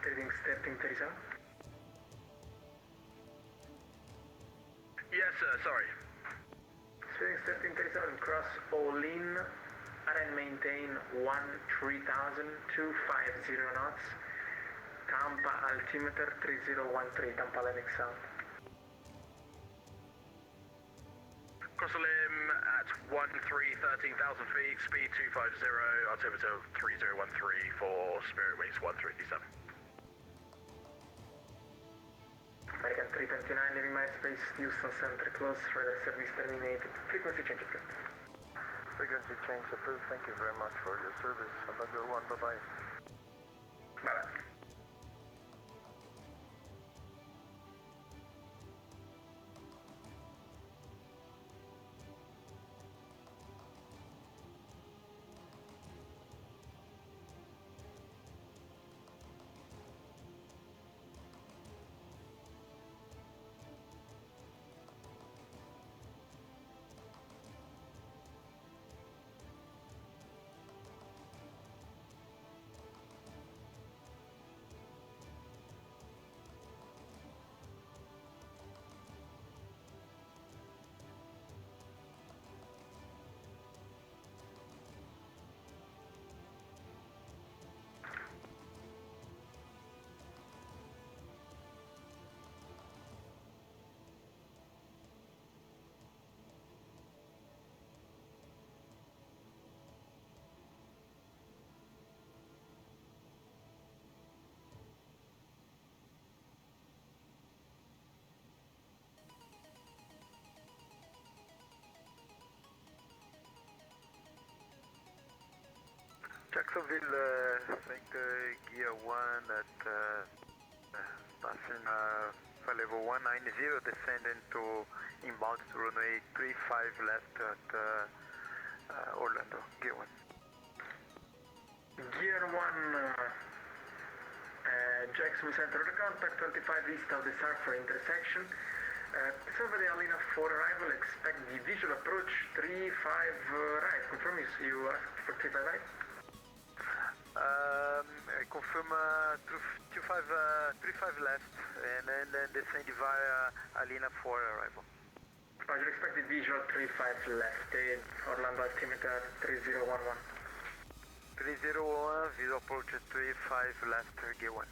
Speedings 1337. Yes, sir, sorry. Speedings 1337, cross Olean, RN maintain 13,000, 250 knots, Tampa altimeter 3013, Tampa Atlantic Sound. Cross Lim at 13,000 feet, speed 250, altimeter 3013 for Spirit Wings 1337. American 329, leaving my space, Houston Center close, radar service terminated, frequency change approved. Frequency change approved, thank you very much for your service. Have a good one, bye-bye. Bye-bye. Jacksonville, think gear 1 at passing flight level 190, descending to inbound to runway 35 left at Orlando, gear 1. Gear 1, Jackson Center to contact 25 east of the Surfer intersection. Survey the Alina 4 arrival, expect the visual approach 35 right. Confirm you asked for 35 right? I confirm 35 left and then descend via Alina 4 arrival. Roger, expected visual 35 left, Orlando altimeter 3011. 301, visual approach at 35 left, gear 1.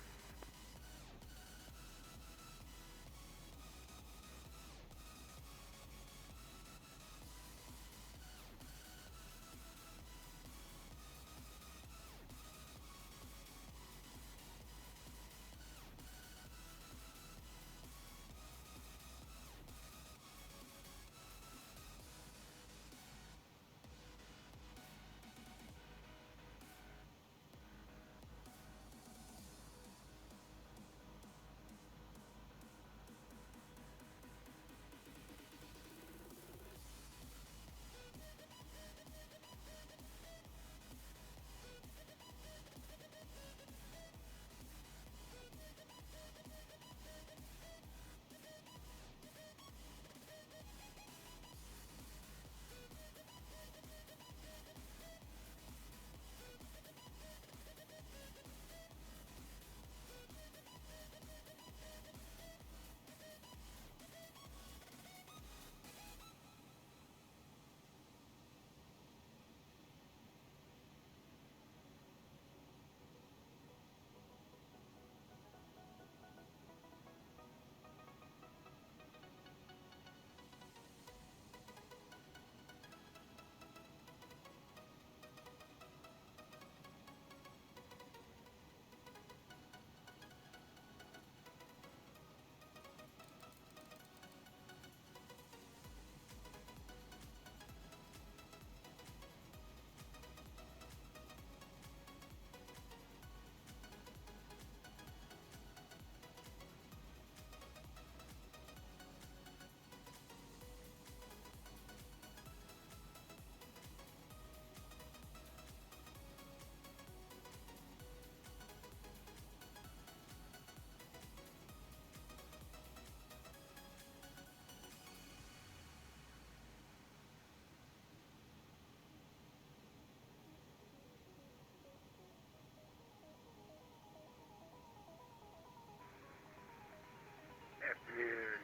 Afternoon.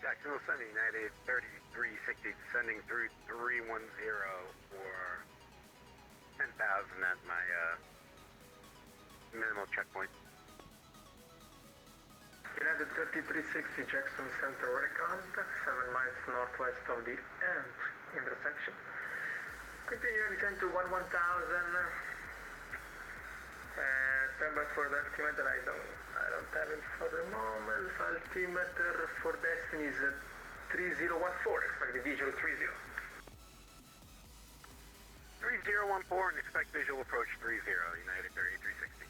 Jacksonville Sunday, United 3360, descending through 310 for 10,000 at my minimal checkpoint. United 3360, Jackson Center, recon, 7 miles northwest of the end intersection. Continue descend to 11,000. Stand by for the altimeter. I don't have it for the moment. Altimeter for Destiny is 3014. Expect the visual 30. 3014 and expect visual approach 30, United 3360.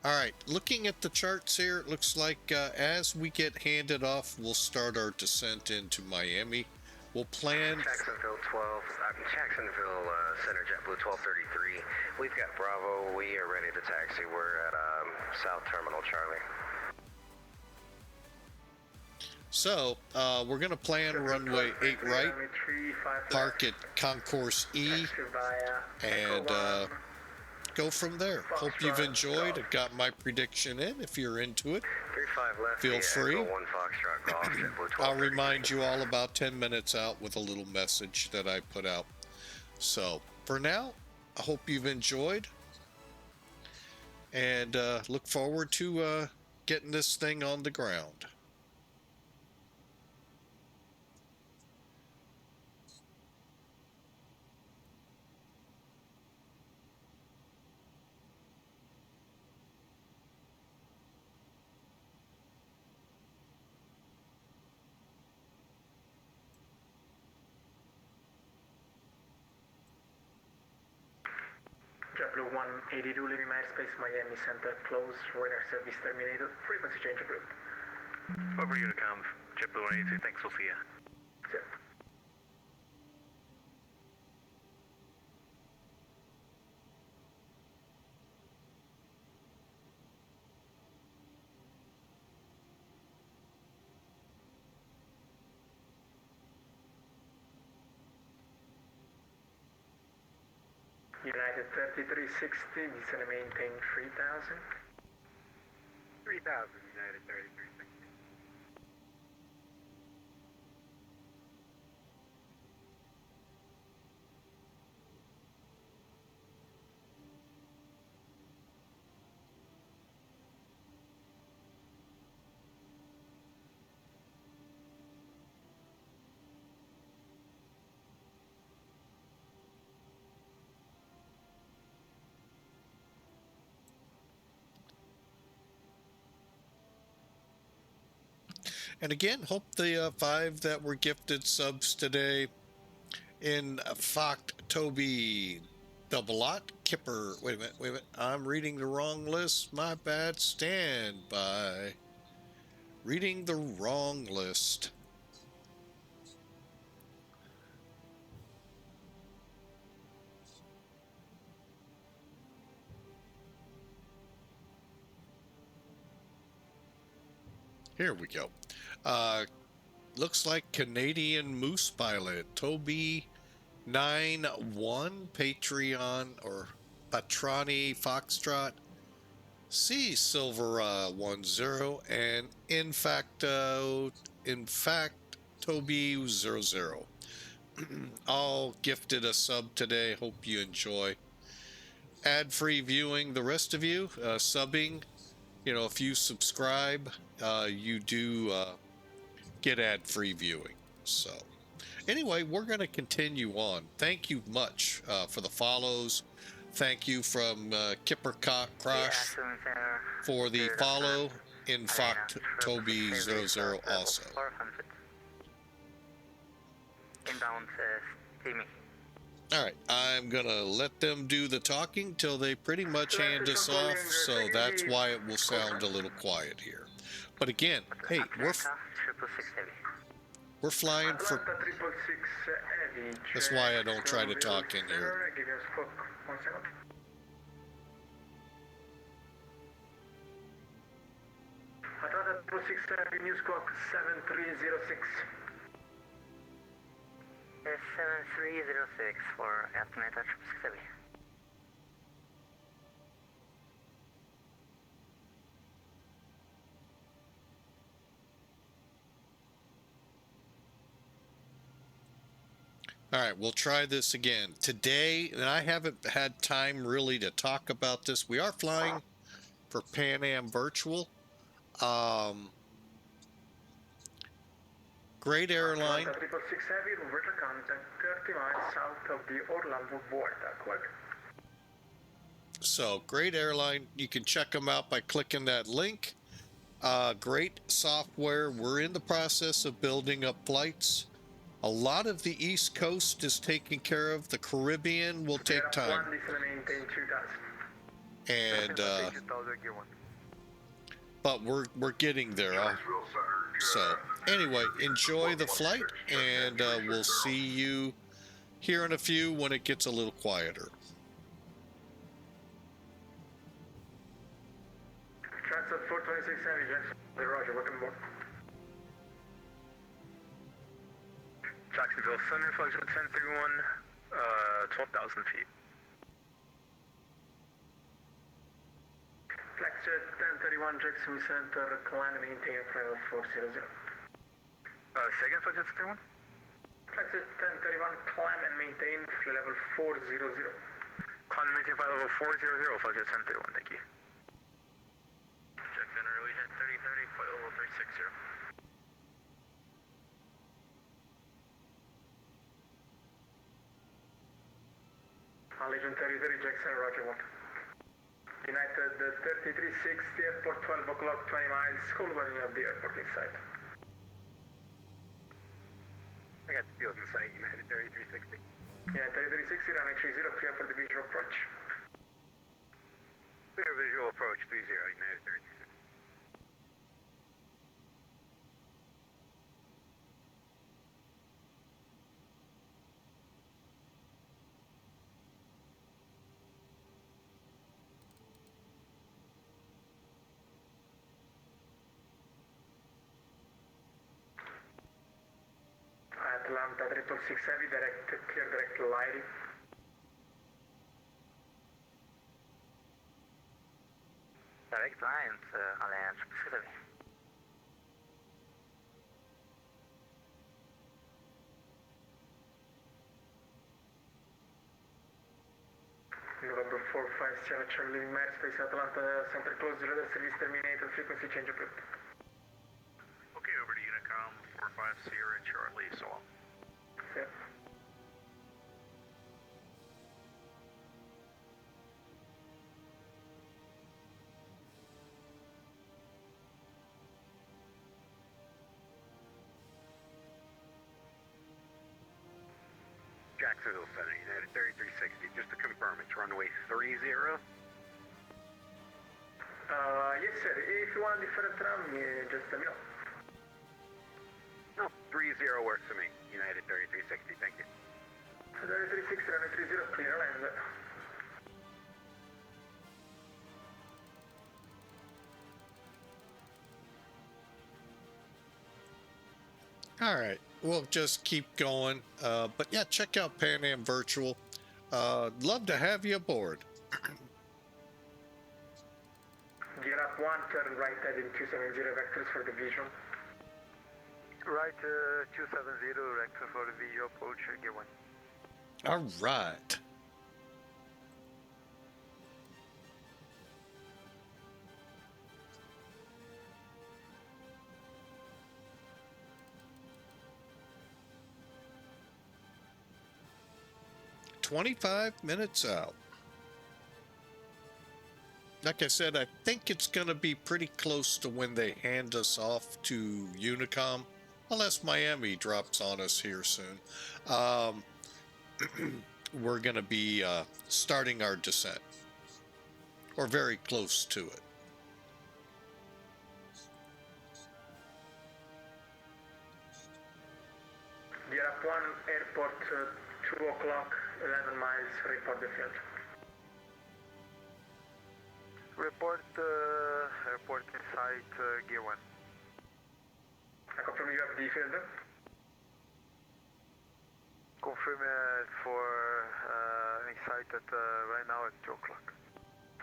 All right, looking at the charts here, it looks like as we get handed off, we'll start our descent into Miami. We'll plan... Jacksonville Center JetBlue 1233. We've got Bravo. We are ready to taxi. We're at South Terminal Charlie. So, we're going to plan runway 8 right, park at Concourse E, and go from there. Hope you've enjoyed. I got my prediction in. If you're into it, feel free. I'll remind you all about 10 minutes out with a little message that I put out. So, for now, I hope you've enjoyed, and look forward to getting this thing on the ground. JetBlue 182 leaving airspace Miami Center, close, radar service terminated, frequency change approved. Over you to come, JetBlue 182, thanks, we'll see ya. Zip. United 3360, he's gonna maintain 3000. 3000, United 3360. And again, hope the 5 that were gifted subs today in Focht, Toby, Double-Lot, Kipper. Wait a minute. I'm reading the wrong list. My bad. Stand by. Reading the wrong list. Here we go. Looks like Canadian Moose Pilot, Toby 91, Patreon or Patrani Foxtrot, C Silver 10, and in fact Toby 00. All gifted a sub today. Hope you enjoy. Ad-free viewing. The rest of you subbing. You know, if you subscribe, you do get ad-free viewing. So, anyway, we're going to continue on. Thank you much for the follows. Thank you from Kipper Crash for the follow. In fact, Toby 00 also. Inbound Timmy. All right, I'm going to let them do the talking till they pretty much hand us off, so that's why it will sound a little quiet here. But again, hey, we're flying for... That's why I don't try to talk in here. Atlanta 667, news clock 7306. 7306 for Atlanta 667. All right, we'll try this again. Today, and I haven't had time really to talk about this, we are flying for Pan Am Virtual. Great airline. 667, return contact 30 miles south of the Orlando border. So, great airline. You can check them out by clicking that link. Great software. We're in the process of building up flights. A lot of the East Coast is taken care of. The Caribbean will take time. and Gear 1. but we're getting there. So anyway, enjoy the flight, and we'll see you here in a few when it gets a little quieter. Transat 426 Heavy, Jackson. Roger, welcome aboard. Jacksonville Center, flight 1031, 12,000 feet. Flexjet 1031, Jacksonville Center, climb and maintain flight level 400. Say again, flight 1031? Flexjet 1031, climb and maintain flight level 400. Climb and maintain flight level 400, flight 1031, thank you. Check in early, hit 3030, flight level 360. Allegiant 3030, Jackson, Roger, 1. United 3360, airport 12 o'clock, 20 miles, cool running of the airport inside. I got the field in sight, United 3360. United 3360, runway 30, clear for the visual approach. Clear visual approach 30, United 3360. Atlanta 666 Heavy, clear direct lighting. Direct lines, Alliance Pacific. November 45 Sierra Charlie, leaving Space Atlanta Center closed, radar service terminated, frequency change approved. Okay, over to Unicom 45 Sierra Charlie, so long. Yep. Jacksonville Center, United 3360. Just to confirm, it's runway 30? Yes, sir. If you want a different runway, just let me know. No, 30 works for me. United 3360, thank you. 3360, runway 30, clear land. All right, we'll just keep going. But yeah, check out Pan Am Virtual. Love to have you aboard. Gear up 1, turn right heading 270 vectors for the visual. Right 270, vector for the visual approach, Gear 1. All right. "25 minutes out." Like I said, I think it's going to be pretty close to when they hand us off to Unicom, unless Miami drops on us here soon. We're going to be starting our descent, or very close to it. Gear up 1, airport 2 o'clock, 11 miles, report the field. Report airport in sight, Gear 1. I confirm you have the field. Confirm for insight at right now at 2 o'clock.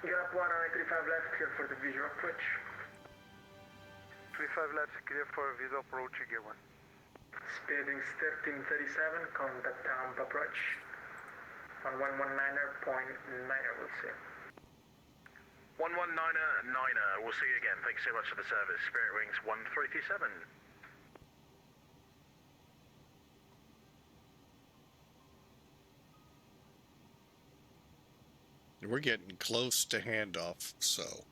Gear up 1, runway 35 left, clear for the visual approach. 35 left, clear for visual approach, Gear 1. Speeding 1337, contact Tampa approach. On 119.9, we'll see. 1199er, we'll see you again. Thanks so much for the service. Spirit Wings 1337. We're getting close to handoff, so.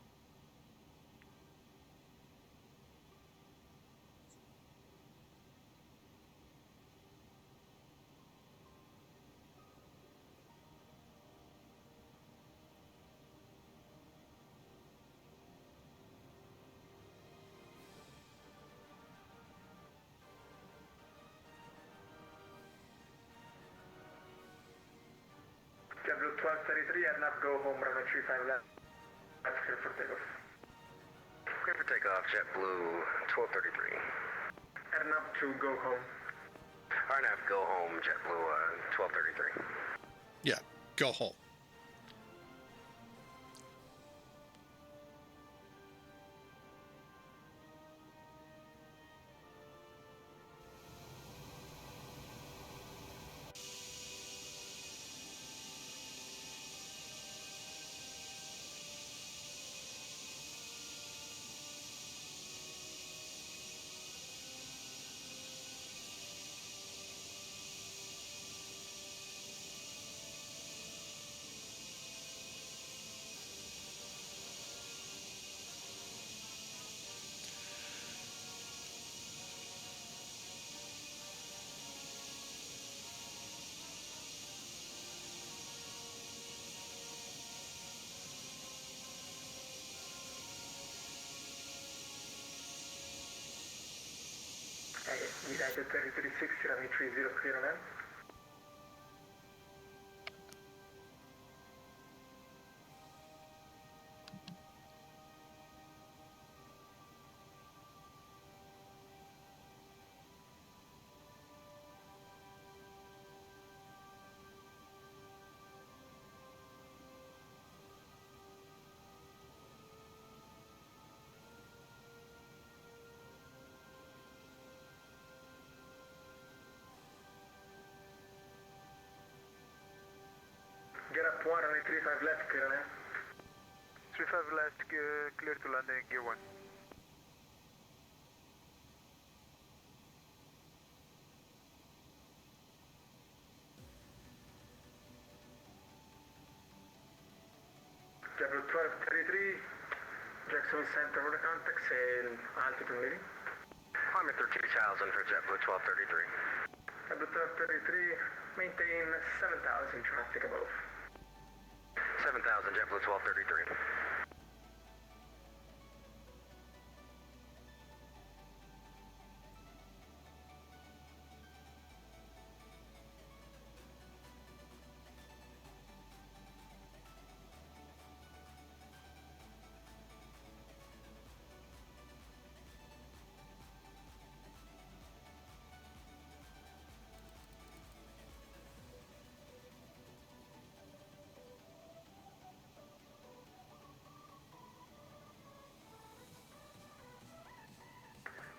1233, AirNav go home, runway 35 left. That's clear for takeoff. Clear for takeoff, JetBlue 1233. AirNav to go home. RNAV go home, JetBlue 1233. Yeah, go home. United 3360, runway 30, clear on land. Get up 1, runway 35 left, clear on land. 35 left, clear to land in gear 1. JetBlue 1233, Jacksonville Center for the contacts and altitude leading. Climate 13,000 for JetBlue 1233. JetBlue 1233, maintain 7,000 traffic above. 7,000 JetBlue 1233.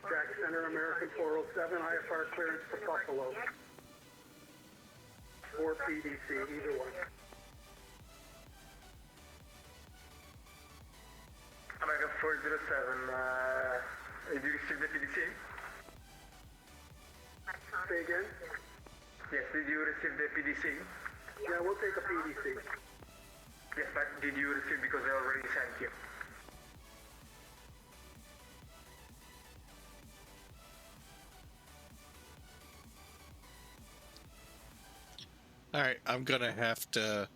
Jack Center, American 407, IFR clearance to Buffalo. Or PDC, either one. American 407, did you receive the PDC? Say again? Yes, did you receive the PDC? Yeah, we'll take a PDC. Yes, but did you receive because I already sent you? All right, I'm gonna have to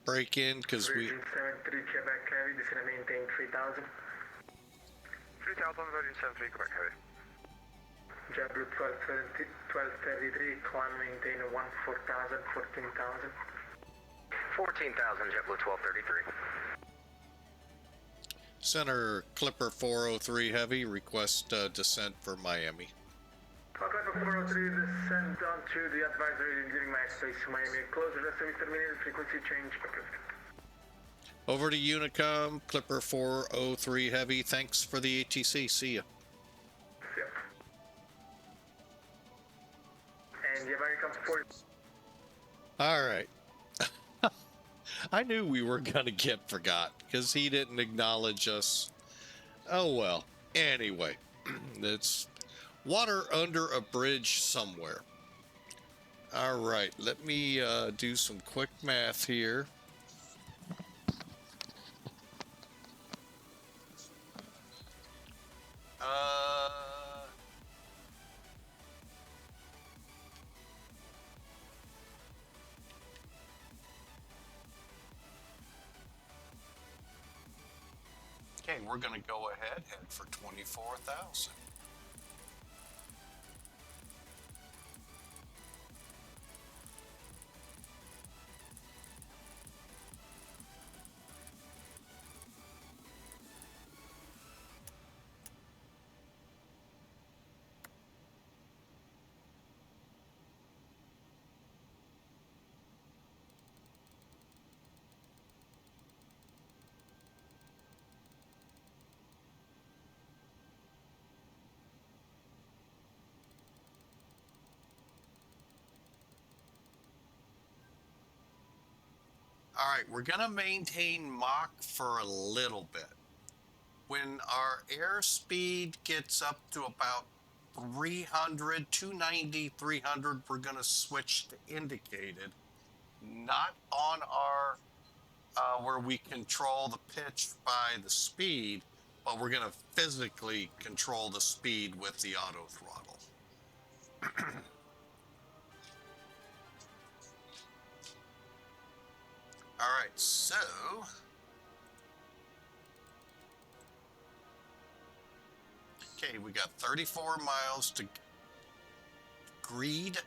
break in because we. 73 Quebec Heavy, this is gonna maintain 3,000. 3,000, Virgin 73, Quebec Heavy. JetBlue 1233, climb maintain 14,000, 14,000. 14,000 JetBlue 1233. Center Clipper 403 Heavy, request descent for Miami. Clipper 403, descend down to the advisory during my space, Miami. Close the rest of it, terminated, frequency change approved. Over to Unicom, Clipper 403 Heavy, thanks for the ATC, see ya. Yep. And the American 4... All right. I knew we were gonna get forgot because he didn't acknowledge us. Oh well. Anyway, it's water under a bridge somewhere. All right, let me do some quick math here. Okay, we're going to go ahead, head for 24,000. right, we're going to maintain Mach for a little bit. When our airspeed gets up to about 300, 290, 300, we're going to switch to indicated. Not on our, where we control the pitch by the speed, but we're going to physically control the speed with the auto throttle. All right, so okay, we got 34 miles to Greed,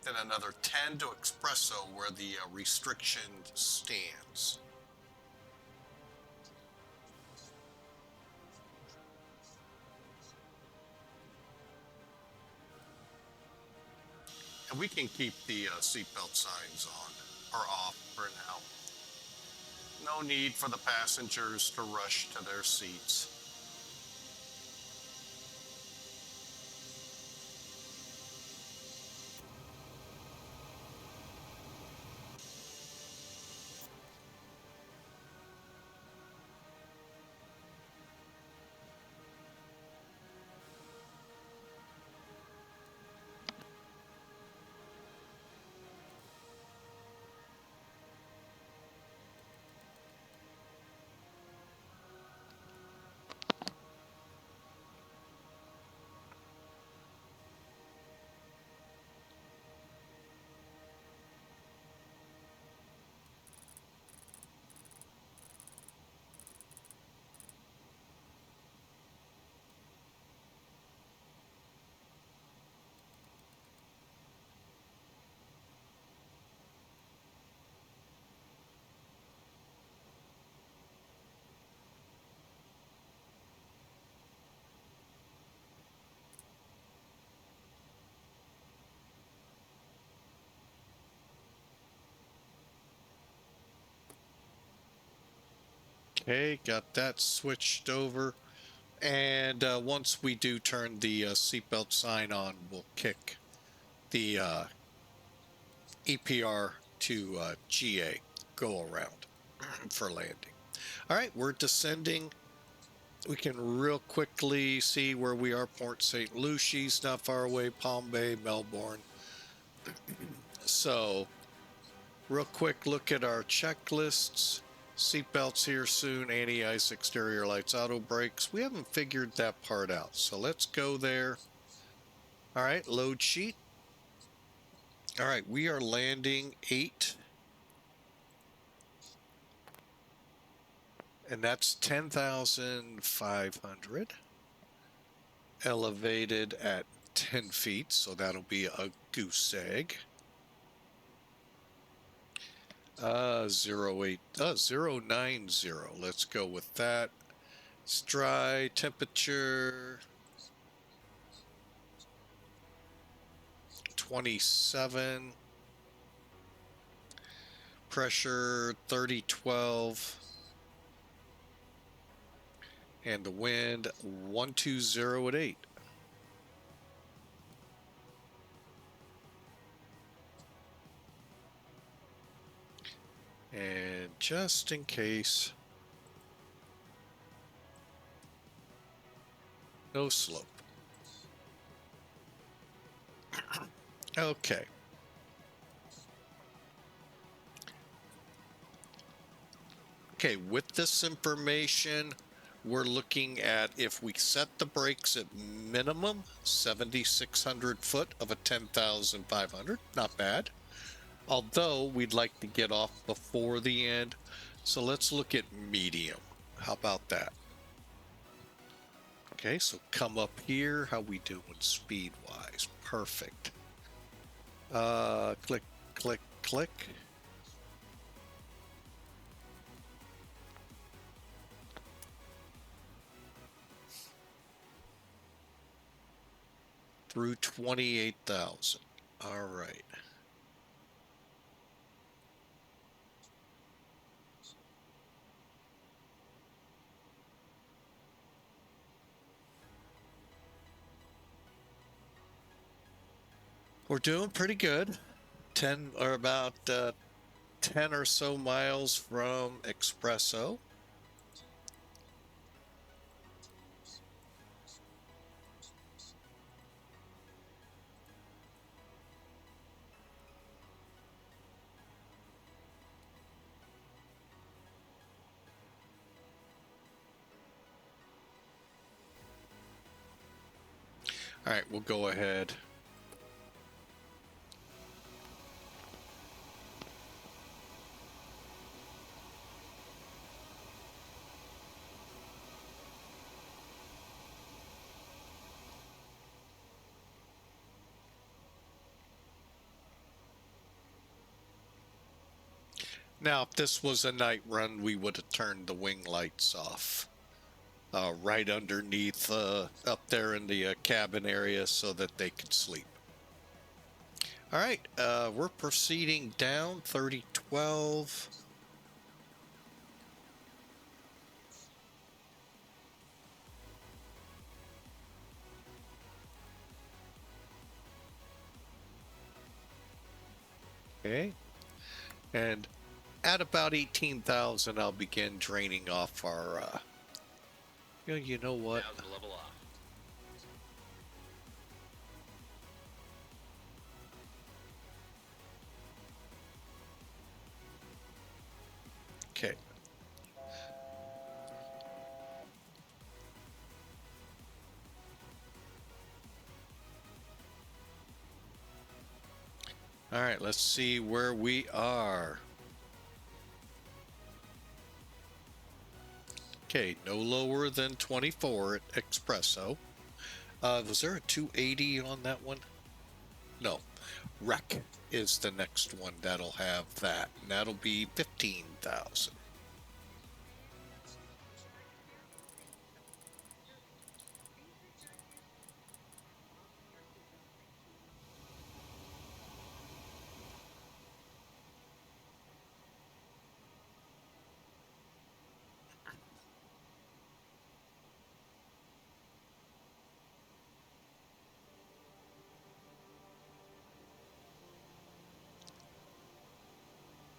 then another 10 to Expresso where the restriction stands. And we can keep the seatbelt signs on or off for now. No need for the passengers to rush to their seats. Okay, got that switched over. And once we do turn the seatbelt sign on, we'll kick the EPR to GA, go around for landing. All right, we're descending. We can real quickly see where we are. Port St. Lucie's not far away, Palm Bay, Melbourne. So real quick look at our checklists. Seatbelts here soon, anti-ice, exterior lights, auto brakes. We haven't figured that part out, so let's go there. All right, load sheet. All right, we are landing 8. And that's 10,500. Elevated at 10 feet, so that'll be a goose egg. 090. Let's go with that. It's dry. Temperature 27. Pressure 3012. And the wind 120 at 8. And just in case, no slope. Okay. Okay, with this information, we're looking at if we set the brakes at minimum 7,600 foot of a 10,500, not bad. Although we'd like to get off before the end, so let's look at medium. How about that? Okay, so come up here. How we doing speed-wise? Perfect. Click, click, click. Through 28,000. All right. We're doing pretty good. 10 or about 10 or so miles from Espresso. All right, we'll go ahead. Now, if this was a night run, we would have turned the wing lights off. Right underneath, up there in the cabin area so that they could sleep. All right, we're proceeding down 3012. Okay, and at about 18,000, I'll begin draining off our, you know what? Now's the level off. Okay. All right, let's see where we are. Okay, no lower than 24 at Espresso. Was there a 280 on that one? No. Rec is the next one that'll have that, and that'll be 15,000.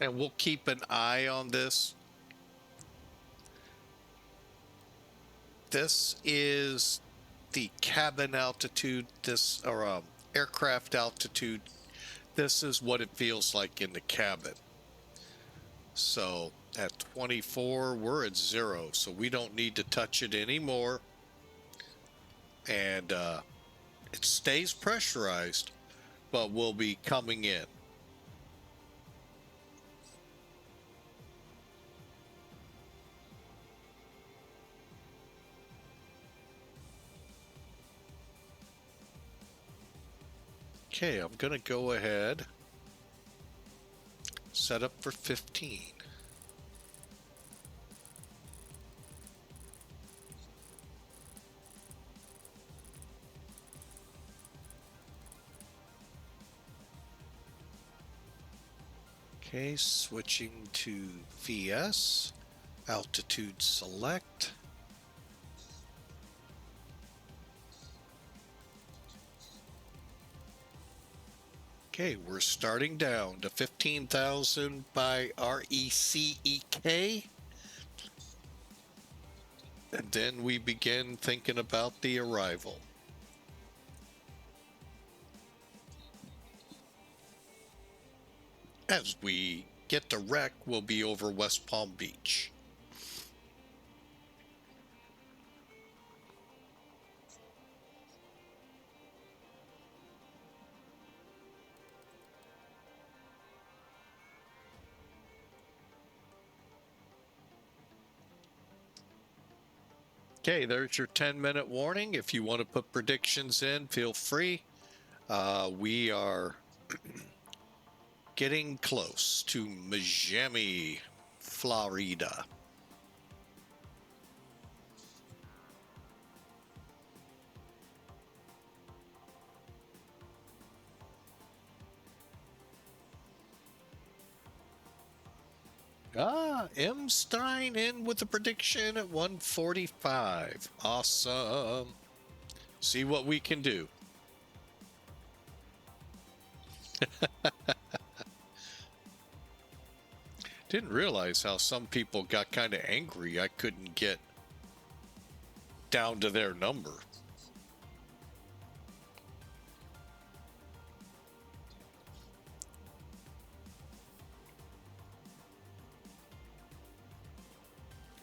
And we'll keep an eye on this. This is the cabin altitude, this, or aircraft altitude. This is what it feels like in the cabin. So at 24, we're at 0, so we don't need to touch it anymore. And it stays pressurized, but we'll be coming in. Okay, I'm going to go ahead, set up for 15. Okay, switching to VS, altitude select. Okay, we're starting down to 15,000 by RECEK. And then we begin thinking about the arrival. As we get to wreck, we'll be over West Palm Beach. Okay, there's your 10-minute warning. If you want to put predictions in, feel free. We are getting close to Miami, Florida. M. Stein in with the prediction at 145. Awesome. See what we can do. Didn't realize how some people got kind of angry I couldn't get down to their number.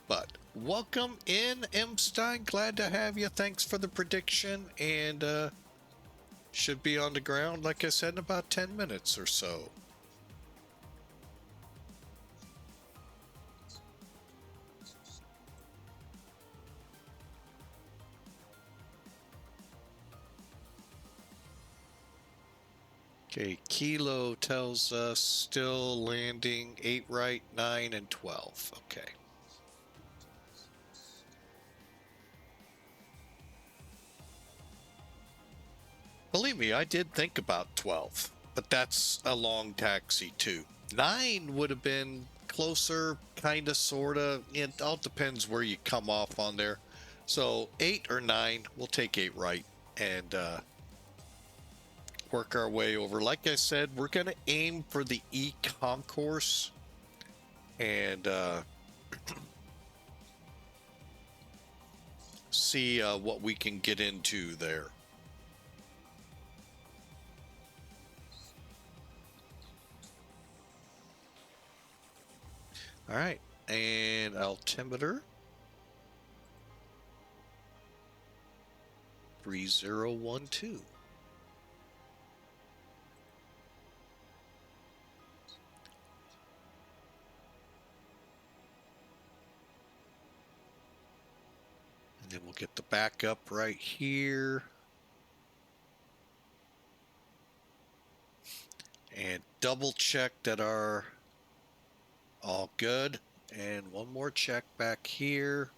But welcome in, M. Stein. Glad to have you. Thanks for the prediction. And should be on the ground, like I said, in about 10 minutes or so. Okay, Kilo tells us still landing 8 right, 9, and 12. Okay. Believe me, I did think about 12, but that's a long taxi too. 9 would have been closer, kind of, sort of. It all depends where you come off on there. So 8 or 9, we'll take 8 right and work our way over. Like I said, we're going to aim for the E concourse and see what we can get into there. All right, and altimeter 3012. And then we'll get the backup right here. And double check that our all good. And one more check back here.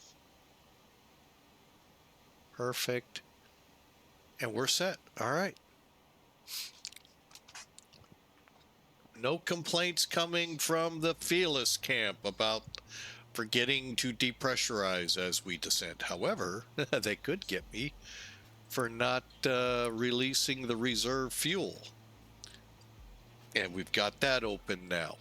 Perfect. And we're set. All right. No complaints coming from the Felis camp about forgetting to depressurize as we descend. However, they could get me for not releasing the reserve fuel. And we've got that open now.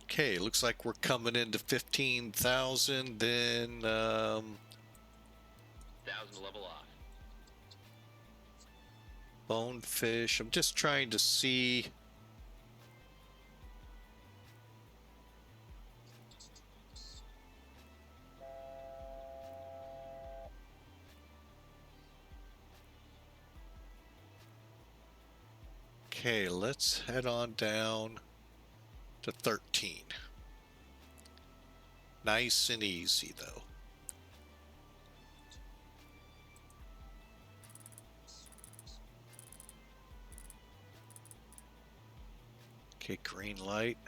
Okay, looks like we're coming into 15,000, then 1,000 level off. Bonefish. I'm just trying to see. Okay, let's head on down to 13. Nice and easy, though. Okay, green light.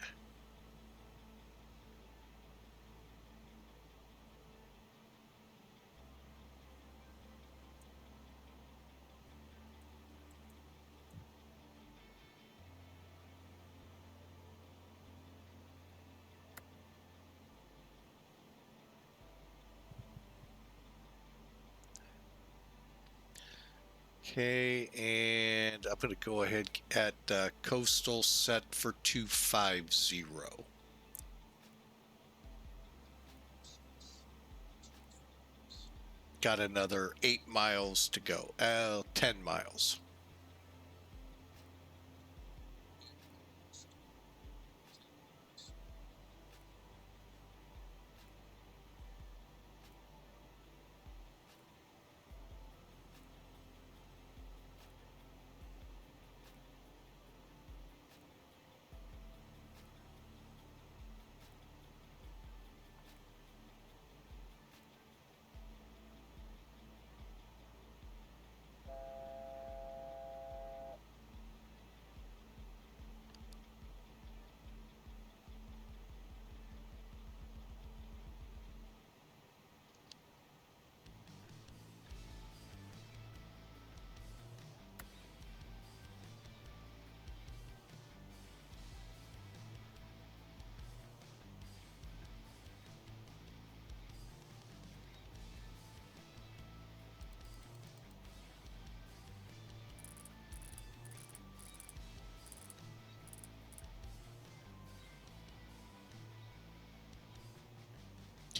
Okay, and I'm going to go ahead at coastal set for 250. Got another 8 miles to go. 10 miles.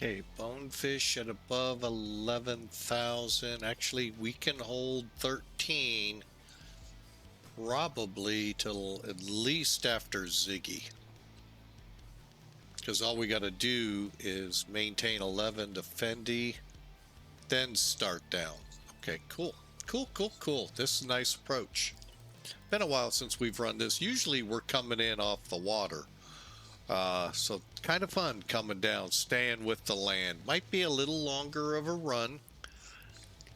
Okay, bonefish at above 11,000. Actually, we can hold 13 probably till at least after Ziggy. Because all we got to do is maintain 11 to Fendi, then start down. Okay, cool. Cool. This is a nice approach. Been a while since we've run this. Usually we're coming in off the water. So kind of fun coming down, staying with the land. Might be a little longer of a run,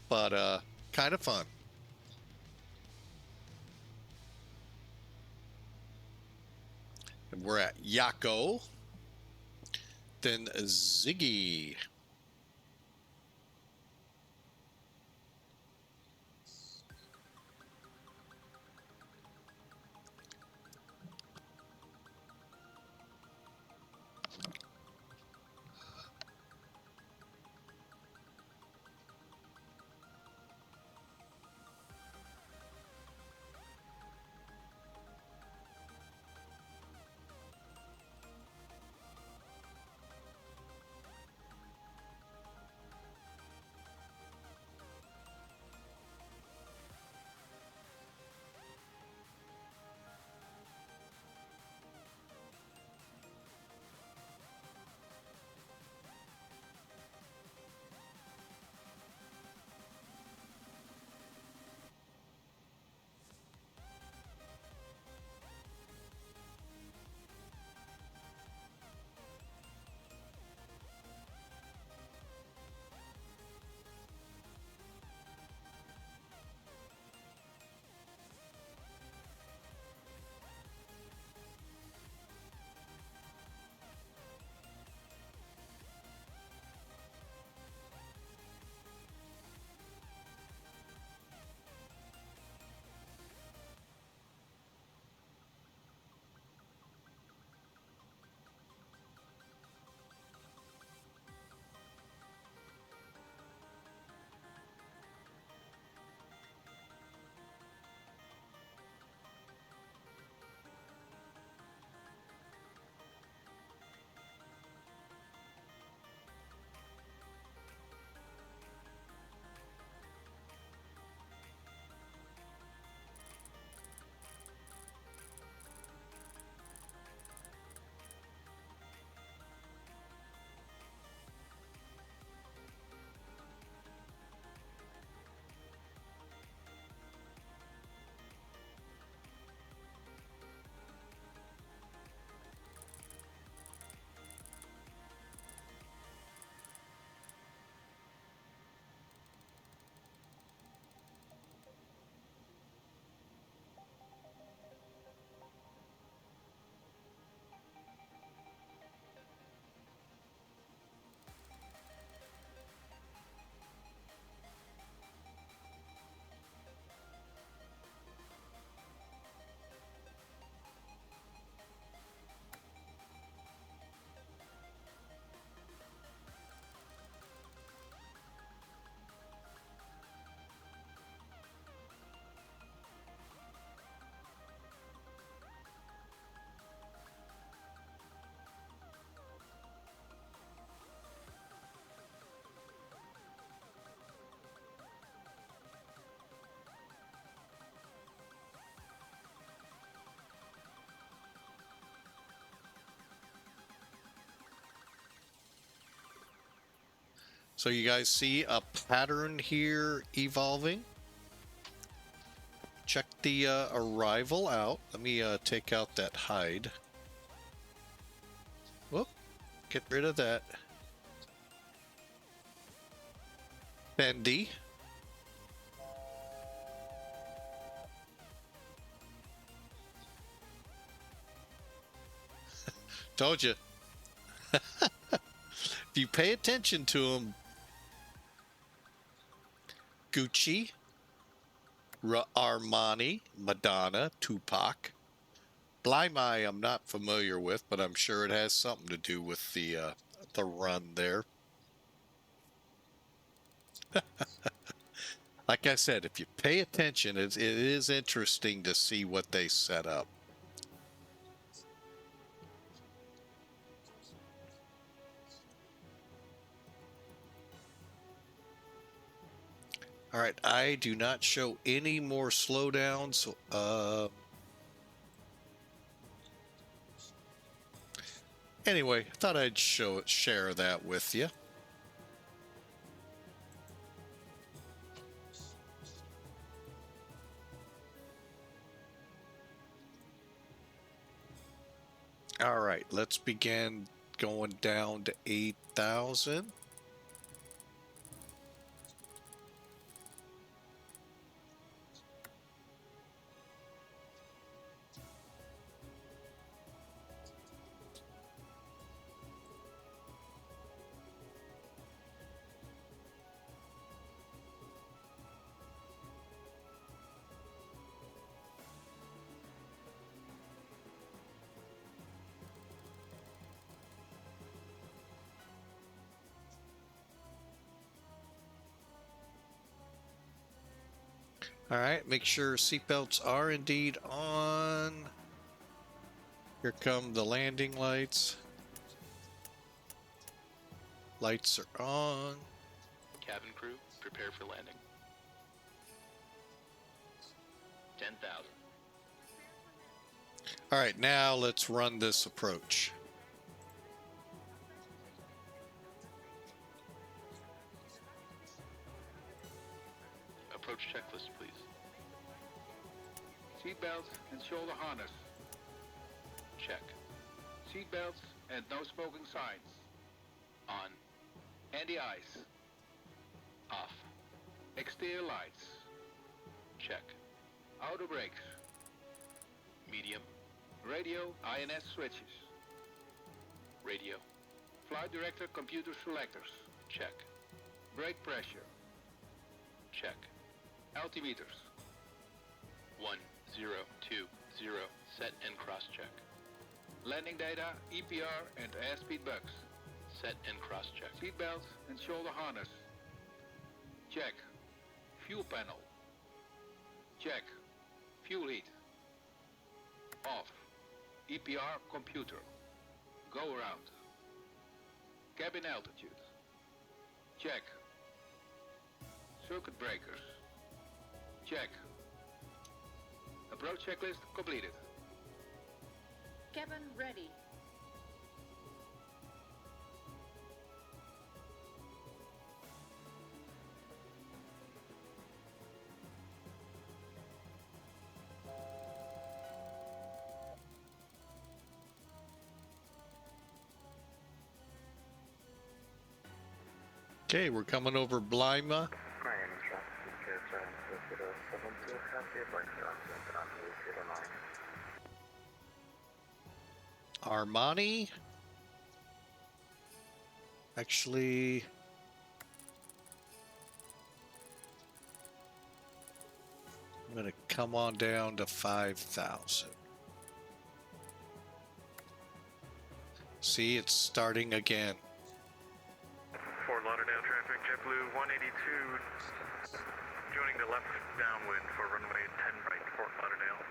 but kind of fun. And we're at Yako, then Ziggy. So you guys see a pattern here evolving. Check the arrival out. Let me take out that hide. Whoop, get rid of that. Bendy. Told you. If you pay attention to them, Gucci, Armani, Madonna, Tupac. Blimey, I'm not familiar with, but I'm sure it has something to do with the run there. Like I said, if you pay attention, it is interesting to see what they set up. All right, I do not show any more slowdowns. Anyway, I thought I'd share that with you. All right, let's begin going down to 8,000. All right, make sure seatbelts are indeed on. Here come the landing lights. Lights are on. Cabin crew, prepare for landing. 10,000. All right, now let's run this approach. Approach checklist, please. Seatbelts and shoulder harness. Check. Seatbelts and no smoking signs. On. Anti-ice. Off. Exterior lights. Check. Auto brakes. Medium. Radio INS switches. Radio. Flight director computer selectors. Check. Brake pressure. Check. Altimeters. 1020. Set and cross-check. Landing data, EPR and airspeed bugs. Set and cross-check. Seatbelts and shoulder harness. Check. Fuel panel. Check. Fuel heat. Off. EPR computer. Go around. Cabin altitude. Check. Circuit breakers. Check. Approach checklist completed. Cabin ready. Okay, we're coming over Blima. Armani. Actually, I'm going to come on down to 5,000. See, it's starting again. Fort Lauderdale traffic, JetBlue 182, joining the left downwind for runway 10 right, Fort Lauderdale.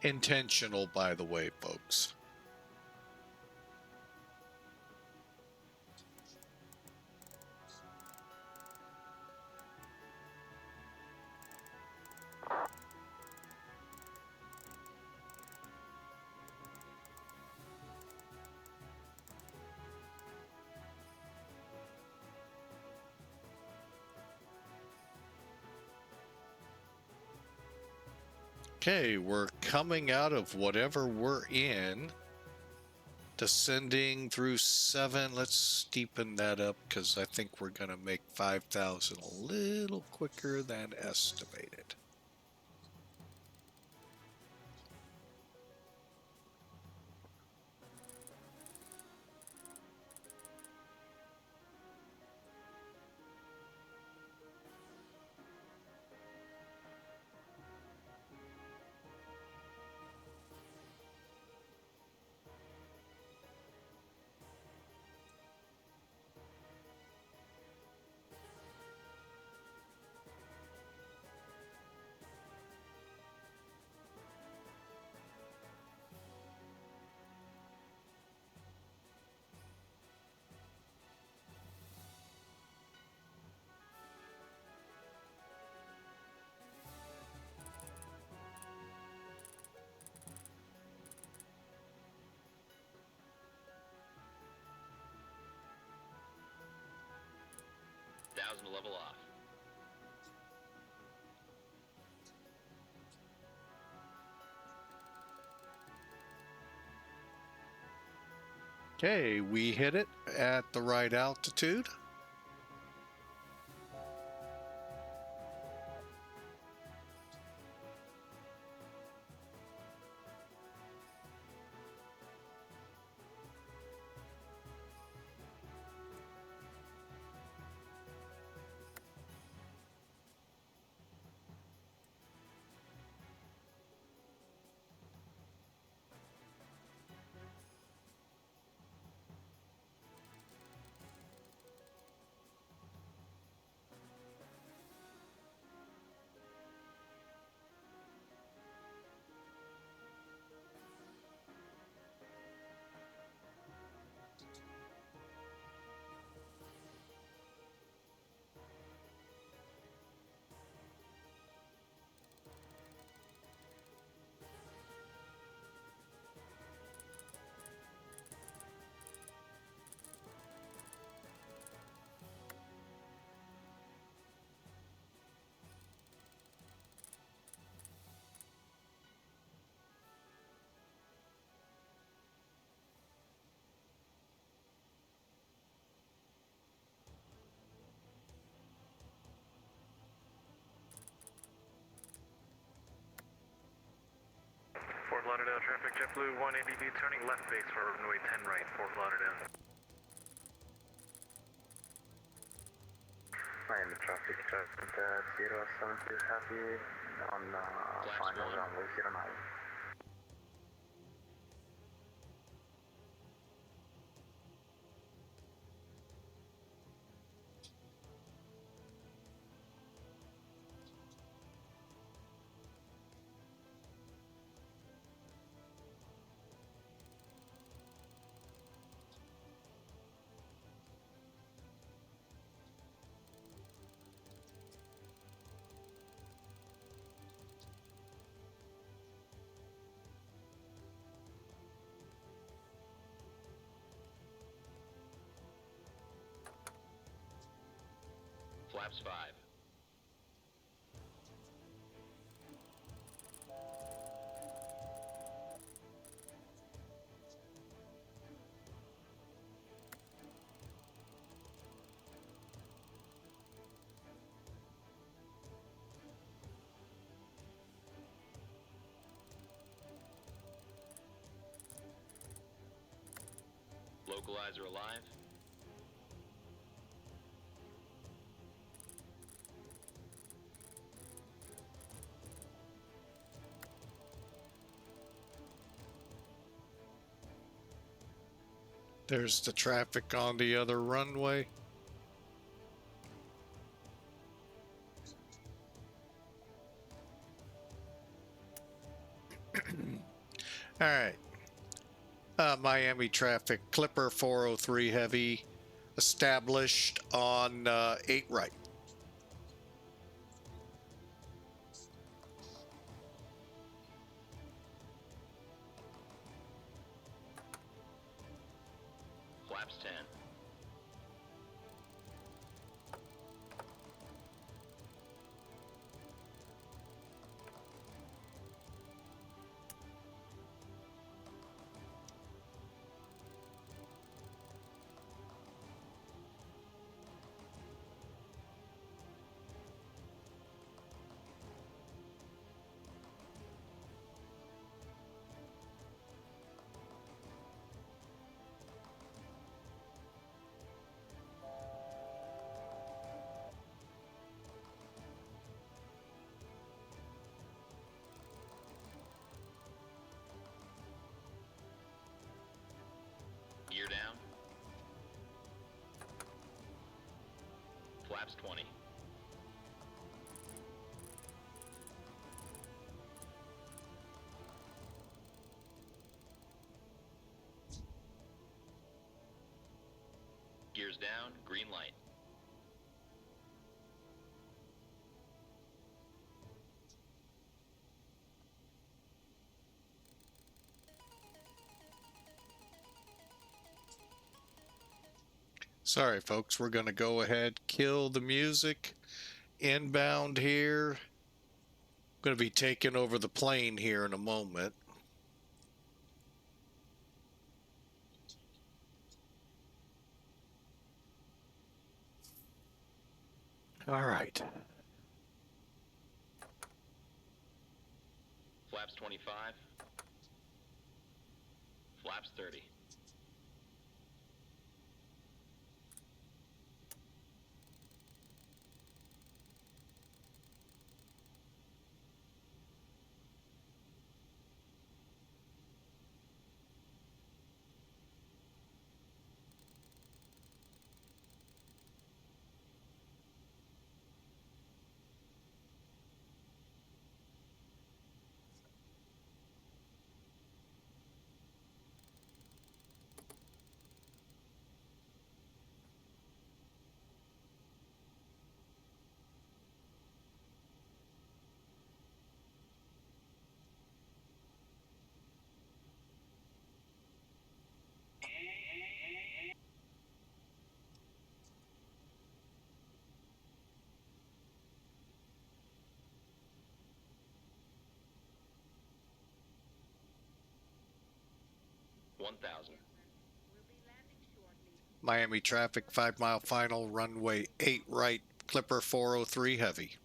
Intentional, by the way, folks. Okay, we're coming out of whatever we're in, descending through 7. Let's steepen that up because I think we're going to make 5,000 a little quicker than estimated. level off. Okay, we hit it at the right altitude. Fort Lauderdale traffic, JetBlue 180B turning left base for runway 10 right, Fort Lauderdale. Miami traffic, traffic 072 heavy on final runway 09. Flaps 5. Localizer alive. There's the traffic on the other runway. All right. Miami traffic, Clipper 403 heavy, established on 8 right. Flaps 10. Gear down. Flaps 20. Gears down, green light. Sorry, folks, we're going to go ahead, kill the music. Inbound here. Going to be taking over the plane here in a moment. All right. Flaps 25. Flaps 30. Miami traffic, 5 mile final, runway 8 right, Clipper 403 heavy.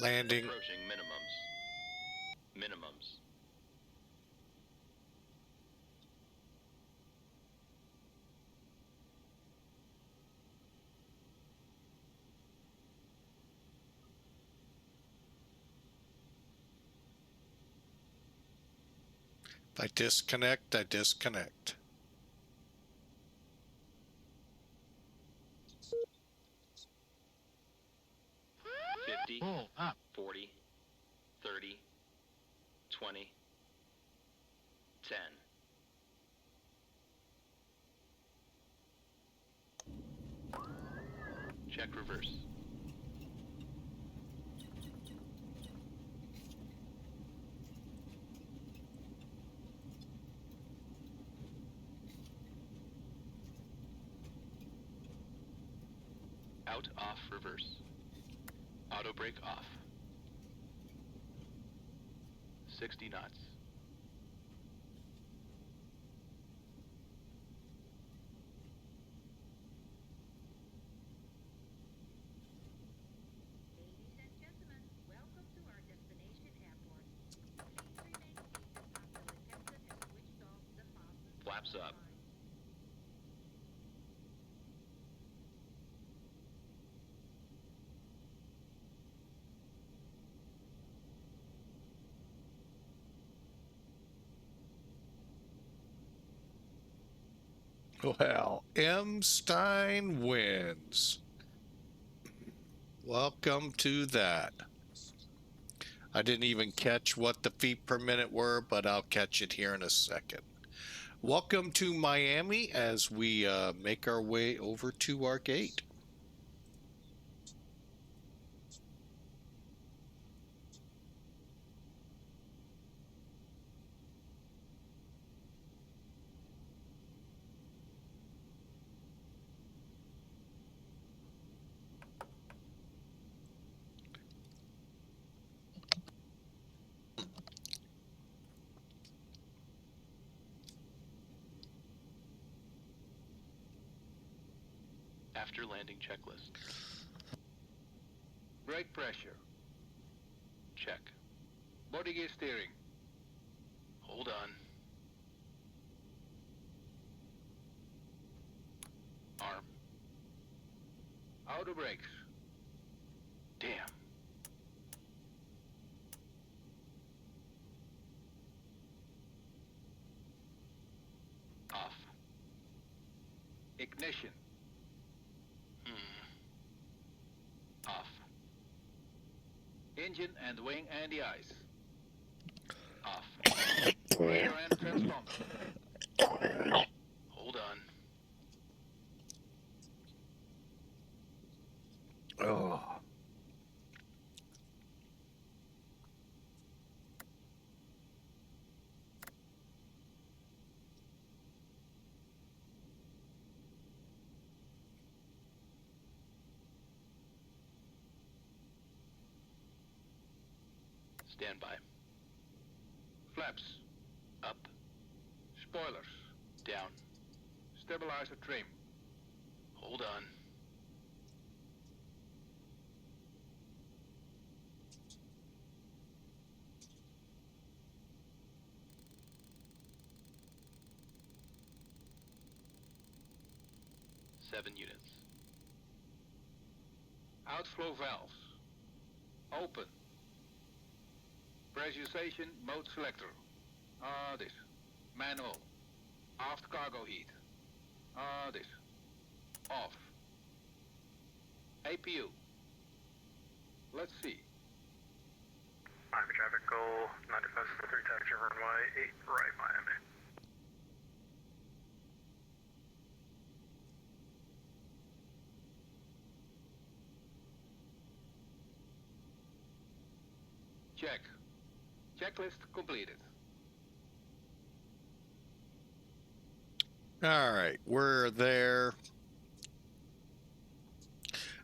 Landing. Approaching minimums. Minimums. If I disconnect, I disconnect. Oh, 40, 30, 20, 10. Check reverse. Out, off, reverse. Auto brake off. 60 knots. Ladies and gentlemen, welcome to our destination airport. Please remain seated until the captain has switched off the fasten Flaps up. sign. Well, M. Stein wins. Welcome to that. I didn't even catch what the feet per minute were, but I'll catch it here in a second. Welcome to Miami as we make our way over to our gate. After landing checklist. Brake pressure. Check. Body gear steering. Hold on. Auto brakes. Damn. Off. Ignition. Off. Engine and wing anti-ice. Off. Rear end transponder. Hold on. Oh. Stand by. Flaps. Up. Spoilers. Down. Stabilizer trim. Hold on. Seven units. Outflow valves. Open. Pressurization mode selector. This. Manual. Aft cargo heat. This. Off. APU. Let's see. Miami traffic, goal 9563, taxi runway 8 right, Miami. Check. Checklist completed. All right, we're there.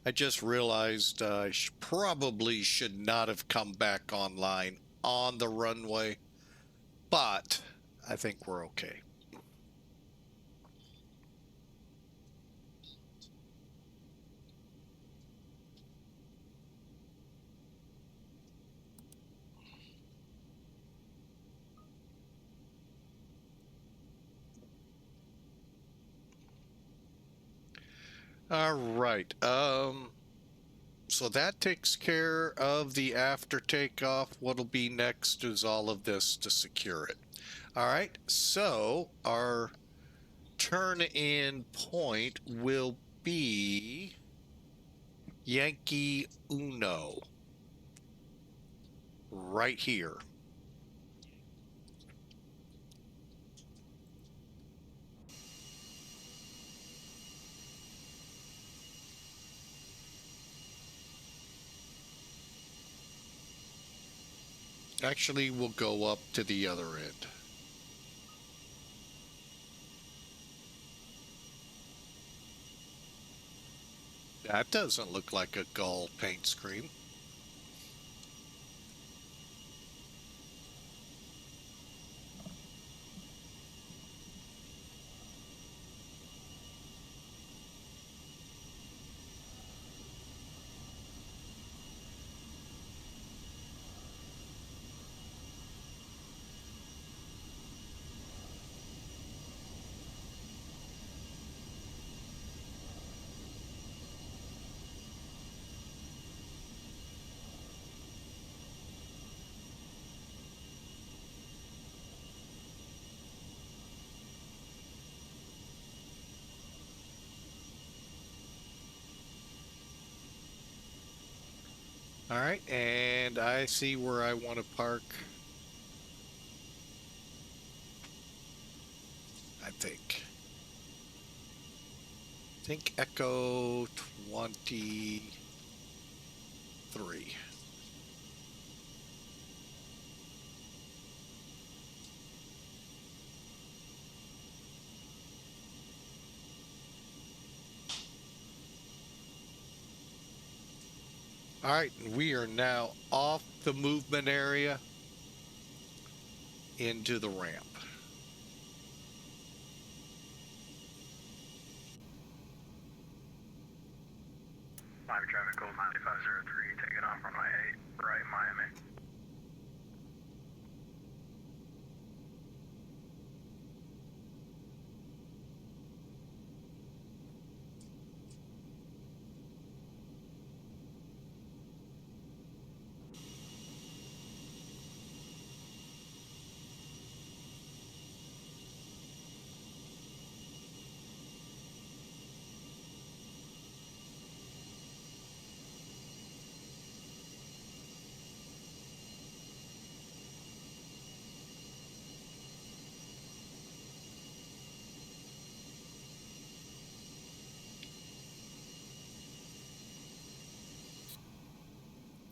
I just realized I probably should not have come back online on the runway, but I think we're okay. All right. So that takes care of the after takeoff. What'll be next is all of this to secure it. All right. So our turn in point will be Yankee Uno right here. Actually, we'll go up to the other end. That doesn't look like a gull paint screen. All right, and I see where I want to park. I think Echo 23. All right, we are now off the movement area into the ramp. Miami traffic, goal 9503, taking off runway 8 right, Miami.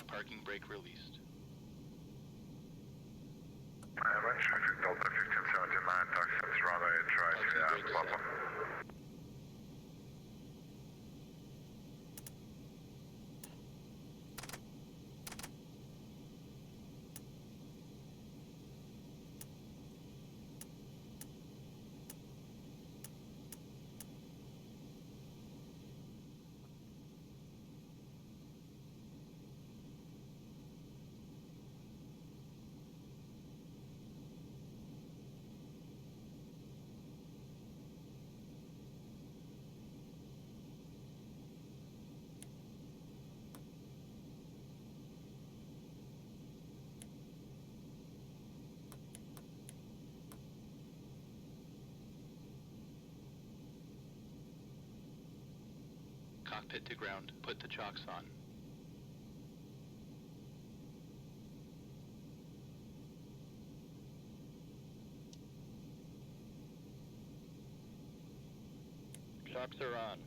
Parking brake released. Airline traffic Delta 1579, taxi runway right, Papa. Cockpit to ground. Put the chocks on. Chocks are on.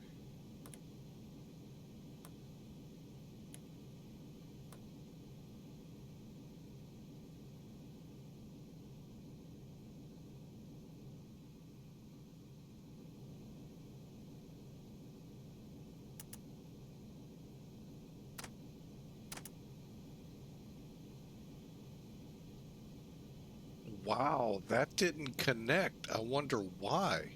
Wow, that didn't connect. I wonder why.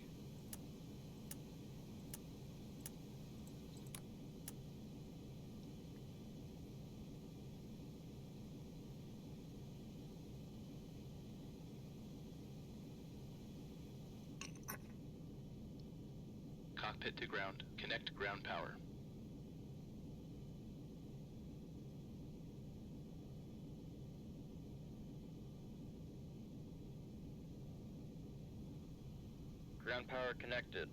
Cockpit to ground. Connect ground power. Ground power connected.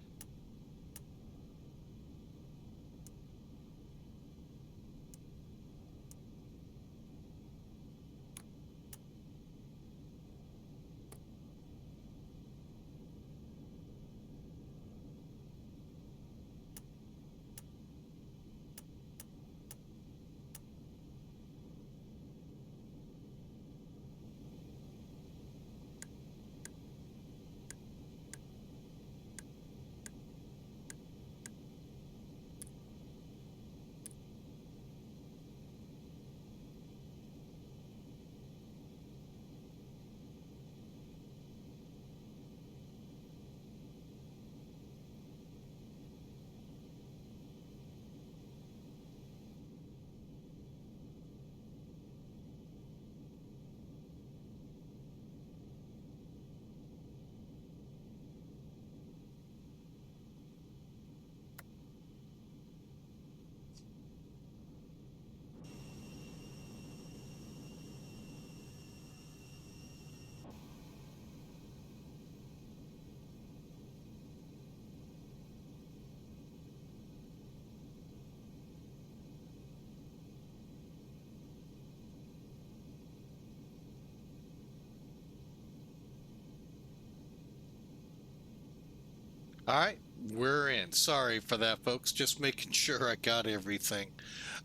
All right, we're in. Sorry for that, folks. Just making sure I got everything.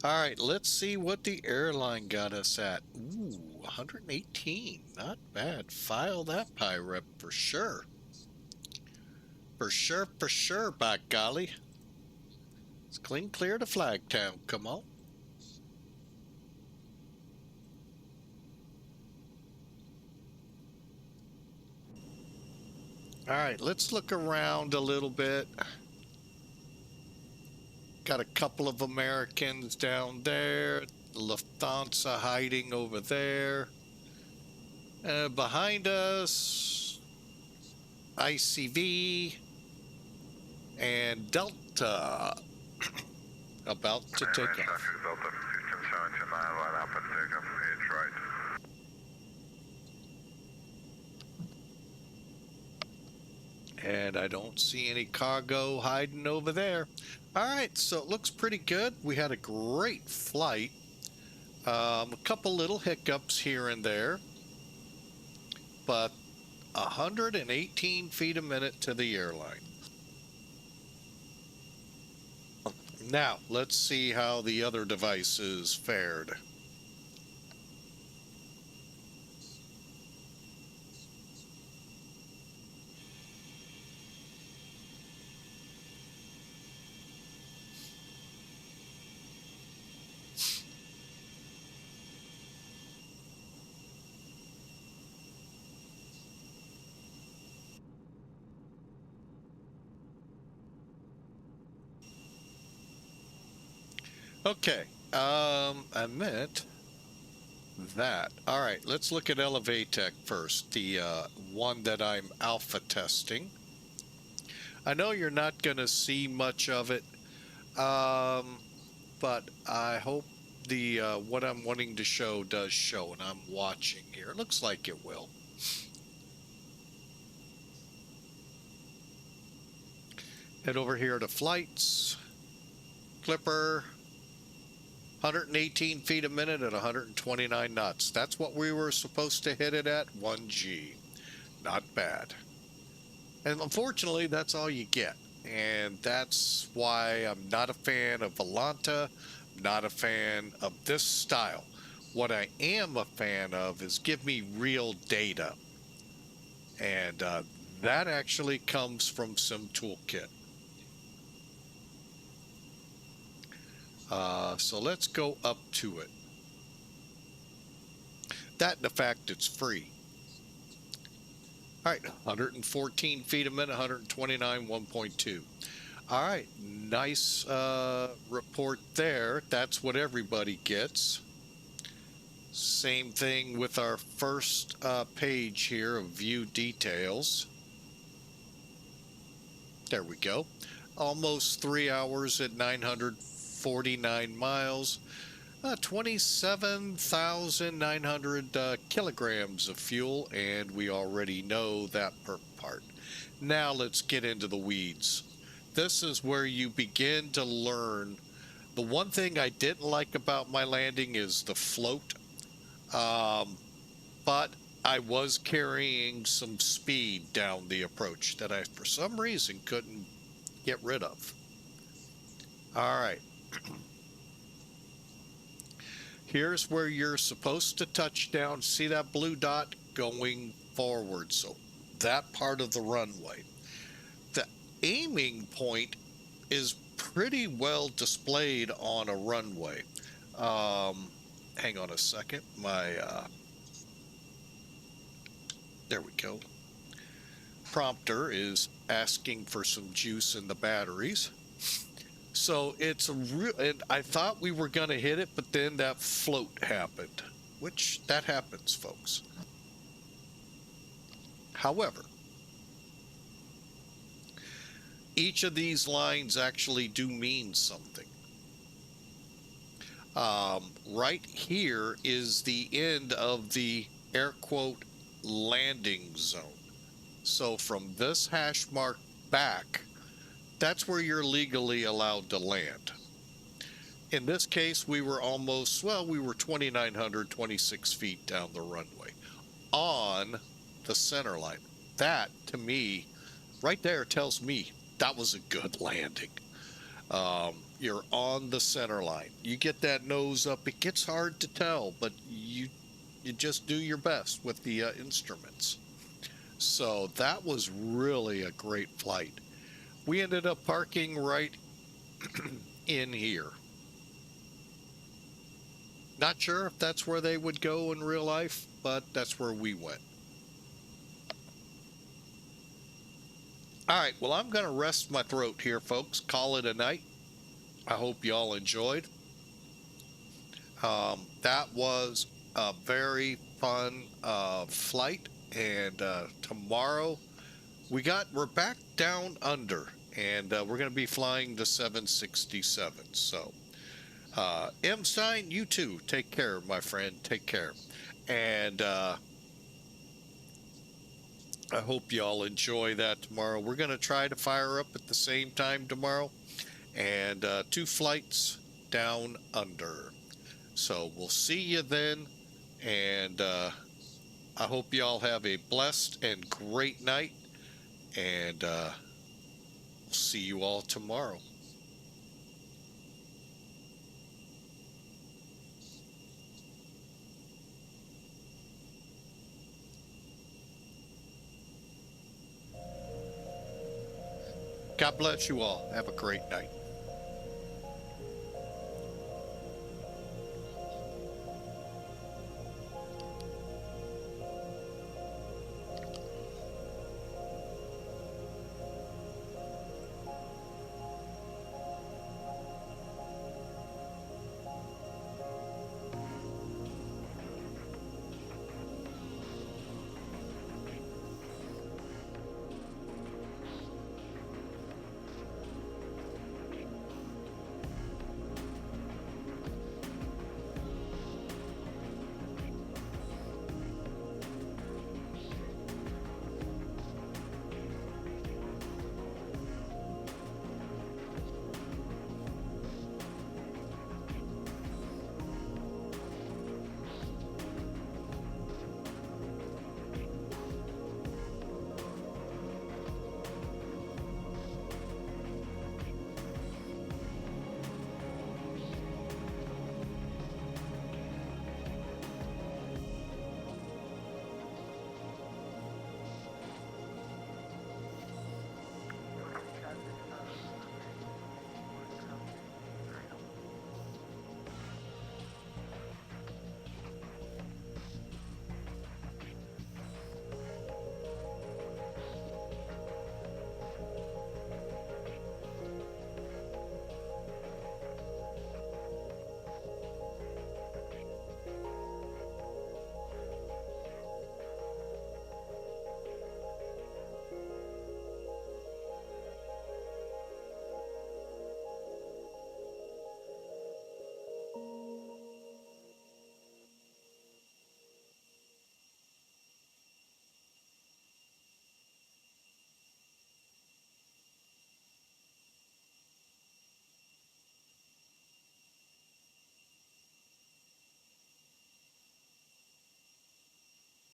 All right, let's see what the airline got us at. Ooh, 118. Not bad. File that pie rep for sure. For sure, by golly. It's clean clear to Flagtown. Come on. All right, let's look around a little bit. Got a couple of Americans down there. Lufthansa hiding over there. Behind us, ICV and Delta about to take off. Traffic Delta 1579, line up and take off, edge right. And I don't see any cargo hiding over there. All right, so it looks pretty good. We had a great flight. A couple little hiccups here and there, but 118 feet a minute to the airline. Now, let's see how the other devices fared. Okay, I meant that. All right, let's look at ElevaTech first, the one that I'm alpha testing. I know you're not going to see much of it, but I hope the what I'm wanting to show does show, and I'm watching here. It looks like it will. Head over here to flights, Clipper, 118 feet a minute at 129 knots. That's what we were supposed to hit it at, 1G. Not bad. And unfortunately, that's all you get. And that's why I'm not a fan of Volanta, not a fan of this style. What I am a fan of is give me real data. And that actually comes from Sim Toolkit. So let's go up to it. That, in the fact, it's free. All right, 114 feet a minute, 129.1.2. All right, nice report there. That's what everybody gets. Same thing with our first page here of view details. There we go. Almost 3 hours at 949 miles. 27,900 kilograms of fuel, and we already know that per part. Now let's get into the weeds. This is where you begin to learn. The one thing I didn't like about my landing is the float, but I was carrying some speed down the approach that I, for some reason, couldn't get rid of. All right. Here's where you're supposed to touch down. See that blue dot going forward? So that part of the runway. The aiming point is pretty well displayed on a runway. Hang on a second. There we go. Prompter is asking for some juice in the batteries. So it's a real, and I thought we were going to hit it, but then that float happened, which that happens, folks. However, each of these lines actually do mean something. Right here is the end of the air quote landing zone. So from this hash mark back, that's where you're legally allowed to land. In this case, we were almost, well, we were 2,926 feet down the runway on the center line. That, to me, right there tells me that was a good landing. You're on the center line. You get that nose up. It gets hard to tell, but you just do your best with the instruments. So that was really a great flight. We ended up parking right in here. Not sure if that's where they would go in real life, but that's where we went. All right, well, I'm going to rest my throat here, folks. Call it a night. I hope y'all enjoyed. That was a very fun flight, and tomorrow we're back down under, and we're going to be flying the 767. So, M. Stein, you too. Take care, my friend. Take care. And I hope y'all enjoy that tomorrow. We're going to try to fire up at the same time tomorrow, and 2 flights down under. So we'll see you then, and I hope y'all have a blessed and great night, and we'll see you all tomorrow. God bless you all. Have a great night.